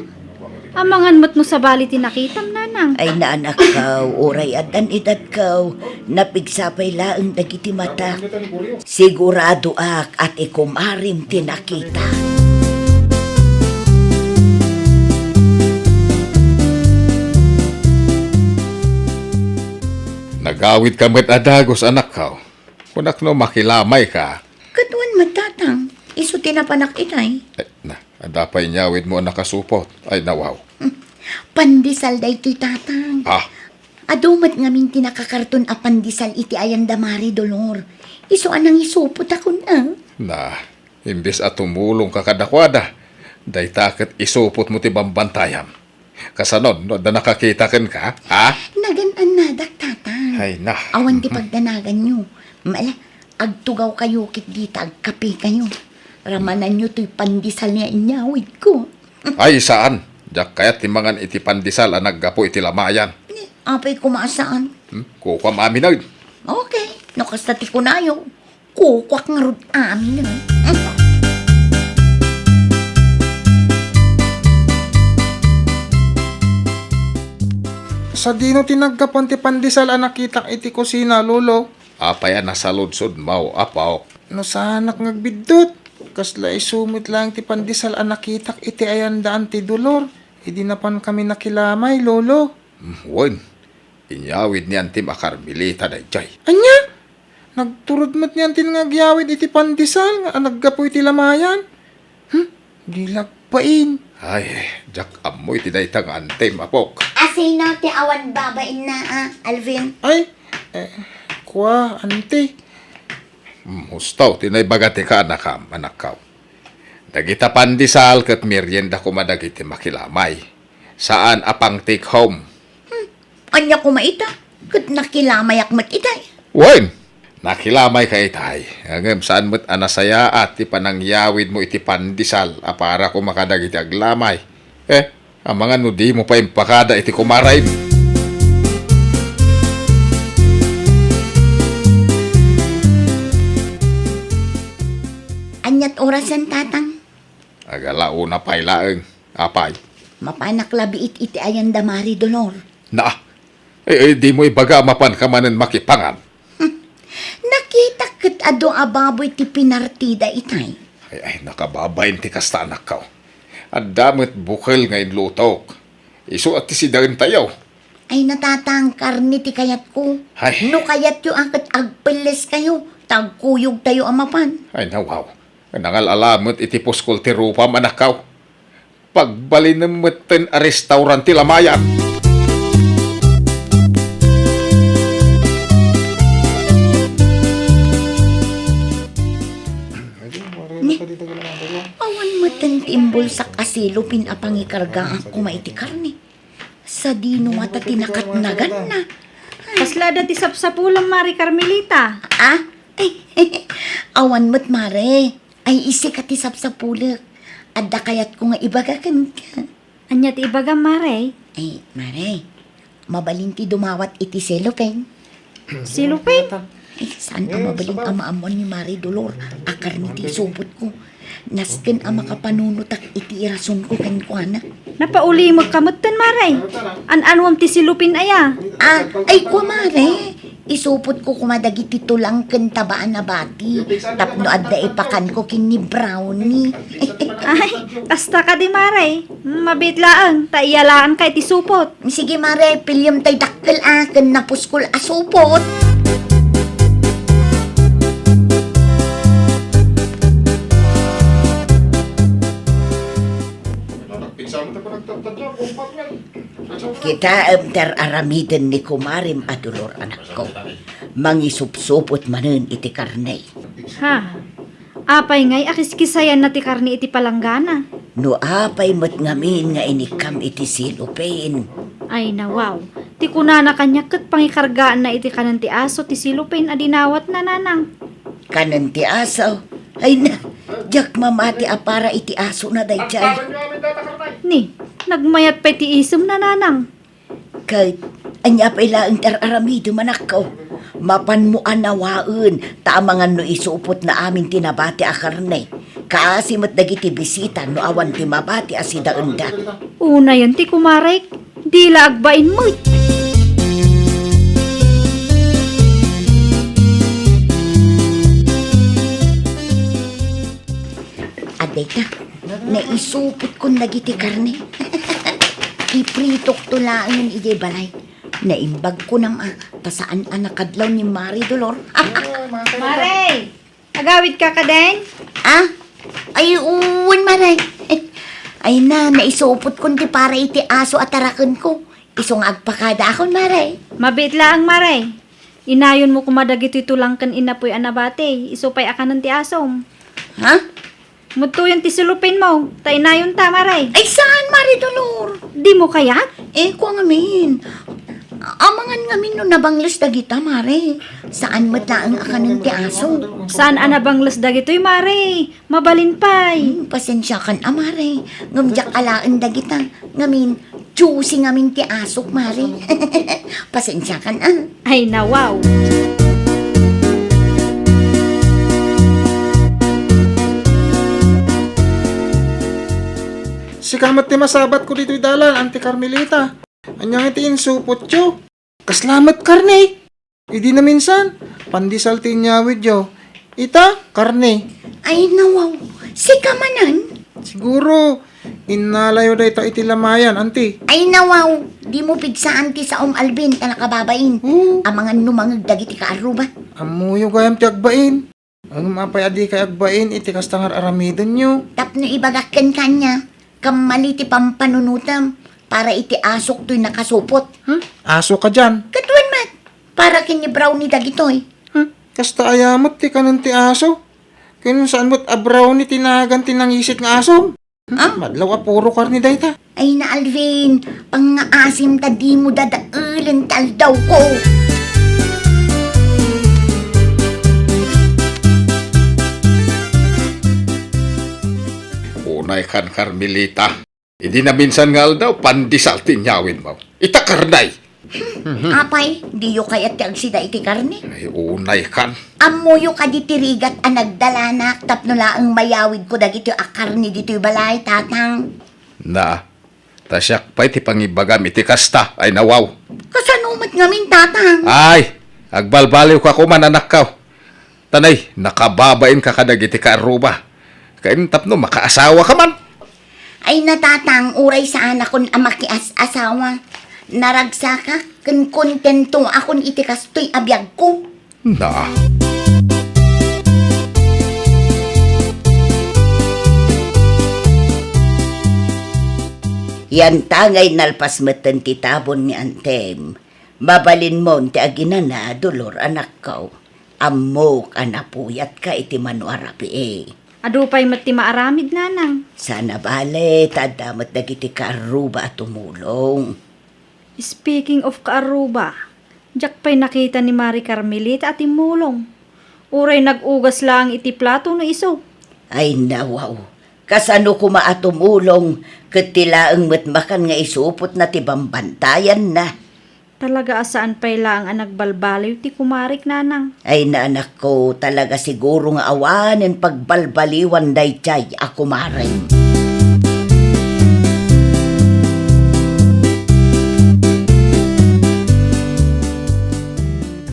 Amangan mo't no sabali tinakitam, nanang. Ay naanak kaw, oray at an edad kaw, napigsapay laang dagiti mata. Sigurado ak at ikumarim tinakita. Nagawid ka met adagos, anak kao. Kunak no makilamay ka. Katuan matatang, iso tinapanak itay. Ay, adapay nyawid mo nakasupot. Ay nawaw. Pandisal da ito'y tatang. Ah, Adumat ngamin tinakakarton a pandisal iti ayanda Mari Dolor. Iso anang isupot ako na. na, imbes at tumulong ka kadakwada. Day takot isupot mo ti bambantayam. Kasanon, no, da nakakita ken ka, ha? Naganan na dak tatang. Ay na. Awan ti pagdanagan nyo. Mala, agtugaw kayo kit dita, agkape kayo. Ramanan nyo to'y pandisal niya inyawid ko. Ay saan? Diyak kayat timangan iti pandisal ang naggapo iti lamayan. Apay kumasaan. Kukwam amin na. Okay, nakastati ko na yun. Kukwak nga rod amin na. Sa dino tinagkapan ti pandisal ang nakitang iti kusina, lolo. Apaya nasa ludsod mau apaw. No sanak ngagbidot. Kasla isumit lang ti pandisal ang nakitak iti ayandaan ti Dolor. Idi na pan kami nakilamay, lolo. Wen, inyawid niyan ti Carmelita na jay. Anya? Nagturod mat niyan tin ngagyawid iti pandisal nga naggapo iti lamayan. Dilagpain. Ay, jak amoy ti daytang ante mapok. Asay na ti awan babain na Alvin. Ay, kuha, ante. Mustaw, tinay bagati ka anak kaw. Dagita pandisal kat merienda ko madagiti makilamay. Saan apang take home? Anya ko maita. Kat nakilamayak mat itay. Wen, nakilamay ka itay. Hanggang saan mo't anasaya at ti panangyawid mo iti pandisal para ko makadagiti aglamay. Ang mga nudi mo pa impakada iti kumaray. Anyat orasan tatang. Agalao na pa'y laeng. Apay. Mapanak labi iti ayan damari dolor. Na, di mo ibaga mapan ka manen makipangan. Nakita kat ado ababoy ti pinartida itay. Ay, nakababayin ti kasta anak ka. At damit bukal ngayon lutok. Iso at ti sidarin tayaw. Ay natatangkar ni ti kayat ko. Ay. No kayat yu angkat agpeles kayo. Tagkuyog tayo amapan. Ay, nawaw. Nangal-alamot iti puskol ti rupam anak ka. Pagbalin ng meten a restaurant ti lamayan. Awan matan timbol sa kasilo pinapangikarga ako maiti karne. Sa dino mata tinakatnagan na. Kasla dati sapsapulang Mari Carmelita. Ah? Ay, awan mo't mare. Ay isi katisap sa pulak. Adda kayat ko nga ibagakan ka. Anya ti ibaga Mare. Ay, mare. Mabalinti dumawat iti cellophane. Si Lupin. Ay, saan ang mabaling amaamon ni Mari Dolor? Akar ni ti subot ko. Nasken ang makapanunutak iti irason ko kan ko anak. Napauli mo kamutan Mare. An-anwam ti si Lupin aya. Ah, ay ko mare. Isupot ko kumadagi titulang kentabaan na bati. Tapno adda ipakan ko kini brownie. Ay, kasta ka di Mare. Mabitlaan. Taiyalaan kay ti supot. Sige mare, pilyam tay dakkel aken na puskol asupot. Kita ter aramiden ni kumarim adulor anak ko. Mangisupsupot manen iti karne. Ha? Apay ngay akiskisayan na ti karni iti palanggana. No apay mat ngamin nga inikam iti silupain. Ay nawaw. Ti kunana kanya ket pangikargaan na iti kanan ti aso ti silupin adinawat na nanang. Kanan ti aso. Ay na, jak mamati apara iti aso na dayjay. Ni, nagmayat pa ti isem na nanang. Kahit anya pa ilaang tararamido manak ko. Mapan mo anawaan, tamangan no isupot na amin tinabati a karne. Kaasi mat dagiti bisita no awan ti mabati a sidaenda. Una yan ti kumarek. Di laagbain mo. Aday ka, naisupot ko dagiti karne. Ipritok to laang ijay balay. Naimbag ko nam tasaan nakadlaw ni Mari Dolor. Mare! Agawid ka ka din? Ah? Ay, uwan maray. Ay na, naisupot ko di para iti aso at tarakan ko. Isong agpakada akon maray. Mabit lang Mare. Inayon mo kumadag ito'y tulang kan inapoy anabate. Isupay akanan ti asom. Ha? Muto yung tisulupin mo. Ta inayon ta Mare. Ay saan Mari Dolor? Di mo kayat? Eh, ko ngamin. Amangan ngamin no nabanglas dagita mare. Saan matlaang akanan ti aso? Saan anabanglas dagito'y Mare? Mabalin pay. Pasensya kan amare. Ngamjak alaan dagita. Ngamin, juicy ngamin ti asok mare. Pasensya kan Ay nawaw. Si kamat ti masabat ko dito'y dalan, Auntie Carmelita. Anyang iti insupot yo. Kaslamat karne. Idi na minsan, pandisal ti nyawid yo. Ita, karne. Ay nawaw, si kamanan. Siguro, inalayo da ita iti lamayan, Auntie. Ay nawaw, di mo pigsaan ti sa Albin ka nakababain. Amangan numangag dagiti kaaruba. Amuyo gayam ti agbain. Ang mapay adi kay agbain, iti kastangar aramidon nyo. Tapno ibagakken kanya. Kamali ti pampanunutam. Para iti asok to'y nakasupot. Aso ka dyan. Katuan mat. Para kini brownie dagitoy. Kasta ayamot ti kanon ti aso. Kaya saan mo't abraw ni tinagan tinangisit nga aso. Madlaw puro karni dayta. Ay na Alvin, pang-asim ta di mo dadailan taldaw ko. Unay kan Carmelita. Hindi na minsan nga daw, pandisal tinyawin mo. Itakarnay. Apay, di yo kayat ti agsida iti karne. Ay, unay kan. Amuyo ka di tirigat ang nagdalanak, tapno laang mayawid ko dagito akarni dito'y balay, tatang. Na, tasyak pa'y ti pangibagam iti kasta ay nawaw. Kasanumat ngamin, tatang. Ay, agbalbaliw ka kuman anak ka. Tanay, nakababain ka kadag iti kaaruba. Kain tapno, makaasawa ka man. Ay natatang, uray sa anak kon amakias asawa. Naragsa ka, kun kontento akon iti kastoy abiyag ko. Na, Yan tangay nalpas meten ti tabon ni Antem. Mabalin mo ti aginana, dolor anak ko. Amok anapuyat ka iti manuarapi eh. Adupay mati maaramid nanang. Sana bale, tadamat dagiti kaaruba at tumulong. Speaking of kaaruba, jak pa'y nakita ni Mari Carmelita at imulong. Uray nag-ugas lang iti plato no iso. Ay nawaw, kasano ko maatumulong, katilaang matmakan nga isupot na tibambantayan na. Talaga asaan pa'y lang ang nagbalbaliw ti kumarik nanang. Ay na anak ko, talaga siguro nga awanin pagbalbaliwan day chay ako maring.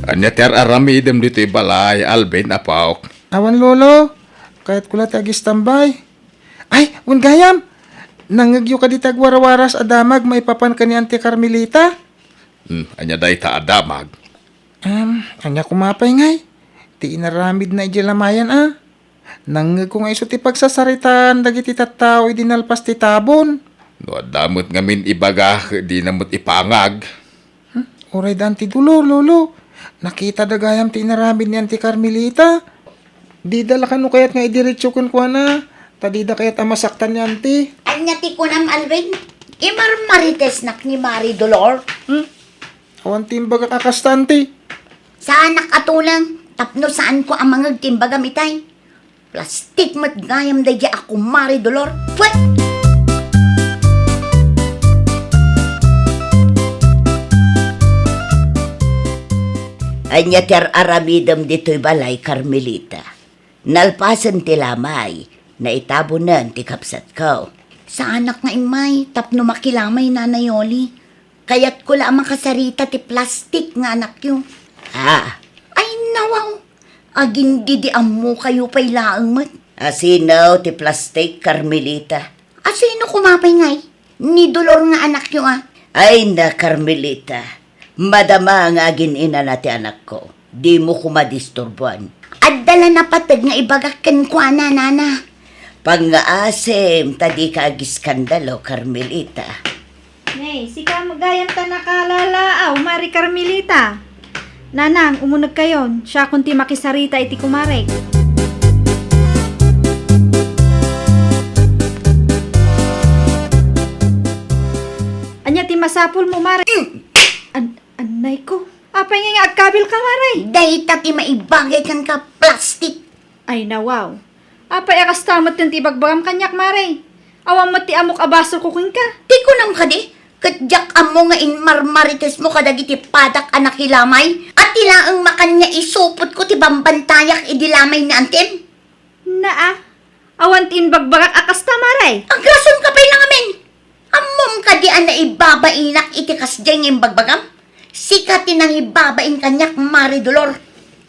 anya ter aramidem dito'y balay, Alvin apaok. Awan lolo, kahit kulat agis tambay. Ay, gayam! Nangagyo ka di tagwarawaras adamag maipapan ka ni Auntie Carmelita. Anya day ta adamag. Anya kumapay ngay. Ti inaramid na ijilamayan Nangag ko nga iso ti pagsasaritan dagiti tattao idinalpas ti tabon. No adamot ngamin ibaga, di namot ipangag. Oray dan ti dulo, lolo. Nakita dagayam ti inaramid ni Auntie Carmelita. Di dala ka no kayat nga idiretso kun kwa na. Tadida kayat amasaktan ni Auntie. Anya ti kunam Alvin, imarmarites nak ni Mari Dolor. Awan timbaga kakastante. Sa anak atulang, tapno saan ko ang mga timbaga mitay. Plastik matgayam day ako Mari Dolor. Pwet! Anya ter aramidam dito'y balay, Carmelita. Nalpasan ti lamay, na itabunan ti kapsat ko. Sa anak nga imay, tapno makilamay nanayoli. Kaya't ko lang makasarita ti plastik nga anak yun. Ay nawaw. Agin di mo kayo pa'y laang mat. Asino ti plastik, Carmelita? Asino kumapay ngay? Ni Dolor nga anak yun Ay na, Carmelita. Madama nga ginina na ti anak ko. Di mo kumadisturbuan. At dala na patag nga ibagakken ko nana. Pang-aasim, tadi ka agiskandalo, Carmelita. Nay, sika magayam ta nakalalaaw, Mari Carmelita. Nanang, umunag kayon. Siya kunti makisarita iti kumarek. Anya ti masapul mo, Mari. Anay ko. Apay nga agkabil ka, Mari. Dahil ti maibagay kan ka plastik. Ay nawaw. Apay akastamat yung tibagbagam kanyak, Mari. Awang mati amok abasol kuking ka. Di ko nang kadi. Kadyak amo nga inmarmarites mo kadagiti padak anak ilamay. At ilaang makan nga isupot ko ti bambantayak idilamay ni Antem. Naa. Awan tin bagbagak akasta, Mari. Ang rason ka pa'y lang amin. Amom ka di na ibabainak itikas dyan yung bagbagam. Sikatin ang ibabain kanyak, Mari Dolor.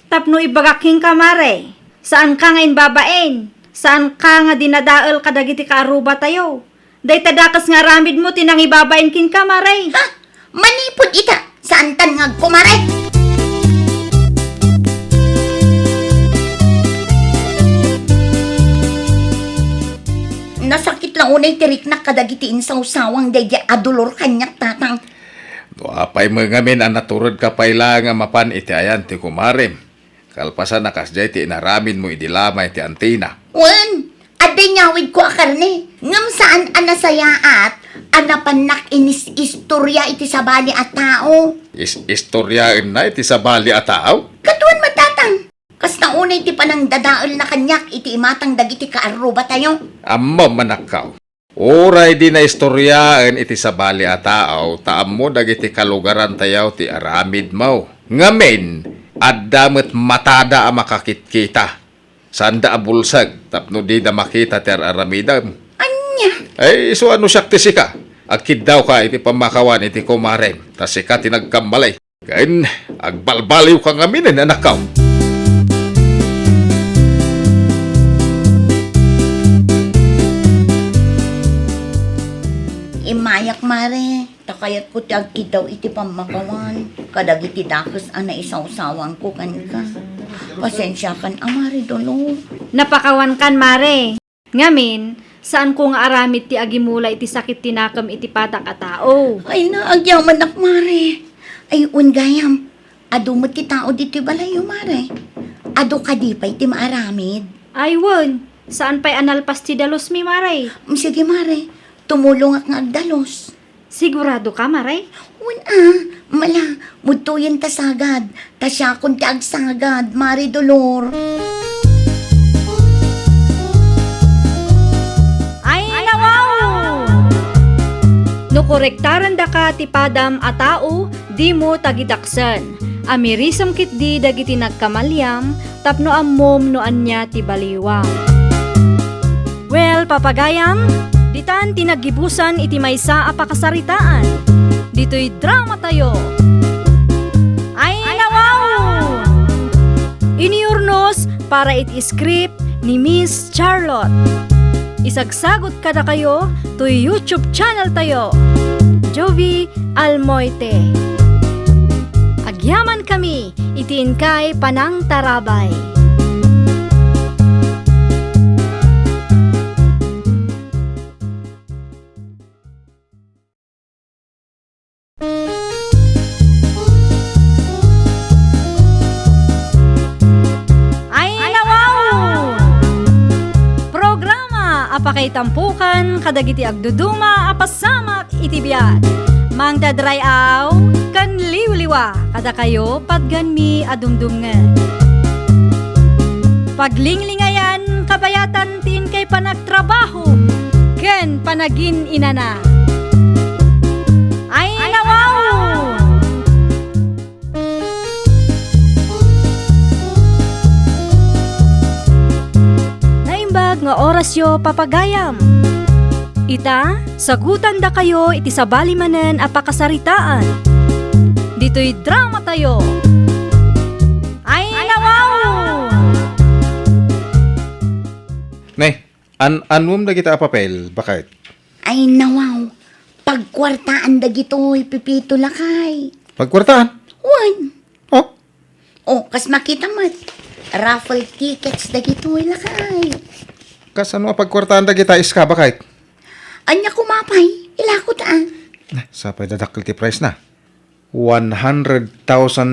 Tapno ibagaking ka, Mari. Saan ka nga inbabain? Saan ka nga dinadaal kadagiti kaaruba tayo? Day tadakas nga ramid mo tinang ibabain kin ka, Mari. Ha? Manipod ita. Saan tan nga kumare? launay tirik na kadagiti insawsawang daydi adulor kanyak tatang. Apay mo ngamin ang naturod ka payla nga mapan iti ayan ti kumarem. Kalpasan nakasjay ti inaramin mo idilamay ti antina. Wen, aday nyawid ko akarne. Ngam saan anasaya at anapanak inis istorya iti sabali at tao. Istoryain na iti sabali a tao. Katuan matatang. Kas naunay ti panang dadaol na kanyak iti imatang dagiti kaaruba tayo. Amma manakaw. Oray di na istoryain iti sabali a tao, taam mo dagiti kalugaran tayaw ti aramid mo. Ngamen, addamet matada a makakitkita. Sanda a bulsag, tapno di na makita ti aramidam. Anya? Ay, so ano siya ti sika? Agkid daw ka iti pamakawan iti kumaren, tas sika tinagkambalay. Kain, agbalbaliw ka ngamin na nakaw. Imayak mare. Takayat ko ti agkidaw iti pamakawan. Kadagiti dakes ana isawsawang ko kanika. Pasensya kan amari dolo. Napakawan kan, mare. Ngamin, saan ko nga aramid ti agimula iti sakit tinakam iti patak a tao. Ay na, agyaman ak mare. Ay ungayam. Ado mo't ti tao dito balayo mare. Ado kadipay ti maaramid. Ay, won. Saan pa'y analpas ti dalos mi, mare? Sige mare. Tumulong ak nga agdalos. Sigurado ka, mare? Mala, mutuyin ta sagad. Tasya kun ti agsagad, mari dolor. Ay, nawaw! No korektaran da ka ti padam a tao, di mo tagidaksan. Amirisam kit di dagiti nagkamalyam, tapno ammom no anya ti baliwang. Well, papagayam, ditan tinagibusan iti maysa a pakasaritaan. Dito'y drama tayo. Ay, nawaw! Iniurnos para iti script ni Miss Charlotte. Isagsagot kada kayo to YouTube channel tayo. Jovi Almoite. Agyaman kami, itiin kay Panang Tarabay. Apakay tampukan, kadagiti agduduma, apasamak iti biyat. Mang dadray aw, kan liwliwa, kada kayo padganmi adumdumngan. Paglinglingayan, kabayatan tin kay panagtrabaho, ken panagin inana. Ay, nawaw! Nga orasyo papagayam. Ita, sagutan da kayo iti sabali manen a pakasaritaan. Dito'y drama tayo. Ay, nawaw! Nay, anwam na kita papel, bakit? Ay nawaw. Pagkwartaan dagitoy pipito lakay. Pagkwartaan? Wan. Oh, O, kas makita mat. Raffle tickets dagitoy lakay. kasano pagkwartaan na kita iska, bakit? Anya kumapay. Ilako taan. Sapay dadakil ti price na. 100,000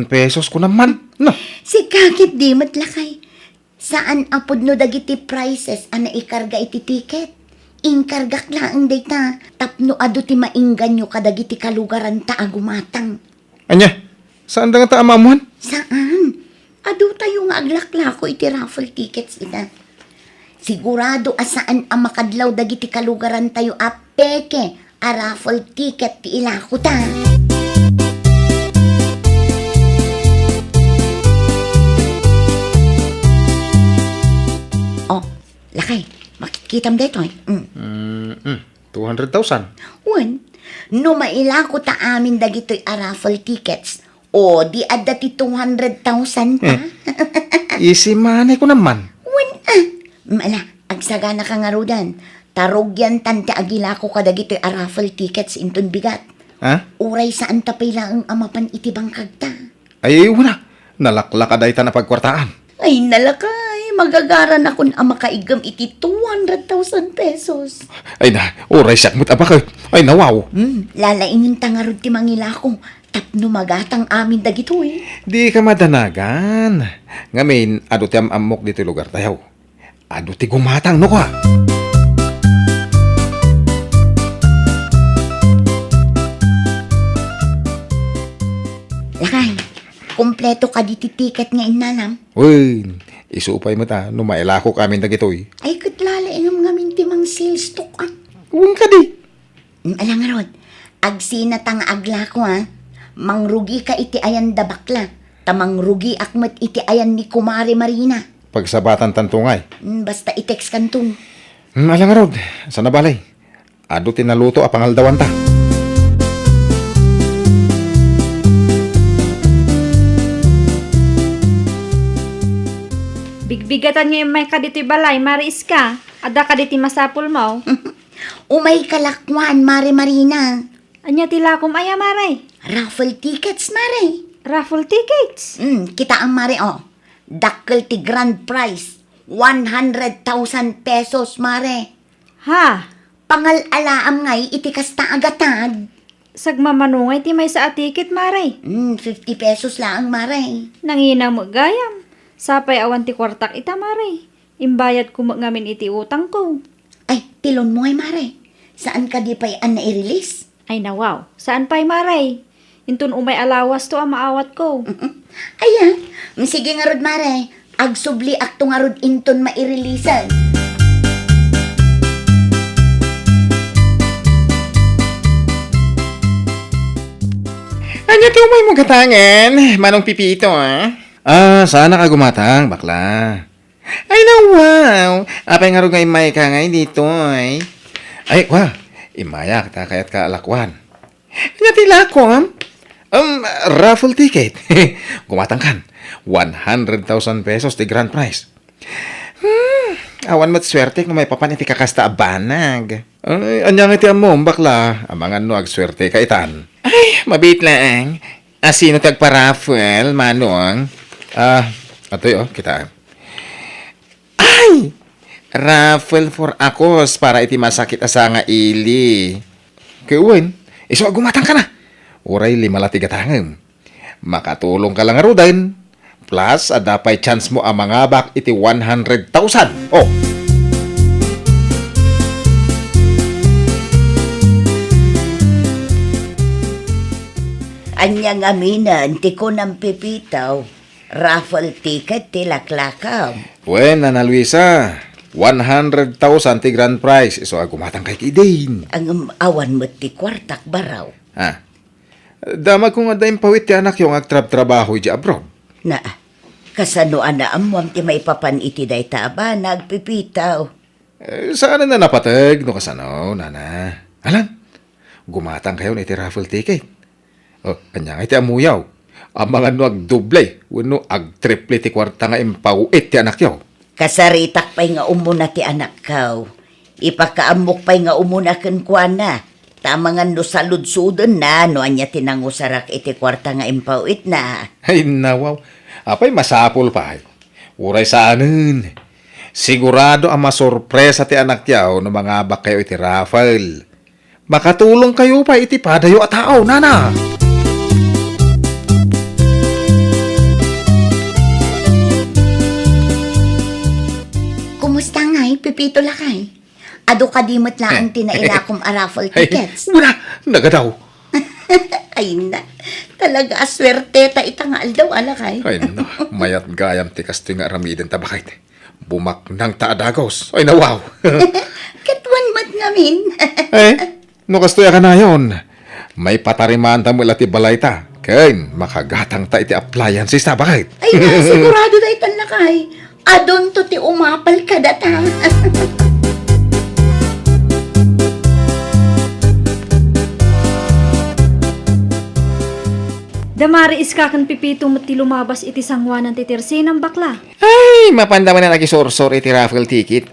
pesos ko naman. No. Si kakit di matlakay. Saan apod no dagiti prices ana ikarga iti ticket? Inkargak laang data. Tapno ado ti mainggan nyo kadagiti kalugaran ta agumatang. Anya, saan da nga ta amamuhan? Saan? Ado tayo nga aglaklako iti raffle tickets ita. Sigurado asaan ang makadlaw dagiti kalugaran tayo apeke a raffle ticket ti ilako ta. Oh, lakay. Makikitam dito eh. 200,000. Wan, no mailako ta amin dagito'y a raffle tickets. O, di adda ti 200,000 pa. Easy money ko naman. Mala, agsagana ka nga rudan. Tarogyan tante agila ko kadagito'y a raffle tickets inton bigat. Ha? Uray saan tapay lang ang amapan itibang kagta. Ay, wala. Nalaklak ka dahi ta na pagkwartaan. Ay, nalakay. magagaran ako na makaigam iti 200,000 pesos. Ay na, oray siyak mo't abakit. Ay nawaw. Lalaingin tangarod ti mangila ko. Tapno magatang amin dagitoy. Di ka madanagan. Ngamin, ado ti amok dito lugar tayo. Ado ti gumatang no ka. Lakay, kompleto ka di ti ticket nga inanam. Uy, isupay mo ta, numailako kami dagitoy. Ay, katlalaingam ngamin ti mang sales stock ah. Huwag ka di. Alang nga rod, agsina tang agla ko ha. Mangrugi ka iti ayan da bakla. Tamangrugi akmat iti ayan ni Kumari Marina. Pagsabatan tantungay. Basta i-text kantong. Alang nga rod, sana balay. Ado tinaluto a pangaldawan ta. Bigbigatan nga yung may kadito'y balay, maris ka. Ada kaditi masapul mo. Umay kalakwan, Mari Marina. Anya tilakom aya, maray. Raffle tickets, Mari. Raffle tickets. Kita ang Mari, oh. Dakkel ti grand prize. 100,000 pesos, Mari. Ha? Pangal-alaam ngay, iti kasta agatad. Sagmamanungay ti may sa ticket, maray. 50 pesos lang, Mari. Nangina mo gayam. Sapay awan ti kwartak ita, maray. Imbayad ko ngamin iti utang ko. Ay, tilon mo ay, Mari. Saan ka di pa'y an na-release? Ay nawaw, saan pa'y maray? Intun umay alawas to ang maawat ko. Ayan, sige nga rod, Mari. Agsubli akto nga rod inton ma-releasean. Anya ti umay mo gatangan, manong pipito Sana ka gumatang, bakla. Ay na wow, apay nga ro nga imay ka ngay dito ay. Ay, wah, imayak ta kayat ka alakwan. Anya ti lakom? Raffle ticket. Gumatang kan. 100,000 pesos ti grand prize. Awan mo't swerte kung may papan iti kakasta abanag. Ay, anya nga ti amom, bakla. Amangan no agswerte ka itan. Ay, mabit lang. Sino tagpa-raffle, manong? Atoy, kita. Ay! Raffle for akos para iti masakit asa nga ili. Kayuin, iso gumatang ka na. Uray 5 lati gatangem. Makatulong ka lang nga rudain. Plus, adapay chance mo ang mangabak iti 100,000. Oh! Anyang aminan, ti ko ng pipitaw. Raffle ticket, tilaklakam. Wen, Ana Luisa. 100,000 ti grand prize. Iso gumatang kay Kidain. Ang awan mo ti kwartak baraw. Damag kung adayang pawit ti anak yung agtrab-trabaho di abroad. Na, kasano ana amuam ti may papan iti day taba, nagpipitaw. Saan na napatag no kasano, nana? Alam, gumatang kayo iti raffle ticket. Kanya nga iti amuyaw. Ang mga no agduble, wano agtriple ti kwarta nga impawit ti anak yaw. Kasaritak pa'y nga umuna ti anak kaw. Ipakaamok pa'y nga umuna kenkwana. Tamangan no salud-sudan na, no anya tinangusarak iti kwarta nga impawit na. Ay, nawaw. Apay masapol pa. Uray saanin. Sigurado ang masorpresa ti anak yaw no mga bak kayo iti raffle. Makatulong kayo pa iti padayo at tao, nana. Kumusta nga'y, Pipito Lakay? Ado kadimot lang ang tinailakom a raffle Ay, tickets. wala. Nagadaw. Ay na, talaga aswerte ta itangal daw alakay. Ay, no. Mayat gayam ti kasto nga ramiden tabakit. Bumak ng taadagos. Ay, nawaw. Katwan mat ngamin. No kastoya ka na yun. May patariman ta mula ti balay ta. Kain, makagatang ta iti appliances ta bakit. Ay na, sigurado da itan lakay. Adon to ti umapal ka data. Damari iskakan pipito mo't ti lumabas iti sangwanan ti tersinang bakla. Ay, mapandaman na nagisorsor iti raffle ticket,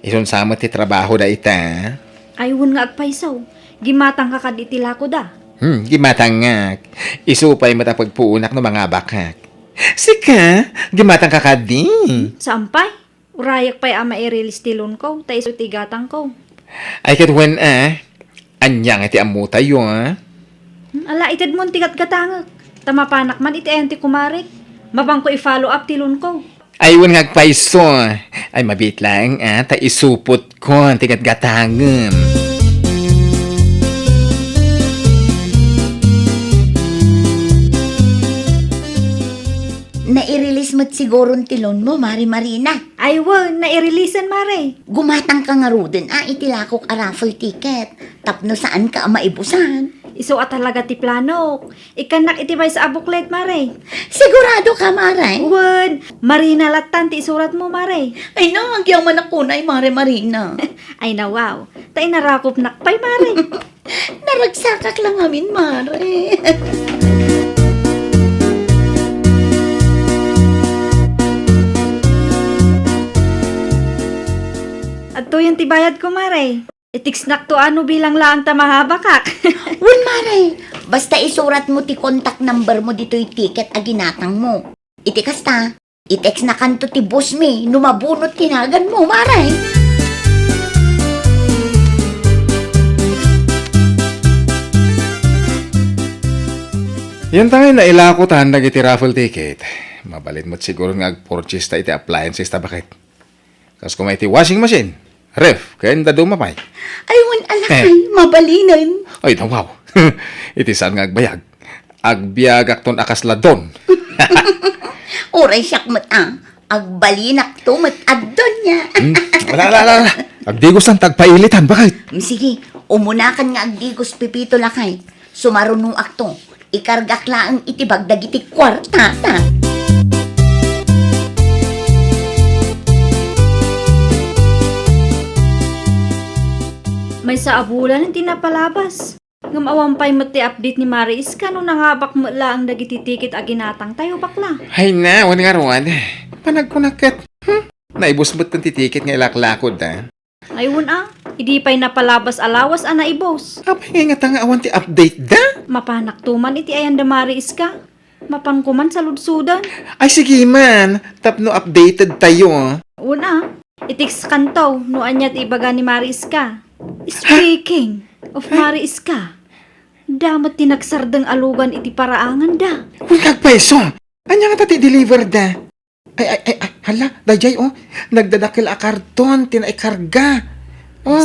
Ison samot ti trabaho da ita. Ayun nga agpaisaw. Gimatang ka kaditi lako da. Gimatangak. Isupay matapagpuunak no mga bakak. Sika, gimatang kakadi. Sampay, urayak pa'y ama i-release tilon ko, ta iso tigatang ko. Ay katwan anyang iti amu tayo Ala, itad mo tigat gatangag. Tamapanak man iti enti kumarik. Mabang ko i-follow up tilon ko. Ay wan ngagpaiso. Ay mabit lang ta isupot ko tigat gatangem. Nai-release mo't siguro ang tilon mo, Mari Marina. Ay, wan, na-i-releasean, Mare. Gumatang ka nga rudin, itilakok a raffle ticket. Tapno saan ka maibusan. Iso at talaga ti planok. Ikanak itibay sa abuklet, Mare. Sigurado ka, Mare? Wan, Marina latan ti isurat mo, Mare. Ay no, agyaw man ako na, Mare Marina. Ay na, wow. Tay narakop nakpay, Mare. Naragsakak lang amin, Mare. At to yung tibayad ko, Mare. Itiksnak to ano bilang laang tamahabakak. Wan, Mare. Basta isurat mo ti contact number mo dito yung ticket a ginatang mo. Iti kasta, i-text na kanto ti boss mi, numabunot tinagan mo, Mare. Yan tayo na ilakotan nag iti raffle ticket. Mabalit mo't siguro nga purchase ta iti appliances ta bakit. Kas kung may iti washing machine, ref, kaya dumapay. Ay, wan alakay, mabalinan. Ay, wow. Iti saan nga agbayag. Agbiagak ton akasladon. Oray siyak mat agbalinak to mat addon niya. Wala. Agdigos ang tagpailitan, bakit? Sige, umunakan nga agdigos pipito lakay. Sumarunong akto, ikargak laang itibag dagiti kwarta ta. May sa abulan ang tinapalabas. Ngamawampay mo ti update ni Mare Iska nung nangabak mo lang dagiti ticket aginatang tayo bakla. Ay na, wani nga ruwan. Panagkunakat. Naibos mo't ng titikit nga ilaklakod, Ayun hindi pa'y napalabas alawas ana ibos. Apay nga nga awan ti update da. Mapanak tuman iti ayan da Mare Iska. Mapankuman sa ludsudan. Ay sige man, tapno updated tayo. Una, itiks kanto no anyat ibaga ni Mare Iska. Speaking of Mare Iska, damat tinagsardang alugan iti paraangan da. Uy, kagpaiso. Anya nga tati deliver da. Ay, hala, dajay nagdadakil a karton, tinaikarga.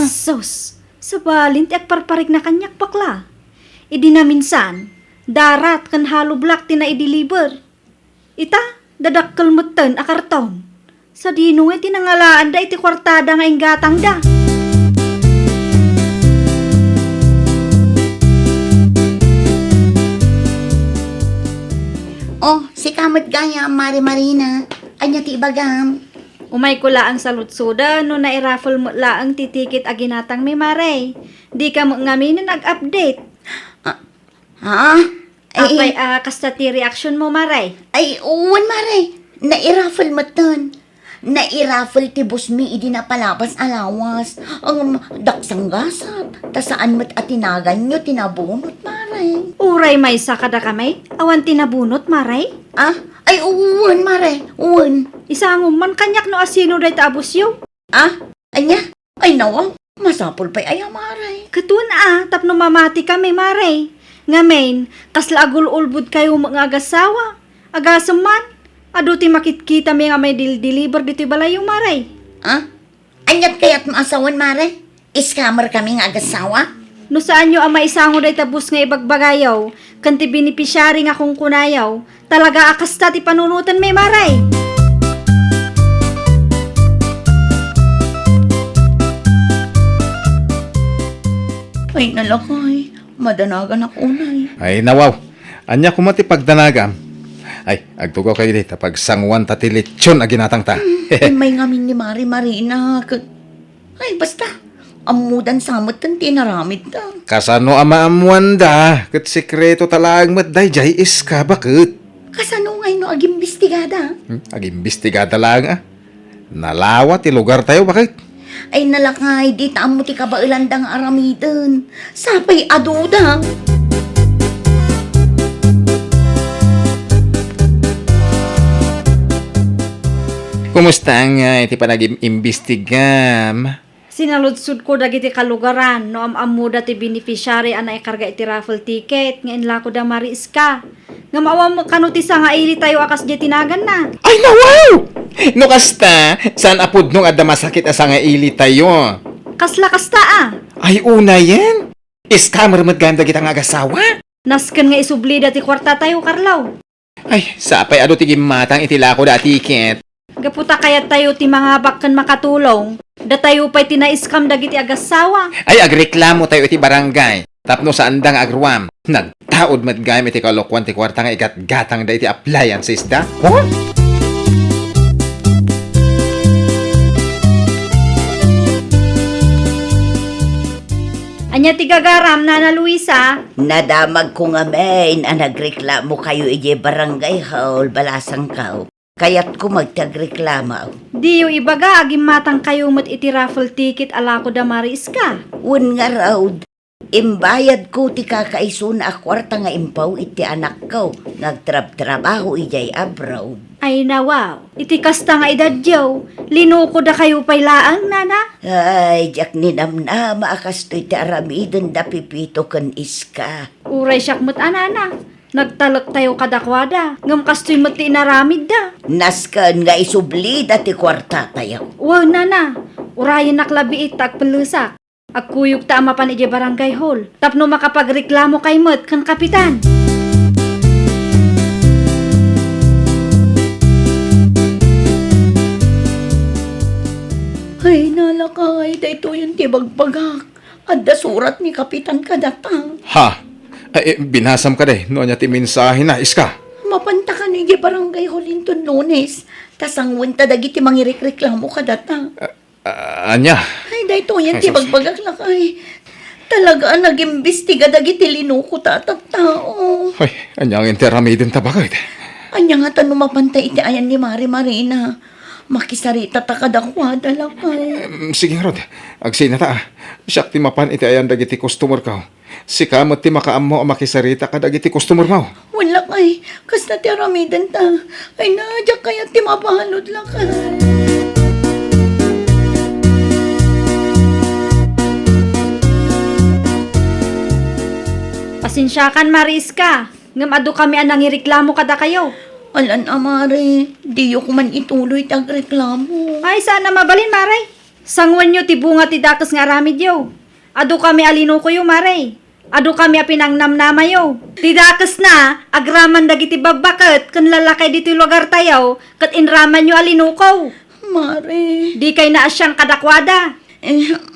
Sus, sa balin ti agparparig na kanyak bakla. Idi na minsan, darat kan halo black ti na i-deliver. Ita, dadakkel mutten a karton. Sa dino nga tinangalaan da iti kwartada nga inggatang da. Oh, si kamot gaya, Mari Marina. Anya ti ibagam. Umay ko laang sa lutsuda no na-raffle mo laang titikit aginatang may Mare. Di ka mo ngamin nag-update. Ha? Apay kasta ti reaction mo Mare. Ay, uwan, Mare. Nairaffle mo ton. Nairaffle ti boss mi, idi na palabas alawas. Ang daksang gasat. Ta saan mo't atinagan nyo, tinabunot, Mare. Uray may sakada kamay, awan tinabunot Mare. Ay, uwan, Mare. Uwan. Isangom man kanyak no asino day taabusyo. Anya? Ay, nawa. Masapol pa'y ayaw, Mare. Katun tapno mamati kami Mare. Ngamen, kasla agul-ulbud kayo mga agasawa. Agasam man. Aduti makitkita mi nga may deliver dito balayo Mare. Anyat kaya't maasawan, Mare? Scammer kami nga agasawa? No saan nyo ang maisango day tabus nga ibagbagayaw, kanti binipisyari nga kung kunayaw, talaga akasta ti panunutan may Mare. Ay, nalakay. Madanagan ako, unay. Ay nawaw. Anya kumati pagdanagam. Ay, agtugaw kayo dito pag sangwan tati lechon aginatang ta. Ay, may ngamin ni Mari Marina. Ay, basta. Amudan samot kan tinaramid ta. Kasano amaamuan da? Kat sekreto talagang matday jay iska bakit? Kasano ngay no agimbistigada? Agimbistigada lang Nalawa ti lugar tayo bakit? Ay, nalakay. Di taam mo ti kabailandang aramidan. Sapay aduda. Kumusta nga iti panag-imbestigam? Sinaludsud ko dagiti kalugaran no am-amu dati beneficiary ana ikarga iti raffle ticket nga inla ko da maris ka. Nga mawam kanutisa nga ili tayo akas di tinagan na. Ay, nawaw! No kasta, saan apod nung adda masakit asa nga ili tayo? Kasla kasta ah. Ay, una yan. Scammer maganda kita nga agasawa. Nasken nga isubli dati kwarta tayo Karlaw. Ay, sapay ado tigim matang itila ko da tiket. Gaputa kayat tayo ti mga bakkan makatulong. Da tayo pa'y tina-scam dagiti agasawa. Ay, agreklamo tayo iti barangay. Tapno sa andang agruam. Nagtaod matgayam iti kalokwan ti kwarta nga igat-gatang da iti appliances da. Oh? Anya ti gagaram Nana Luisa. Nadamag ko nga main, nagreklamo kayo ije barangay hall, balasang kao. Kaya't ko magtagreklamo. Diyo ibaga agim matang kayo mat iti raffle ticket ala ko da maris ka. Un nga raw, imbayad ko ti kakaiso na akwarta nga impaw iti anak ko. Nagtrab-trabaho ijay abroad. Ay nawaw, iti kasta nga edad yaw. Linuko da kayo paylaang Nana. Ay, jak ninamnama akas to'y ti aramidon da pipito kan iska. Uray siyak mat anana. Nagtalak tayo kadakwada. Ngam kastoy mat ti inaramid da. Naskan nga isubli dati kwarta tayo. Wow Nana, urayan naklabi itag pelusak. Agkuyog ta amapan ije barangay hall. Tapno makapagreklamo kay mat kan kapitan. Ay, nalakay, dahito yung tibagbagak. Adda surat ni Kapitan Kadatang. Ha? Ay, binasam ka day. Noon niya ti mensahe na, iska. Mapanta ka ni barangay Holinton Lunes. Tas ang wanta dagiti mangirikreklamo Kadatang. Anya? Ay, dahito yung Ay, sus- tibagbagak lakay. Talaga nag-imbestiga dagiti linuko tatatao. Ay, anya ang interamidin tabagay. Anya nga tanong mapanta iti ayan ni Mari Marina. Makisarita ta kadakwada lakay. Sige Rod, agsinata ah. Siyak ti mapan iti ayan dagiti customer ka. Si kamot ti makaammo ang makisarita ka dagiti customer mo. Wala kay, kas na ti aramidan ta. Ay nadya kaya ti mapahalod lakay. Pasensyakan maris ka. Ngam adu kami anang ireklamo kada kayo. Alan amare, diyo ko man ituloy tag reklamo. Ay sana mabalin maray. Sangwan nyo ti bunga ti dakas nga aramid yo. Adu kami alino ko yo maray. Adu kami apinangnamnama yo. Ti dakas na agraman dagiti babbaket ken lalakay diti lugar tayo ket inraman nyo alino ko. Mare, Di kay na asyang kadakwada.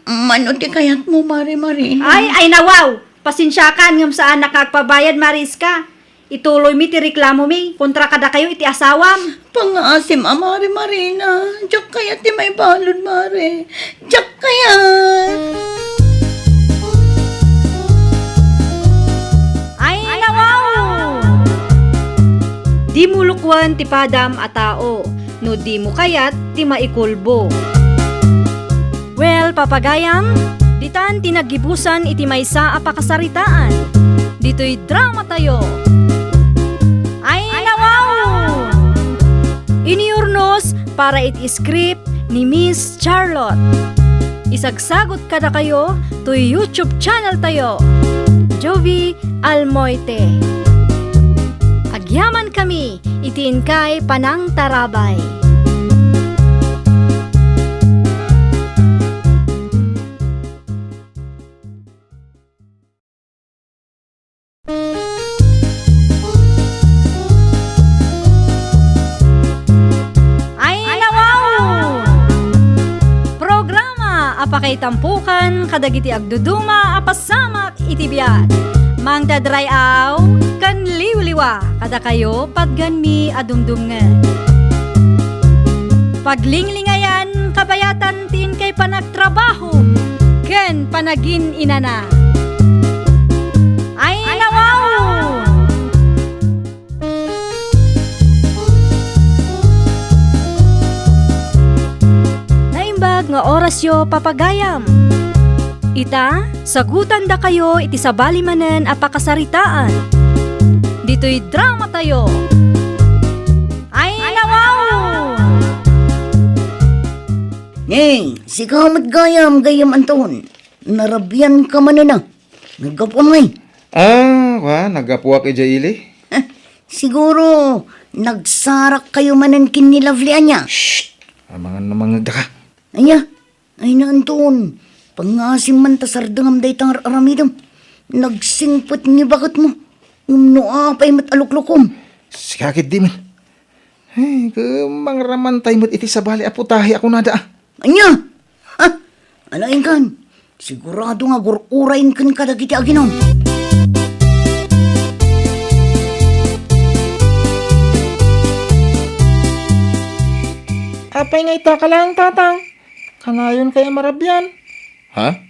mano ti kayat mo Mare Marina? Ay nawaw. Pasensyakan ngam saan nakagpabayad maris ka. Ituloy mi ti reklamo mi. Kontra kada kayo iti asawam. Pangaasim Mare Marina, diyak kaya ti may balon Mare. Diyak kaya. Ay nawaw. Di mulukwan ti padam a tao. No di mo kayat ti maikulbo. Well, papagayam, ditan tinagibusan iti maysa a pakasaritaan. Dito'y drama tayo. Ay nawaw! Iniurnos para iti script ni Miss Charlotte. Isagsagot kada kayo to YouTube channel tayo. Jovi Almoite. Agyaman kami, itiin kay Panang Tarabay. Apakay tampukan, kadagiti agduduma, apasamak itibiyat. Mang dadray aw, kan liwliwa, kada kayo patganmi adumdumngan. Paglinglingayan, kabayatan tin kay panagtrabaho, ken panagin inana. Ay nawaw! Nga oras yo papagayam. Ita, sagutan da kayo iti sabali manen a pakasaritaan. Dito'y drama tayo. Ay nawaw! Si kamat gayam Anton. Narabyan ka man na. Nagkapamay. Nagapuak ija ili. Siguro, nagsarak kayo manan kin ni Lovely anya. Amangan namang daka. Anya, ay na Anton. Pangasim man tasardangam day tangar aramidam. Nagsingpot ni bakit mo. Apay mat aluklukom. Sikakit di man. Mangraman tayo mo't iti sa bali aputahi ako nada. Anya? Ha? Alain kan? Sigurado nga gururain kan kadagiti aginom. Apay nga ita ka lang, tatang. Kanayon kaya marabyan. Ha?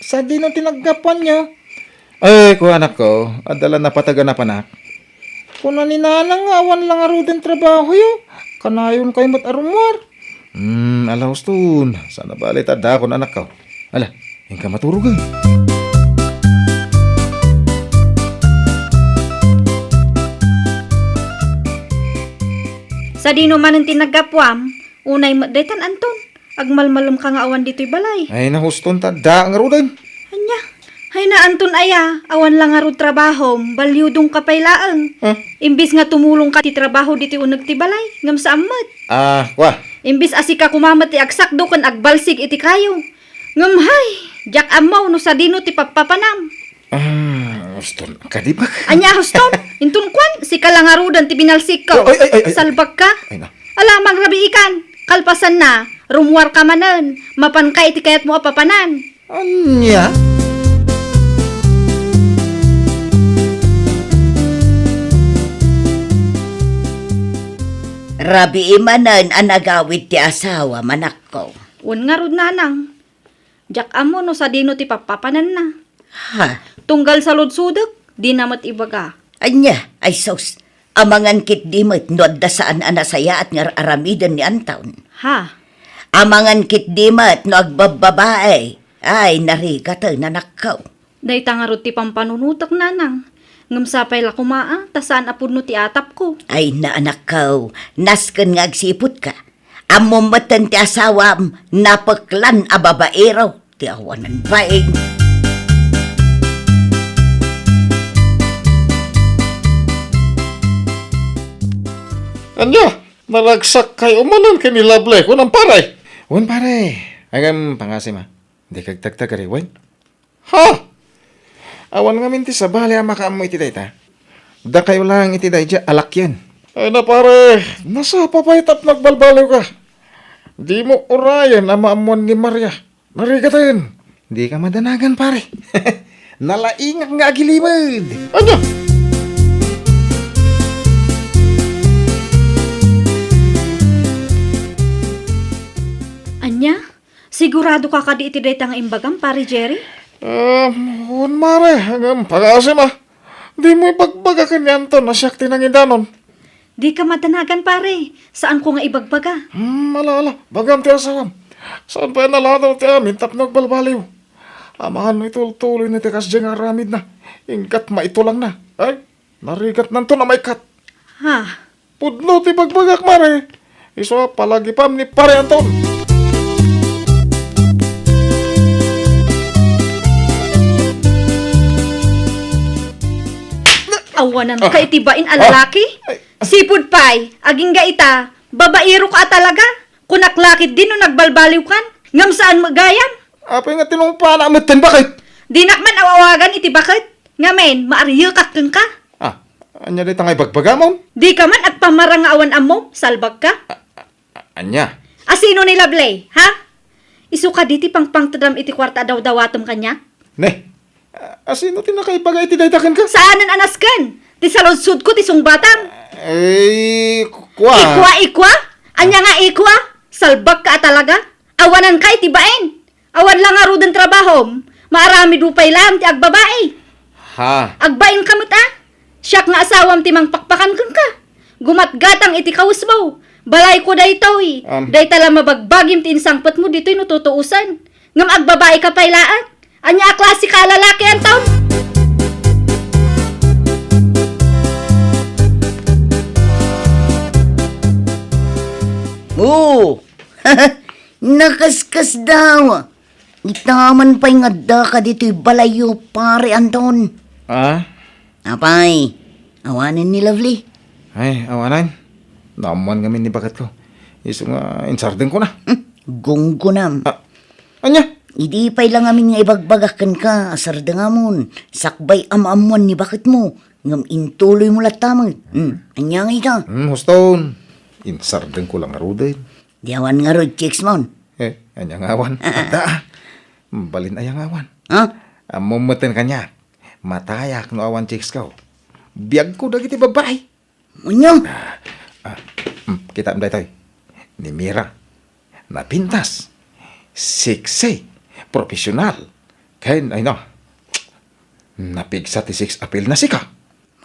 Sa di nang tinaggapan niya. Ko anak ko, adala na pataga na panak. Kuna ni nanang awan lang aruden trabaho yo. Kanayon kay mat arumwar. Alaos tun. Sana bali tada ko anak ko. Ala, yung ka maturog eh. Sa dino man ang tinagapwam, unay madaytan Anton. Agmalmalum ka nga awan dito'y balay. Ay nahuston tada ang aruden. Anya, hay na Anton aya, awan lang nga ro trabaho, balyudong kapaylaang. Imbis nga tumulong ka ti trabaho dito'y unag ti balay, ngam sa amat. Kwa. Imbis asika kumamat ti agsakdo kan agbalsig iti kayo. Ngam hay, jak amaw no sa dino ti pagpapanam. Huston, kadibak. Anya huston, intun kwan, si kalangarudan ti binalsik ko. Ay. Salbag ka. Ay na. Alamang rabi ikan, kalpasan na, rumwar ka manan, mapan ka iti kayat mo apapanan. Anya? Rabi imanan ang nagawit ti asawa manak ko. Un nga rod nanang, jak amo no sa dino ti papapanan na. Ha? Tunggal sa lodsudak, di namat ibaga. Anya, ay sos. Amangan kit dimit no adda saan anasaya at ngar aramidan ni Anton. Ha? Amangan kit dimit no agbababae. Ay, narigata na nakaw. Day tangarot ti pampanunutak nanang. Ngam sapay la kumaa, tasaan apod no ti atap ko. Ay, naanak ko. Nasken nga agsipot ka. Amumatan ti asawam, napaklan a babaero. Ti awanan baing. Anya, naragsak kayo manan kay ni Lovely ko ng paray. Wan pare. Agam pangasim ha. Hindi kagtagtag kari, wan. Ha? Awan nga minti sa bali ang makaamo iti day ta. Da kayo lang iti day dya, alak yan. Ay na pare, nasa papaytap nagbalbaliw ka. Di mo urayan ang maamuan ni Maria. Narigatan. Di ka madanagan pare. Nalaingak nga agilimad. Anya? Anya? Sigurado ka kadi iti day tang imbagam, pare Jerry? Huwag mare, hanggang pag-asim ah. Di mo ipagbaga kanyanto na siyak tinangidanon. Di ka madanagan, pare. Saan ko nga ibagbaga? Ala, bagam ti asawam. Saan pa naladaw ti amin tapnog balbaliw. Amahan mo ituloy ni tikas dyan nga ramid na. Ingkat maitulang na. Ay, narigat nanto na may kat. Ha? Pudno ti bagbagak mare. Iso palagi pam ni pare Anton. Awanan ka itibain a lalaki? Sipud pay, aging ga ita, babairo ka talaga. Kunaklakit din no nagbalbaliw kan. Ngam saan magayam? Apa nga tinumpa na amatan bakit? Di nakman awawagan iti bakit. Ngamen, maariyo kakeng ka. Anya day tangay bagbagamon? Di ka man at pamarang nga awan amo, salbag ka. Anya? Asino ni Lovely, ha? Isu ka diti pang pangtadam iti kwarta daw dawatom kanya? Ne, asino tinakaipaga iti daytakan ka? Saanan anasken? Ti saludsud ko ti sungbatang. Kwa. Ikwa? Anya nga ikwa? Salbag ka talaga? Awanan ka itibain. Awan lang nga rudan trabaho. Maarami dupay lang ti agbabae. Ha? Agbain kamot ah. Siyak nga asawam ti mangpakpakan kun ka. Gumatgatang iti kaus mo. Balay ko daytoy. Day tala mabagbagim ti insangpet mo dito'y nututuusan. Ngam agbabae ka pailaan. Anya klase ka lalaki ang taon. Nakaskas daw. Itaman pa'y nga da ka dito'y balayo, pare Anton. Ah? Apay, awanin ni Lovely. Ay, awanan. Naman kami ni bakat ko. Iso nga, insarden ko na. Gunggunam. Anya? Idi pa'y lang amin nga ibagbagakan ka, asarda nga mon. Sakbay amamuan ni bakit mo. Ngam intuloy mo latamang. Anyangay ka. Huston. Insarden ko lang aruday. Diawan nga rod, chicks mon. Anyang awan. Ada. Balin ayang awan. Ha? Mumuten kanya. Matayak no awan chicks ka. Biag ko dagiti babae. Munyo. Kita amday tayo. Ni Mira. Napintas. Siksi. Profesional. Kaya, ay no. Napigsa ti 6 apil na sika.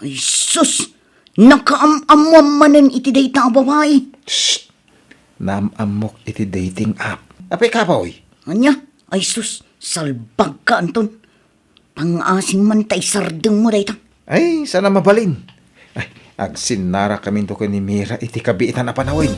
Ay sus. Nakaamamam manen iti date na babae. Shh! Namamok iti dating app. Apay ka pa, oy. Anya? Ay sus. Salbag ka, Anton. Pang-asing man tay sardeng mo dayta. Ay, sana mabalin. Ay, agsinara kami to ni Mira iti kabiitan na panawin.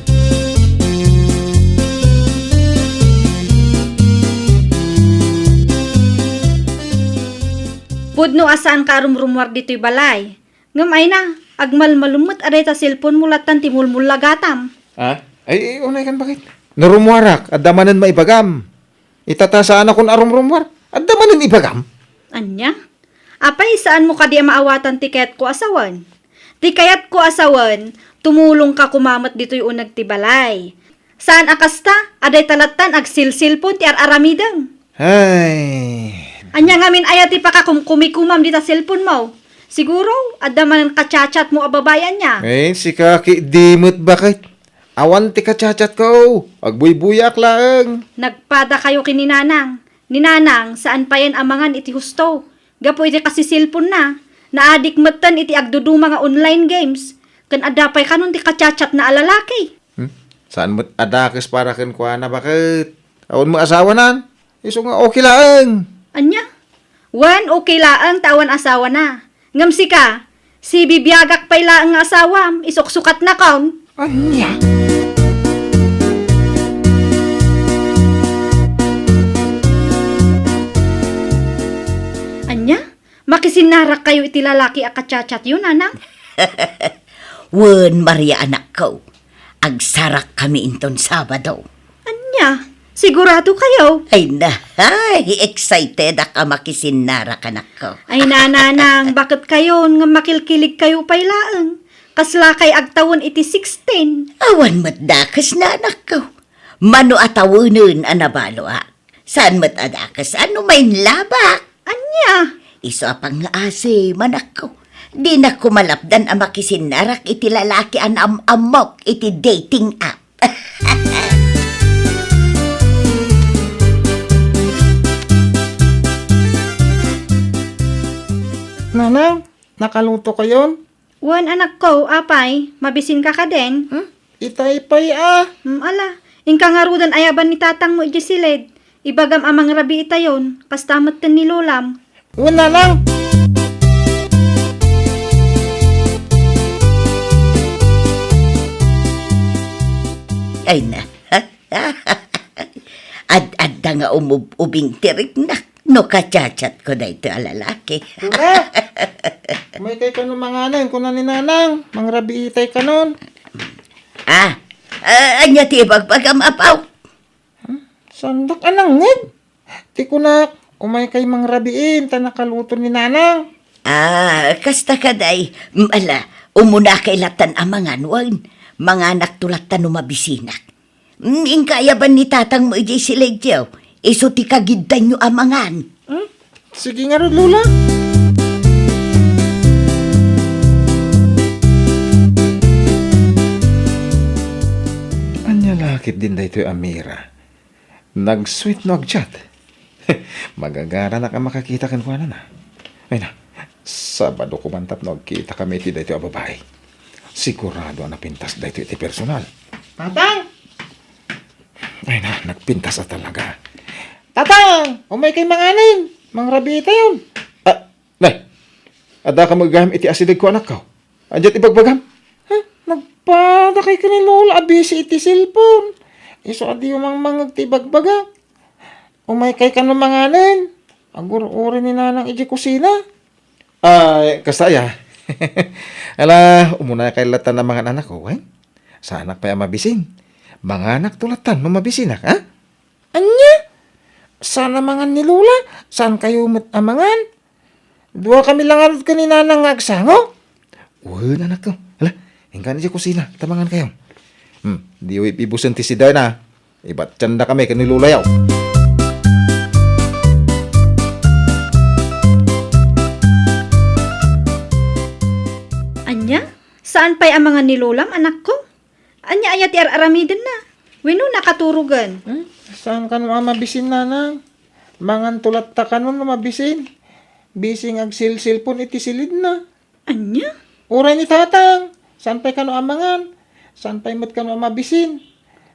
Pudno asaan ka rumrumwar dito'y balay. Ngam ay na, agmalmalumot aday ta cellphone mulatan ti mulmulagatam. Ha? Ay, unay kan bakit? Narumwarak, at damanan maibagam. Itatasaan akong arumrumwar, at damanan ibagam. Anya? Apay, saan mo ka di maawatan tiket ko asawan? Tikayat ko asawan, tumulong ka kumamat dito'y unag ti balay. Saan akasta? Aday talatan ag silsilpon ti aramidang. Ay, Anya ngamin ayat ti pakakumkumam di ta cellphone mo. Siguro, addaman kachat mo ababayan niya. ay, si Kaki, dimot bakit? Awan ti kachat ko, agbuy-buyak lang. Nagpada kayo kininanang. Ninanang, saan pa yan amangan iti husto? Gapo iti kasi cellphone na. Naadik matan iti agduduma nga online games. Kan adapay kanon ti kachat na alalaki. Saan mo't adakes para ken kwa na bakit? Awan mo asawa nan? Iso nga okay lang. Anya? Wan, okay laang tawan asawa na. Ngamsi ka, si bibiyagak pay laang nga asawa, isuksukat na kaon. Anya? Anya? Makisinarak kayo iti lalaki a kachat yun, anang? Wen, Maria anak ko. Agsarak kami inton Sabado. Anya? Sigurado kayo? Ay na, ay, excited ka makisinara anak ko. Ay nananang, bakit kayo nga makilkilig kayo pay laang? Kasla kay agtawon iti 16. Awan matdakas na anak ko. Mano atawunin anabalo Saan matadakas? Ano may labak? Anya? Iso apang nga ase, manak ko. Di na kumalapdan ang makisinarak iti lalaki an amok iti dating app. Nanang, nakaluto ka yon? Wan anak ko, apay, mabisin ka ka din. Itay-pay Ala, ingka nga rudan ayaban ni tatang mo ijisilid. Ibagam amang rabi itayon, kastamat ten ni lolam. Wala lang. Ay na. Ad-adda nga umubing tirik na. No kachat ko na ito alalaki. Tuna! May kay kanon manganan, kuna ni nanang. Mangrabi itay kanon. Anya ti bagbagam apaw. Sandak anangid. Ti kuna, umay kay mangrabiin, ta nakaluto ni nanang. Kasta kaday. Ala, umuna kay latan amangan wan. Mga anak tulatan umabisinak. Ingkaya ba ni tatang mo ijay silegyaw? Iso ti kagidan nyo amangan. Sige nga rin, Lola. Anya lakit din da ito Amira. Nag-sweet no agchat. Magagara na ka makakita kan kuha na. Ay na, Sabado ko mantap no agkita kami iti da ito babae. Sigurado na pintas da ito iti personal. Tatang! Ay na, nagpintas na talaga. Tatang! Umay kay manganin! Mangrabita yun! Nay! Ada ka magagam iti asidig ko anak ko. Andiyan ibagbagam. Nagpada kay ka ni Lola, abisi iti cellphone. Iso adi yung mga tibagbaga. Umay kay ka ng mangalan. Agur-uri ni nanang iji kusina. Ay, kasaya. Ala, umuna kay latan ng mga anak ko, eh? Sa anak pa yung mabisin. Mga anak tulatan no mabisinak, ha? Anya? Sana mga ni Lola? Saan kayo amangan? Dua kami lang arot ka ni nanang agsango? Uwan, anak ko. Ala, hingga na siya kusina. Tamangan kayo. Di ibusan ti si Dana. Iba't tanda kami ka ni Lola yaw. Anya? Saan pa'y ang mga nilulam, anak ko? Anya ayat aramiden na. Wino nakaturugan. Saan ka naman mabisin, nanang? Mangan tulat ta ka nun mabisin. Bising ag silsilpon iti silid na. Anya? Uray ni tatang. Saan pa'y kano amangan? Saan pa'y mat kano mabisin?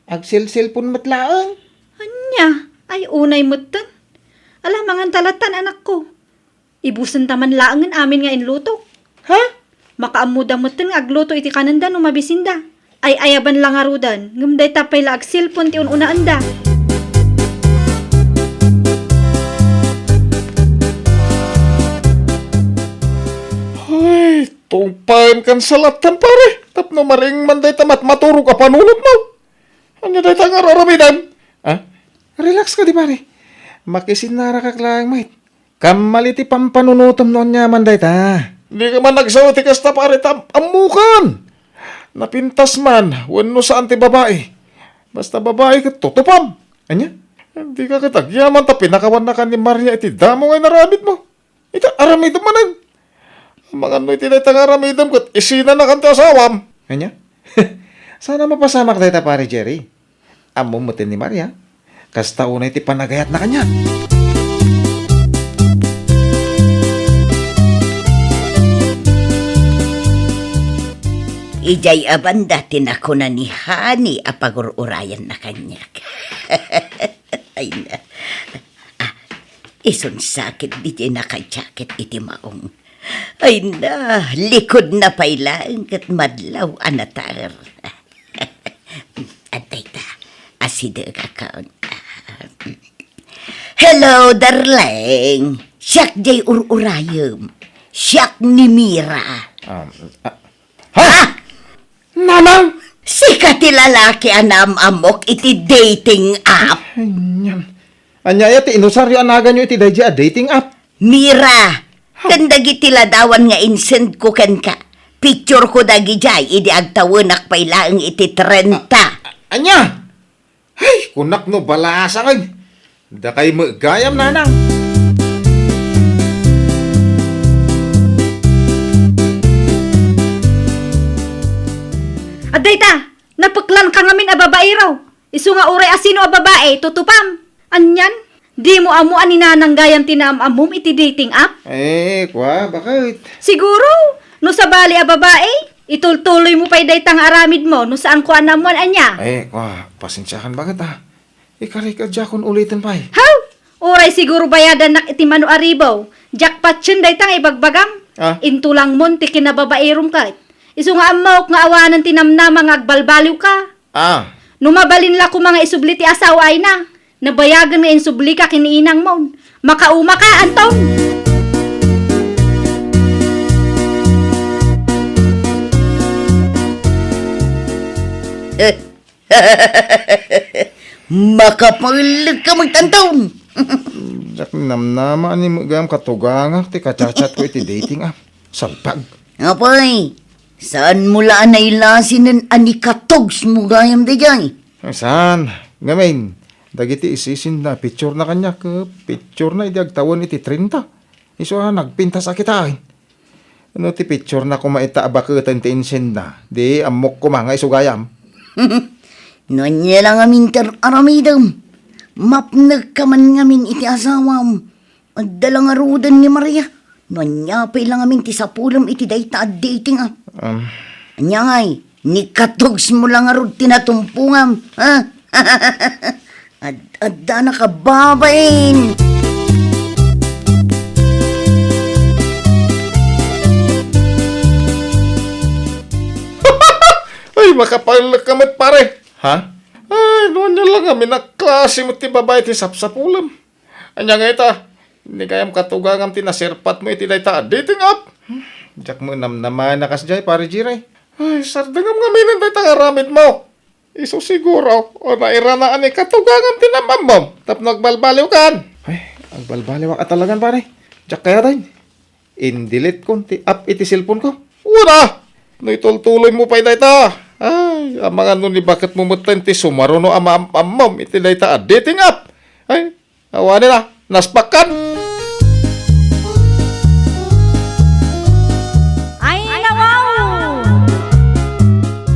Ag silsilpon matlaang. Anya? Ay unay mutan. Alam mangan talatan, anak ko. Ibusan taman laangan amin nga inluto. Ha? Makaamuda mutan nga agluto iti kananda no mabisinda. Ay ayaban lang arudan. Ngumday tapay la agsilpon ti ununaan da. Ay, tungpain kan salatan pare. Tapno maring manday tamat maturo ka panunod mo. Ano day tangar aramidan? Ah? Relax ka di pare. Makisinara ka klang mate. Kamaliti pampanunutom noon niya manday ta. Di ka man nagsawati kasta pare amukan. Napintas man, wano saan ti babae. Basta babae ka tutupam. Anya? Hindi ka katagyaman ta pinakawan na ka ni Maria iti damo ngay naramid mo. Ita aramidom manan. Mga ano iti na itang aramidom kat isina na kanta asawam. Anya? Sana mapasama ka tayo pare Jerry. Amo mo ni Maria. Kasta una iti panagayat na kanya. Ijay abanda tinako na ni Hani apagururayan na kanya. Ay na. Ison sakit di jay nakajakit iti maong. Ay na, likod na pailang kat madlaw anatar. Antay ta, aside ka kaon. Hello, darling. Siyak jay ururayom. Siyak ni Mira. Ha? Nanang! Sika ti lalaki anam amok iti dating app. Anyam. Anya ya ti inusaryo anagan nyo iti dahi dating app. Mira, kandagi ti ladawan nga insend ko ken ka. Picture ko dagi jay, idi agtawanak pailaang iti 30. Anya! Ay, kunak no balasa kay. Da kay magayam nanang. Aday ta, napaklan ka ngamin a babae raw. Isu nga uray asino a babae, tutupam. Anyan, di mo amo ani nananggayan tinaamamum iti dating app? Kwa, bakit? Siguro, no sa bali a babae, itultuloy mo pa'y daytang aramid mo, no saan ko anamuan anya. Kwa, pasensyahan bakit Ikarik adya kun ulitin pa'y. How? Uray siguro bayadan nak iti mano aribaw. Jackpot yun daytang ibagbagam. Intulang mon ti kinababaerum ka. Isu nga amok nga awanan tinamnama nga agbalbaliw ka. Numabalin la ko mga isubli ti asawa ay na. Nabayagan nga insubli ka kiniinang mon. Makauma ka, Anton. Makapalag ka magtantaon. Jak namnama ni magam katuganga ti kacachat ko iti dating app. Salpag. Apay, saan mula na ilasin ng anikatogs mo gayam da jay? Saan? Ngamin. Dagiti isisin na picture na kanya ka. Picture na iti agtawan iti 30. Iso nagpintas akitain. Ano ti picture na kumaita abakatan ti insin na. Di amok ko mga isugayam. Nanya lang amin aramidam. Mapnag ka man ngamin iti asawam. Adalang arudan ni Maria. Nanya pa ilang amin ti sapulam iti dayta at dating app. Anya ngay, ni katogs mo lang arud tinatumpungam. Ha? Adda na ka babain. Ay, makapal kamat pare. Ha? Ay, doon niya lang kami naklase mo ti babae ti sapsapulam. Anya nga ita, hindi kayam katugangam ti nasirpat mo iti dayta dating up. Jak mo namnaman na kasjay, pare Jiray. Ay, sardangam nga minan dayta nga ramid mo. Iso siguro, o nairanaan ni katugangam ti namamom. Tap nagbalbaliw kan. Ay, ang balbaliwak at talagan, pare. Jak kaya tayo. Indilit ko, up iti cellphone ko. Una! No itultuloy mo pa dayta. Ay, ang mga nun ni bakit mo mutan ti sumaro no amam iti dayta dating up. Ay, awanin na, naspakan. Ay nawaw!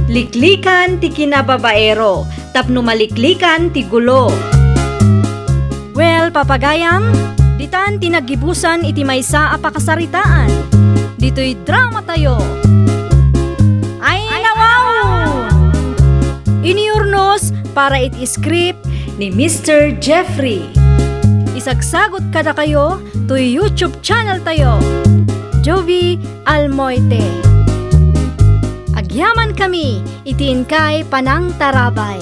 Liklikan ti kinababaero, tapno maliklikan ti gulo. Well, papagayam, ditan tinagibusan iti maysa a pakasaritaan. Dito'y drama tayo. Ay nawaw! Iniurnos para iti script ni Mr. Jeffrey. Isagsagot kada kayo to YouTube channel tayo. Jovi Almoite. Agyaman kami, itiin kay Panang Tarabay.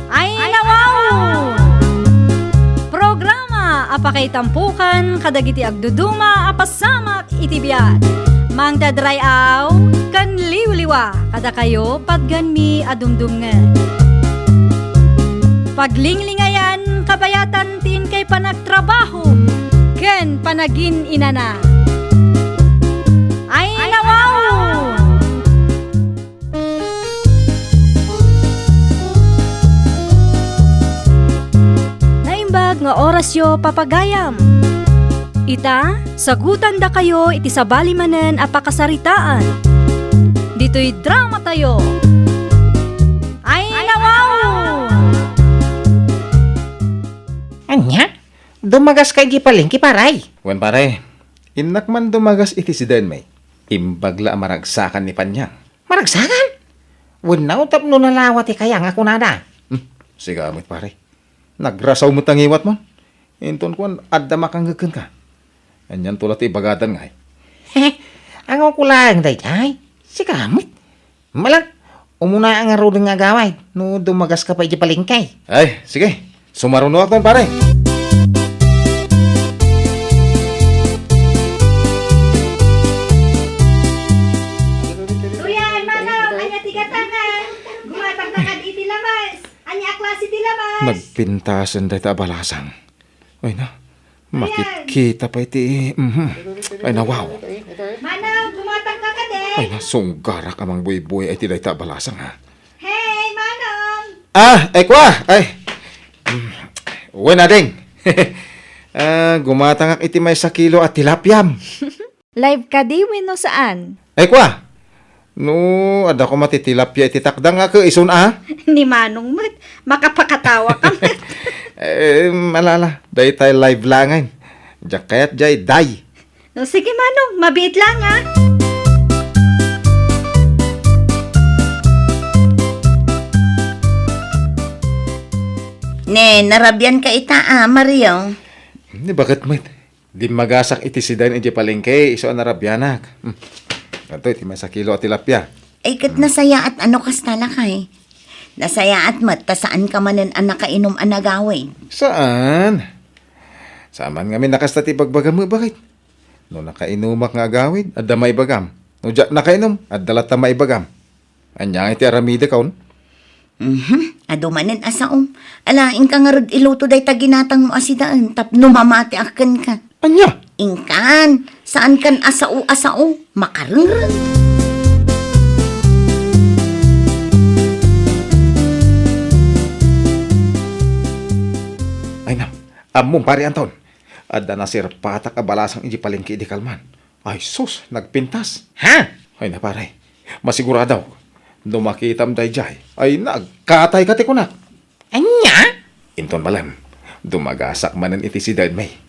Ay nawaw! Programa apakay tampukan kadagiti agduduma apasamak iti biat. Mangdadray aw kan liwliwa kada kayo padganmi adumdumngan. Paglinglingayan kabayatan tin kay panagtrabaho ken panagin inana. Ay nawaw! Naimbag nga orasyo papagayam. Ita, sagutan da kayo iti sabali manen apakasaritaan. Dito'y drama tayo. Ay nawaw! Anya? Dumagas kay gipalingki paray. Wan pare, inak man dumagas iti si Denmay. Imbagla maragsakan ni Panyang. Maragsakan? Winaw tapno nalawat kaya nga kunada. Sigamit pare. Nagrasaw mo tangiwat mo. Inton kuan adda makanggagkan ka. Anyan tulat ibagatan nga. Ang kulang day ay. Sikamit. Malang, umuna ang aruding nga gaway. No dumagas ka pa ijipalingkay. Ay, sige. Sumaruno ako pare. Uyan, manaw, anya tigatangan. Gumatagtakan iti lamas. Anya aklas iti lamas. Nagpintasan day ta balasang. Ay na. Makikita pa iti. Ay na wow. Manaw, gumatagta ka din. Ay na sunggarak amang buy-buy ay tiday ta balasang ha. Hey, manong. Ekwa! Uwan na ding. Gumatangak iti may sa kilo at tilapyam. Live ka di no saan? Ekwa! No, ada ko matitilapya iti takdang nga ka isun Ni Manong Mat, makapakatawa ka. Malala, day tayo live langan. Diyak kaya't jay day. No, sige Manong, mabiit lang ha. Ne, narabyan ka ita, Mario. Di bakit mo di magasak iti si Dan iti palengke, iso anarabyanak. Kanto iti may sa kilo at tilapya. Ay, kat nasaya at ano kas talakay. Nasaya at mat, saan ka manen ang nakainom ang nagawin. Saan? Saman nga nakastati pagbagam mo, bakit? No nakainumak nga agawid, at damay bagam. No jak nakainom, at dalat na maibagam. Anya iti aramide kaon? Ado manen asaom. Alain ka nga rod iluto day taginatang mo asidaan, tapno mamati akan ka. Anya? Ingkan, saan kan asao, makarungrun. Ay na, among pari Anton. Adda na sir patak abalasang iji palengke di kalman. Ay sus, nagpintas. Ha? Ay na pare, masiguradaw. Dumakitam day jay, ay nagkatay kati kunak. Anya? Inton balam, dumagasak manen iti si Dad May.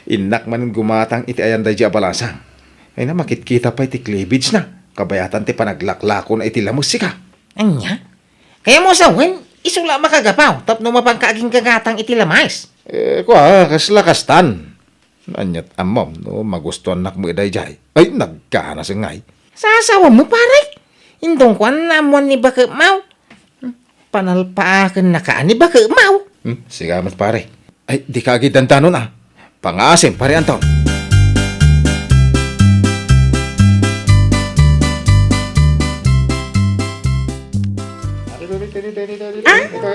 Inak manen gumatang iti ayan day abalasang. Ay na makitkita pa iti cleavage na. Kabayatan ti panaglaklako na iti lamusika. Anya? Kaya mo sa wen, Isula makagapaw, tapno mapangkaaging kagatang iti lamais. Kwa, kaslakastan. Anyat amom, no, magustuhan nak mo iday jay. Ay, nagkana ngay. Sa asawa mo, pare. Indong kwan namuan ni Baka Mau. Panalpaakan na ka ni Baka Mau. Sigamat pare. Ay, di ka agad dandanon ah. Pangasim, pare Anton.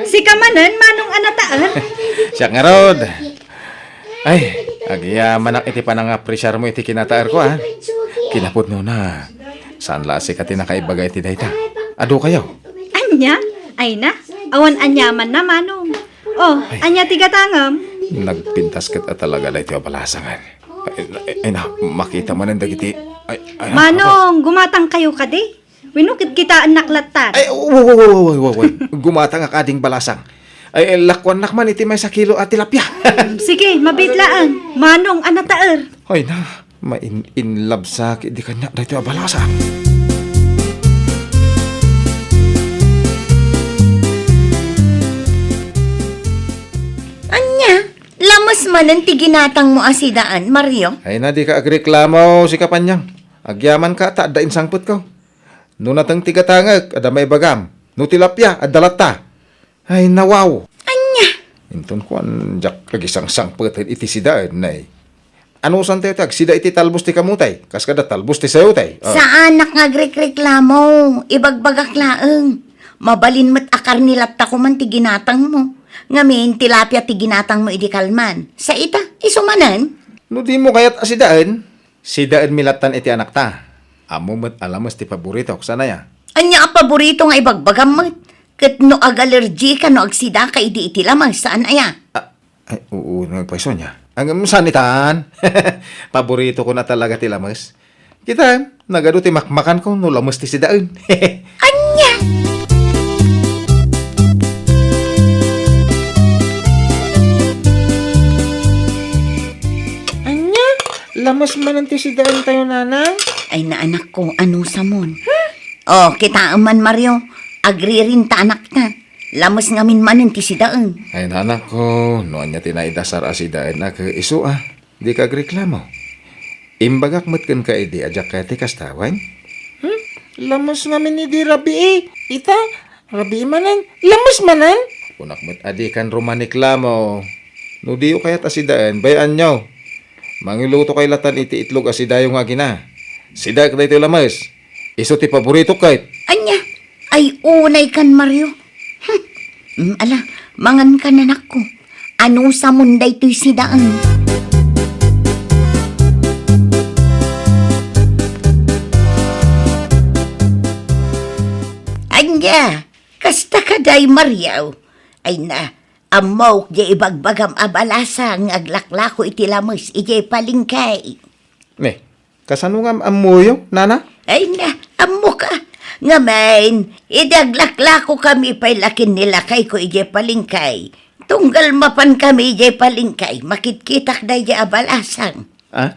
Si kamanan, manong anataan. Siya nga rod. Ay, agyaman ang iti panangapresyar mo iti kinataar ko ha. Kinapot no na. Saan lasi ka tinakaibagay iti dayta? Ado kayo. Anya? Ay na, awan anyaman na manong. Oh, anya tigatangam. Nagpintas kat at talaga na iti abalasangan. Ay na, makita mo nang dagiti. Ay, Manong, gumatang kayo kadi. Winukit kita anak latar. Ay, gumatang ang ading balasang. Ay, lakwan nakman iti may sa kilo at tilapia. Sige, mabitlaan. Manong anataer. Ay na, in love sa di kanya na iti abalasang. Anya, lamas man ang tiginatang mo asidaan, Mario. Ay na, di ka agreklamo si Kapanyang. Agyaman ka, ta, dain sangput ko. No natang tigatangag, ada may bagam. No tilapia, at dalata. Ay, nawaw. Anya, Inton ko ang jak kagisang sangput iti sidaan, nay. Ano san tayo tag? Sida iti talbos ti kamutay. Kas kada talbos ti sayo tay. sa anak nga reklamo, ibagbagak laeng. Mabalin mo't akar nilatta ko man tiginatang mo. Ngamin, tilapia tiginatang mo idikalman. Sa ita, isumanan. No di mo kayat asidaan. Sidaan milatan iti anak ta. Amo mo't alamas ti paborito ko sana ya. Anya ang paborito nga ibagbagam mo't. Kat no ag-allergy ka no agsida ka iti lamang saan aya. Ay, oo, nagpaiso niya. Ang sanitan. Paborito ko na talaga ti lamas. Kita, nagado ti makmakan ko no lamas ti sidaan. Anya! Anya, lamas man ang tisidaan tayo, nanang. Ay na anak ko, ano sa mon? Oh, kita man Mario. Agri rin ta anak na. Lamas ngamin manin ti sidaan. Ay nanak ko, noon niya tinaidasar asidaan na ka iso ah. Di ka agreklamo. Imbagak matkan ka idi ajak ka ti kastawan. Lamas namin ni di Rabi eh. Ita, Rabi manan. Lamas manan. Unak mat adi kan romaniklamo. No di kayat asidaan, bayan nyo. Mangiluto kay latan iti itlog asidayo nga gina. Sida ka dito lamas. Iso ti paborito kahit. Anya, ay unay kan Mario. Ala, mangan ka na ko. Ano sa munday to'y sidaan? Anya, kasta ka day Mario. Ay na, amaw di ibagbagam abalasa ng aglaklako iti lamos iti palingkay. Ne, kasano nga amuyo, nana? Ay na, amo ka. Nga main, idaglaklako kami pa'y lakin nila kay ko ije palingkay. Tunggal mapan kami ije palingkay, makitkitak day ja abalasang. Ah?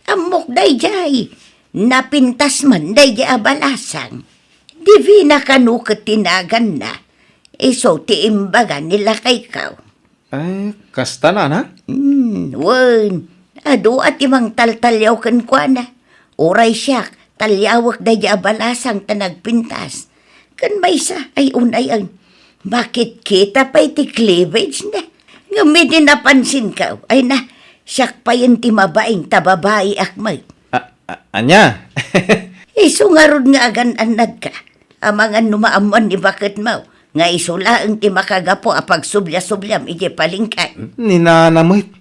Amok day jay, napintas man day ja abalasang. Divina kanukat tinagan na, iso ti imbagan nila kay kaw. Ay, kasta na. Wen, ado at imang taltalyaw kan kwa na. Oray siyak, talyawak da ja balasang tanagpintas. Kan may sa ay unay ang, bakit kita pa iti cleavage na? Nga may din napansin ka, ay na, siyak pa yung timabaing tababae akmay. Anya? Iso nga ron nga agan anad ka, amangan numaamuan ni bakit mau, nga isula ang timakagapo apag subya-subyam ije palingkay. Ninanamit.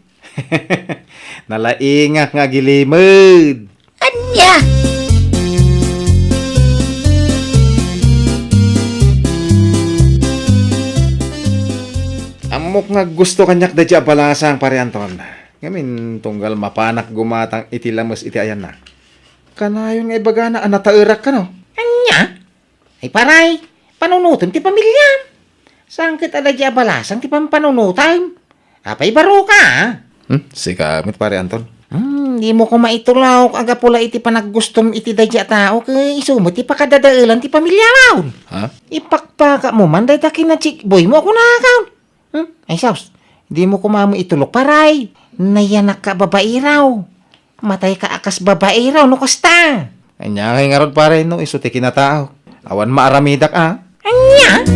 Nalaingak nga gilimod. Anya! Amok nga gusto kanyak da dya balasang pare Anton. Ngamin tunggal mapanak gumatang iti lamos iti ayan na. Kanayon nga ibaga na anatairak ka no? Anya? Ay paray, panunutan ti pamilya. Saan kita da di abalasang ti pampanunutan? Apay baro ka, ha? Sikamit pare Anton. Hindi mo ko maitulaw aga pula iti panaggustom iti dadya tao kay isumot ti pakadadailan ti pamilya raon. Ha? Ipakpaka mo man day takin na chick boy mo ako nakakaon. Ay saus, hindi mo ko mamo itulok paray. Nayanak ka babae raw. Matay ka akas babae raw no kasta. Anya kay ngarod pare no iso ti kinatao. Awan maaramidak Anya?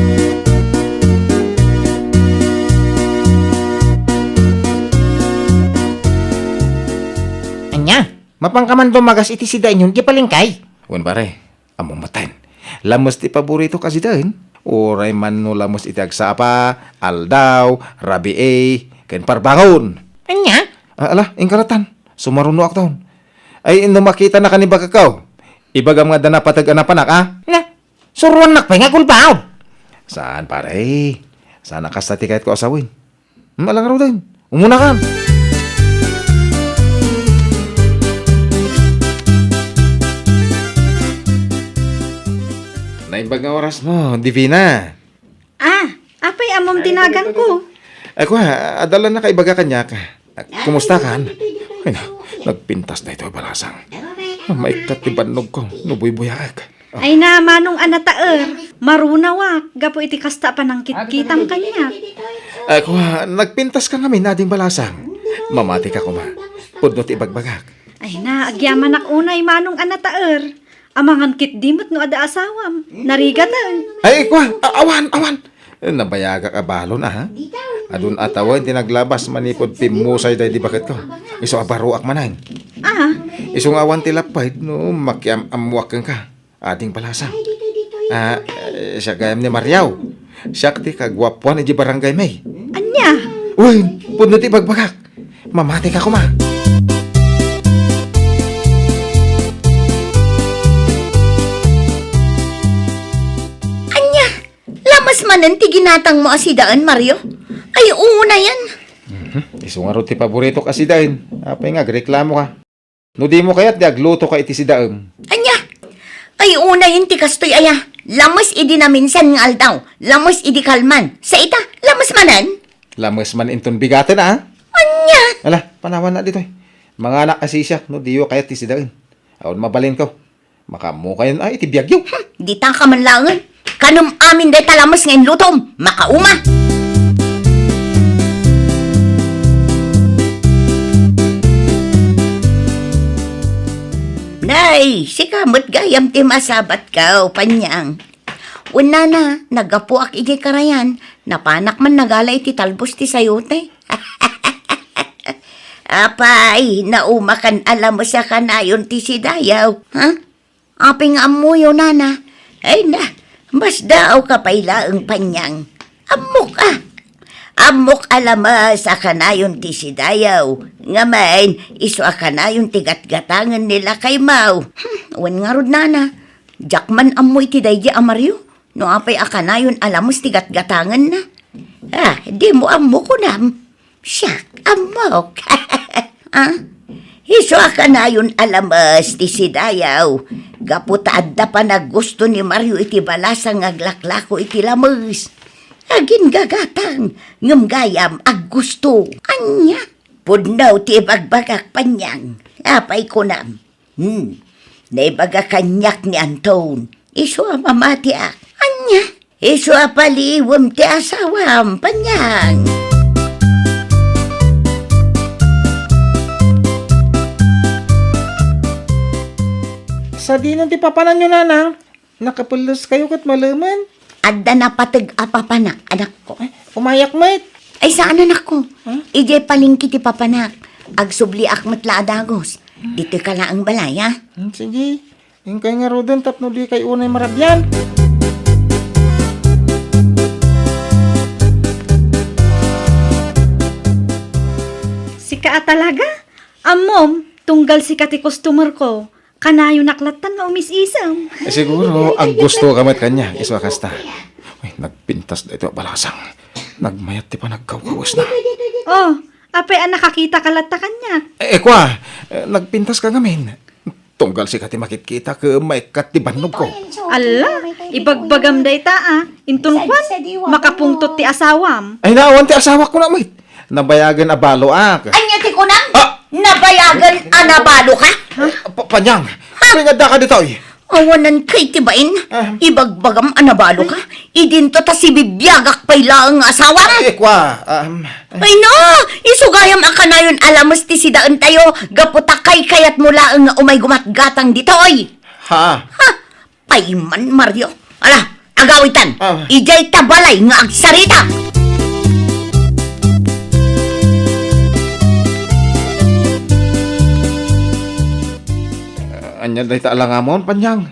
Anya? Mapangkaman dumagas iti si dain yung gipalingkay. Wan pare, amo matayin. Lamos ti paborito kasi dahin. Oray man no lamos iti agsapa, aldaw, rabi ken parbangon. Anya? Ala, ingkaratan. Sumaruno ak taon. Ay, no makita na kanibag kakaw. Ibagam nga dana patag anapanak, Na, suruan nakpay nga gulbaw. Saan pare? Sana kastati kahit ko asawin. Malang raw din. Umuna ka. Naibag nga oras mo, Divina. Apay amom tinagan ko. Ako ha, adalan na kaibaga kanya ka. Kumusta ka? Ay na, nagpintas na ito balasang. Maikat ti banog ko, nubuy-buyak. Ay na, manong anataer. Marunawak, gapo iti kasta pa ng kitkitam kanya. Ako ha, nagpintas ka namin nading balasang. Mamati ka kuma. Pudnot ibagbagak. Ay na, agyaman ak unay manong anataer. Amangan kit dimot no ada asawam. Narigatan. Ay, kwa, awan. Nabayaga ka balon, ha? Adun atawan, tinaglabas, manipod pimusay day di bakit ko. Iso abaruak manahin. Isong awan tilapay, no, makiam-amwak ka. Ating palasa. Siya gayam ni Mariaw. Siya ti kagwapuan iji barangay may. Anya? Uy, pudno ti bagbagak. Mamati ka kuma. Lamas manan ti ginatang mo asidaan, Mario. Ay, una yan. Iso nga ro ti paborito kasi dahin. Apay nga, reklamo ka. No di mo kaya't di agluto ka iti si daeng. Anya? Ay, una yun ti kastoy aya. Lamas idi na minsan nga aldaw. Lamas idi kalman. Sa ita, lamas manan. Lamas man inton bigatan, ha? Anya? Ala, panawan na dito. Mga anak kasi siya, no di yo kaya't ti si daeng. Awan mabalin ko. Makamukayan ay iti biyagyo. Di ta ka man langan. Kanum amin day talamas ngayon lutom. Makauma. Nay, si kamot gayam ti masabat ka, panyang. Una na, nagapuak iti karayan. Napanak man nagala iti talbos ti sayote. Apay, naumakan alam mo sa kanayon ti si Dayaw. Ha? Aping amuyo nana. Ay na, mas daaw ka pailaang panyang. Amok Amok alama sa kanayon ti si Dayaw. Ngamain, iso a kanayon ti gatgatangan nila kay Mau. Wan nga rod nana. Jakman amoy ti daydi amaryo. No apay a kanayon alamos ti gatgatangan na. Di mo amok ko nam. Siyak, amok. Iso a kanayon alamas ti si Dayaw. Gaputaadda pa na gusto ni Mario iti balasang aglaklako iti lamas. Agin gagatang, ngam gayam ag gusto. Anya, pudnaw ti bagbagak panyang. Apay ko nam. Naibaga kanyak ni Anton. Iso a mamati ak. Anya, iso a paliwam ti asawam panyang. Sa di ti papanan nyo nanang, nakapulos kayo kat malaman. Adda na patag apapanak, anak ko. Umayak met. Ay, saan anak ko? Ije palingki ti papanak. Agsubli akmat laadagos. Dito ka lang ang balay, ha? Sige, yung kay nga rodan tapno di kay unay marabyan. Sika talaga? Amom, tunggal sika ti customer ko. Kanayo naklatan nga umis-isam. Siguro, ang gusto kamat kanya, iswa kasta. Uy, nagpintas na ito balasang. Nagmayat ti pa nagkawawas na. Oh, apay ang nakakita kalata kanya. Kwa, nagpintas ka ngamin. Tunggal si kati makitkita ka maikat ti banog ko. Ala, ibagbagam day ta Intun kwan, makapungtot ti asawam. Ay, naawan ti asawa ko na, mate. Nabayagan abalo ak. Anya ti kunang? Nabayagan anabalo ka? Panyang, pingada ka dito eh. Awanan kay tibain. Ibagbagam anabalo ka. Idinto ta si bibiyagak pay lang nga asawa. Kwa, Ay no! Isugayam ang kanayon alamos ti sidaan tayo. Gaputakay kayat mula nga umay gumatgatang dito oy. ha? Ha! Paiman Mario. Ala, agawitan. Ah. Ijay tabalay nga agsarita. Anya dahi ta alangamon, Panyang.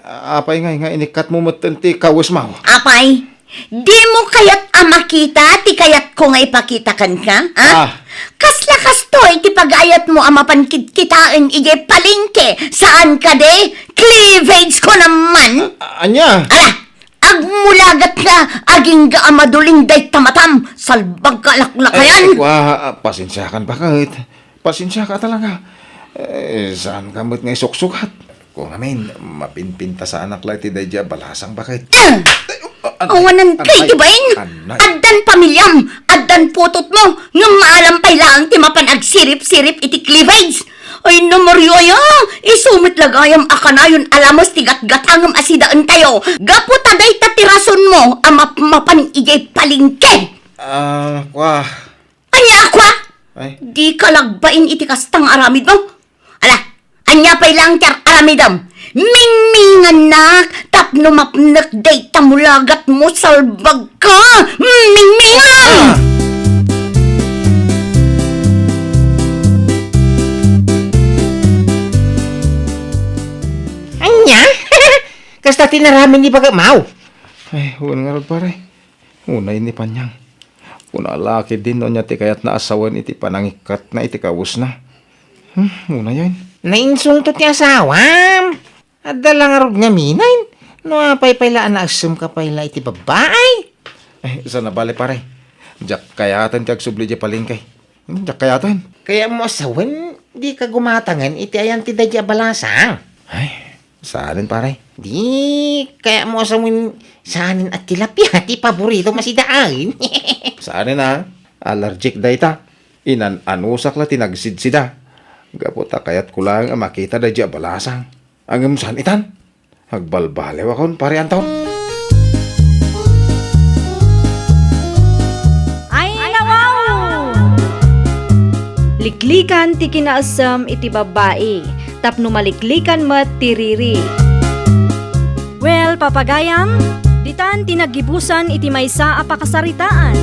Apay nga inikat mo matenti kawis mo. Apay, di mo kayat makita, ti kayat ko nga ipakitakan ka, ha? Ah. Kaslakas to, ti pagayat mo amapan kitaan, ije palingke, saan ka de? Cleavage ko naman. Anya? Ala, agmulagat ka, aging gaamaduling day tamatam, salbag kalaklakayan. Kwa, pasensya kan bakit? Pasensya ka talaga. Saan ka mo't nga isuksukat? Kung amin, mapinpinta sa anak lang ti Dayja, balasang bakit? Awanan kay tibain. Addan pamilyam, addan putot mo, nga maalam pay lang ti mapanag sirip-sirip iti cleavage. Ay no Marioya, isumit lagayam akanayon alamos ti gatgatangam asidaan tayo. Gapo taday tatirason mo, mapan ijay palingke. Kwa. Anya akwa? Ay. Di ka lagbain iti kastang aramid mo. Ala, anya pay lang tiar aramidam. Mingmingan nak, tapno mapnak day tamulagat mo salbag ka. Mingmingan! Anya? Kasta tinaramin ni Bagamaw. Ay, huwag nga rin pare. Unay ni Panyang. Una laki din no niya ti kayat na asawan iti panangikat na iti kawus na. Una yun. Nainsulto ti asawam. Adala nga rog nga minain. No apay pala na asum ka pala iti babae. Isa na bale pare. Diyak kayatan ti agsubli di palingkay. Diyak kayatan. Kaya mo asawan, di ka gumatangan iti ayan ti dadya balasang. Ay, saan pare? Di, kaya mo asawan saanin at tilapia, ti paborito masidaan. Saan na? Allergic da ita. Anusak la tinagsidsida. Gaputa kayat kulang ang makita da di balasang. Ang saan itan? Agbalbalew akon pare anton. Ay nawaw! Liklikan ti kinaasam iti babae, tapno maliklikan mat ti riri. Well, papagayam, ditan tinagibusan iti maysa a pakasaritaan.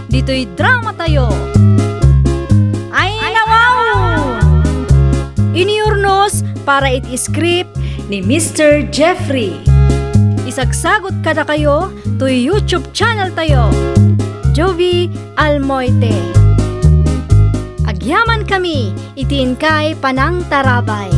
Dito'y drama tayo. Ay nawaw! Iniurnos para iti script ni Mr. Jeffrey. Isagsagot kada kayo to YouTube channel tayo. Jovi Almoite. Agyaman kami, itiin kay Panang Tarabay.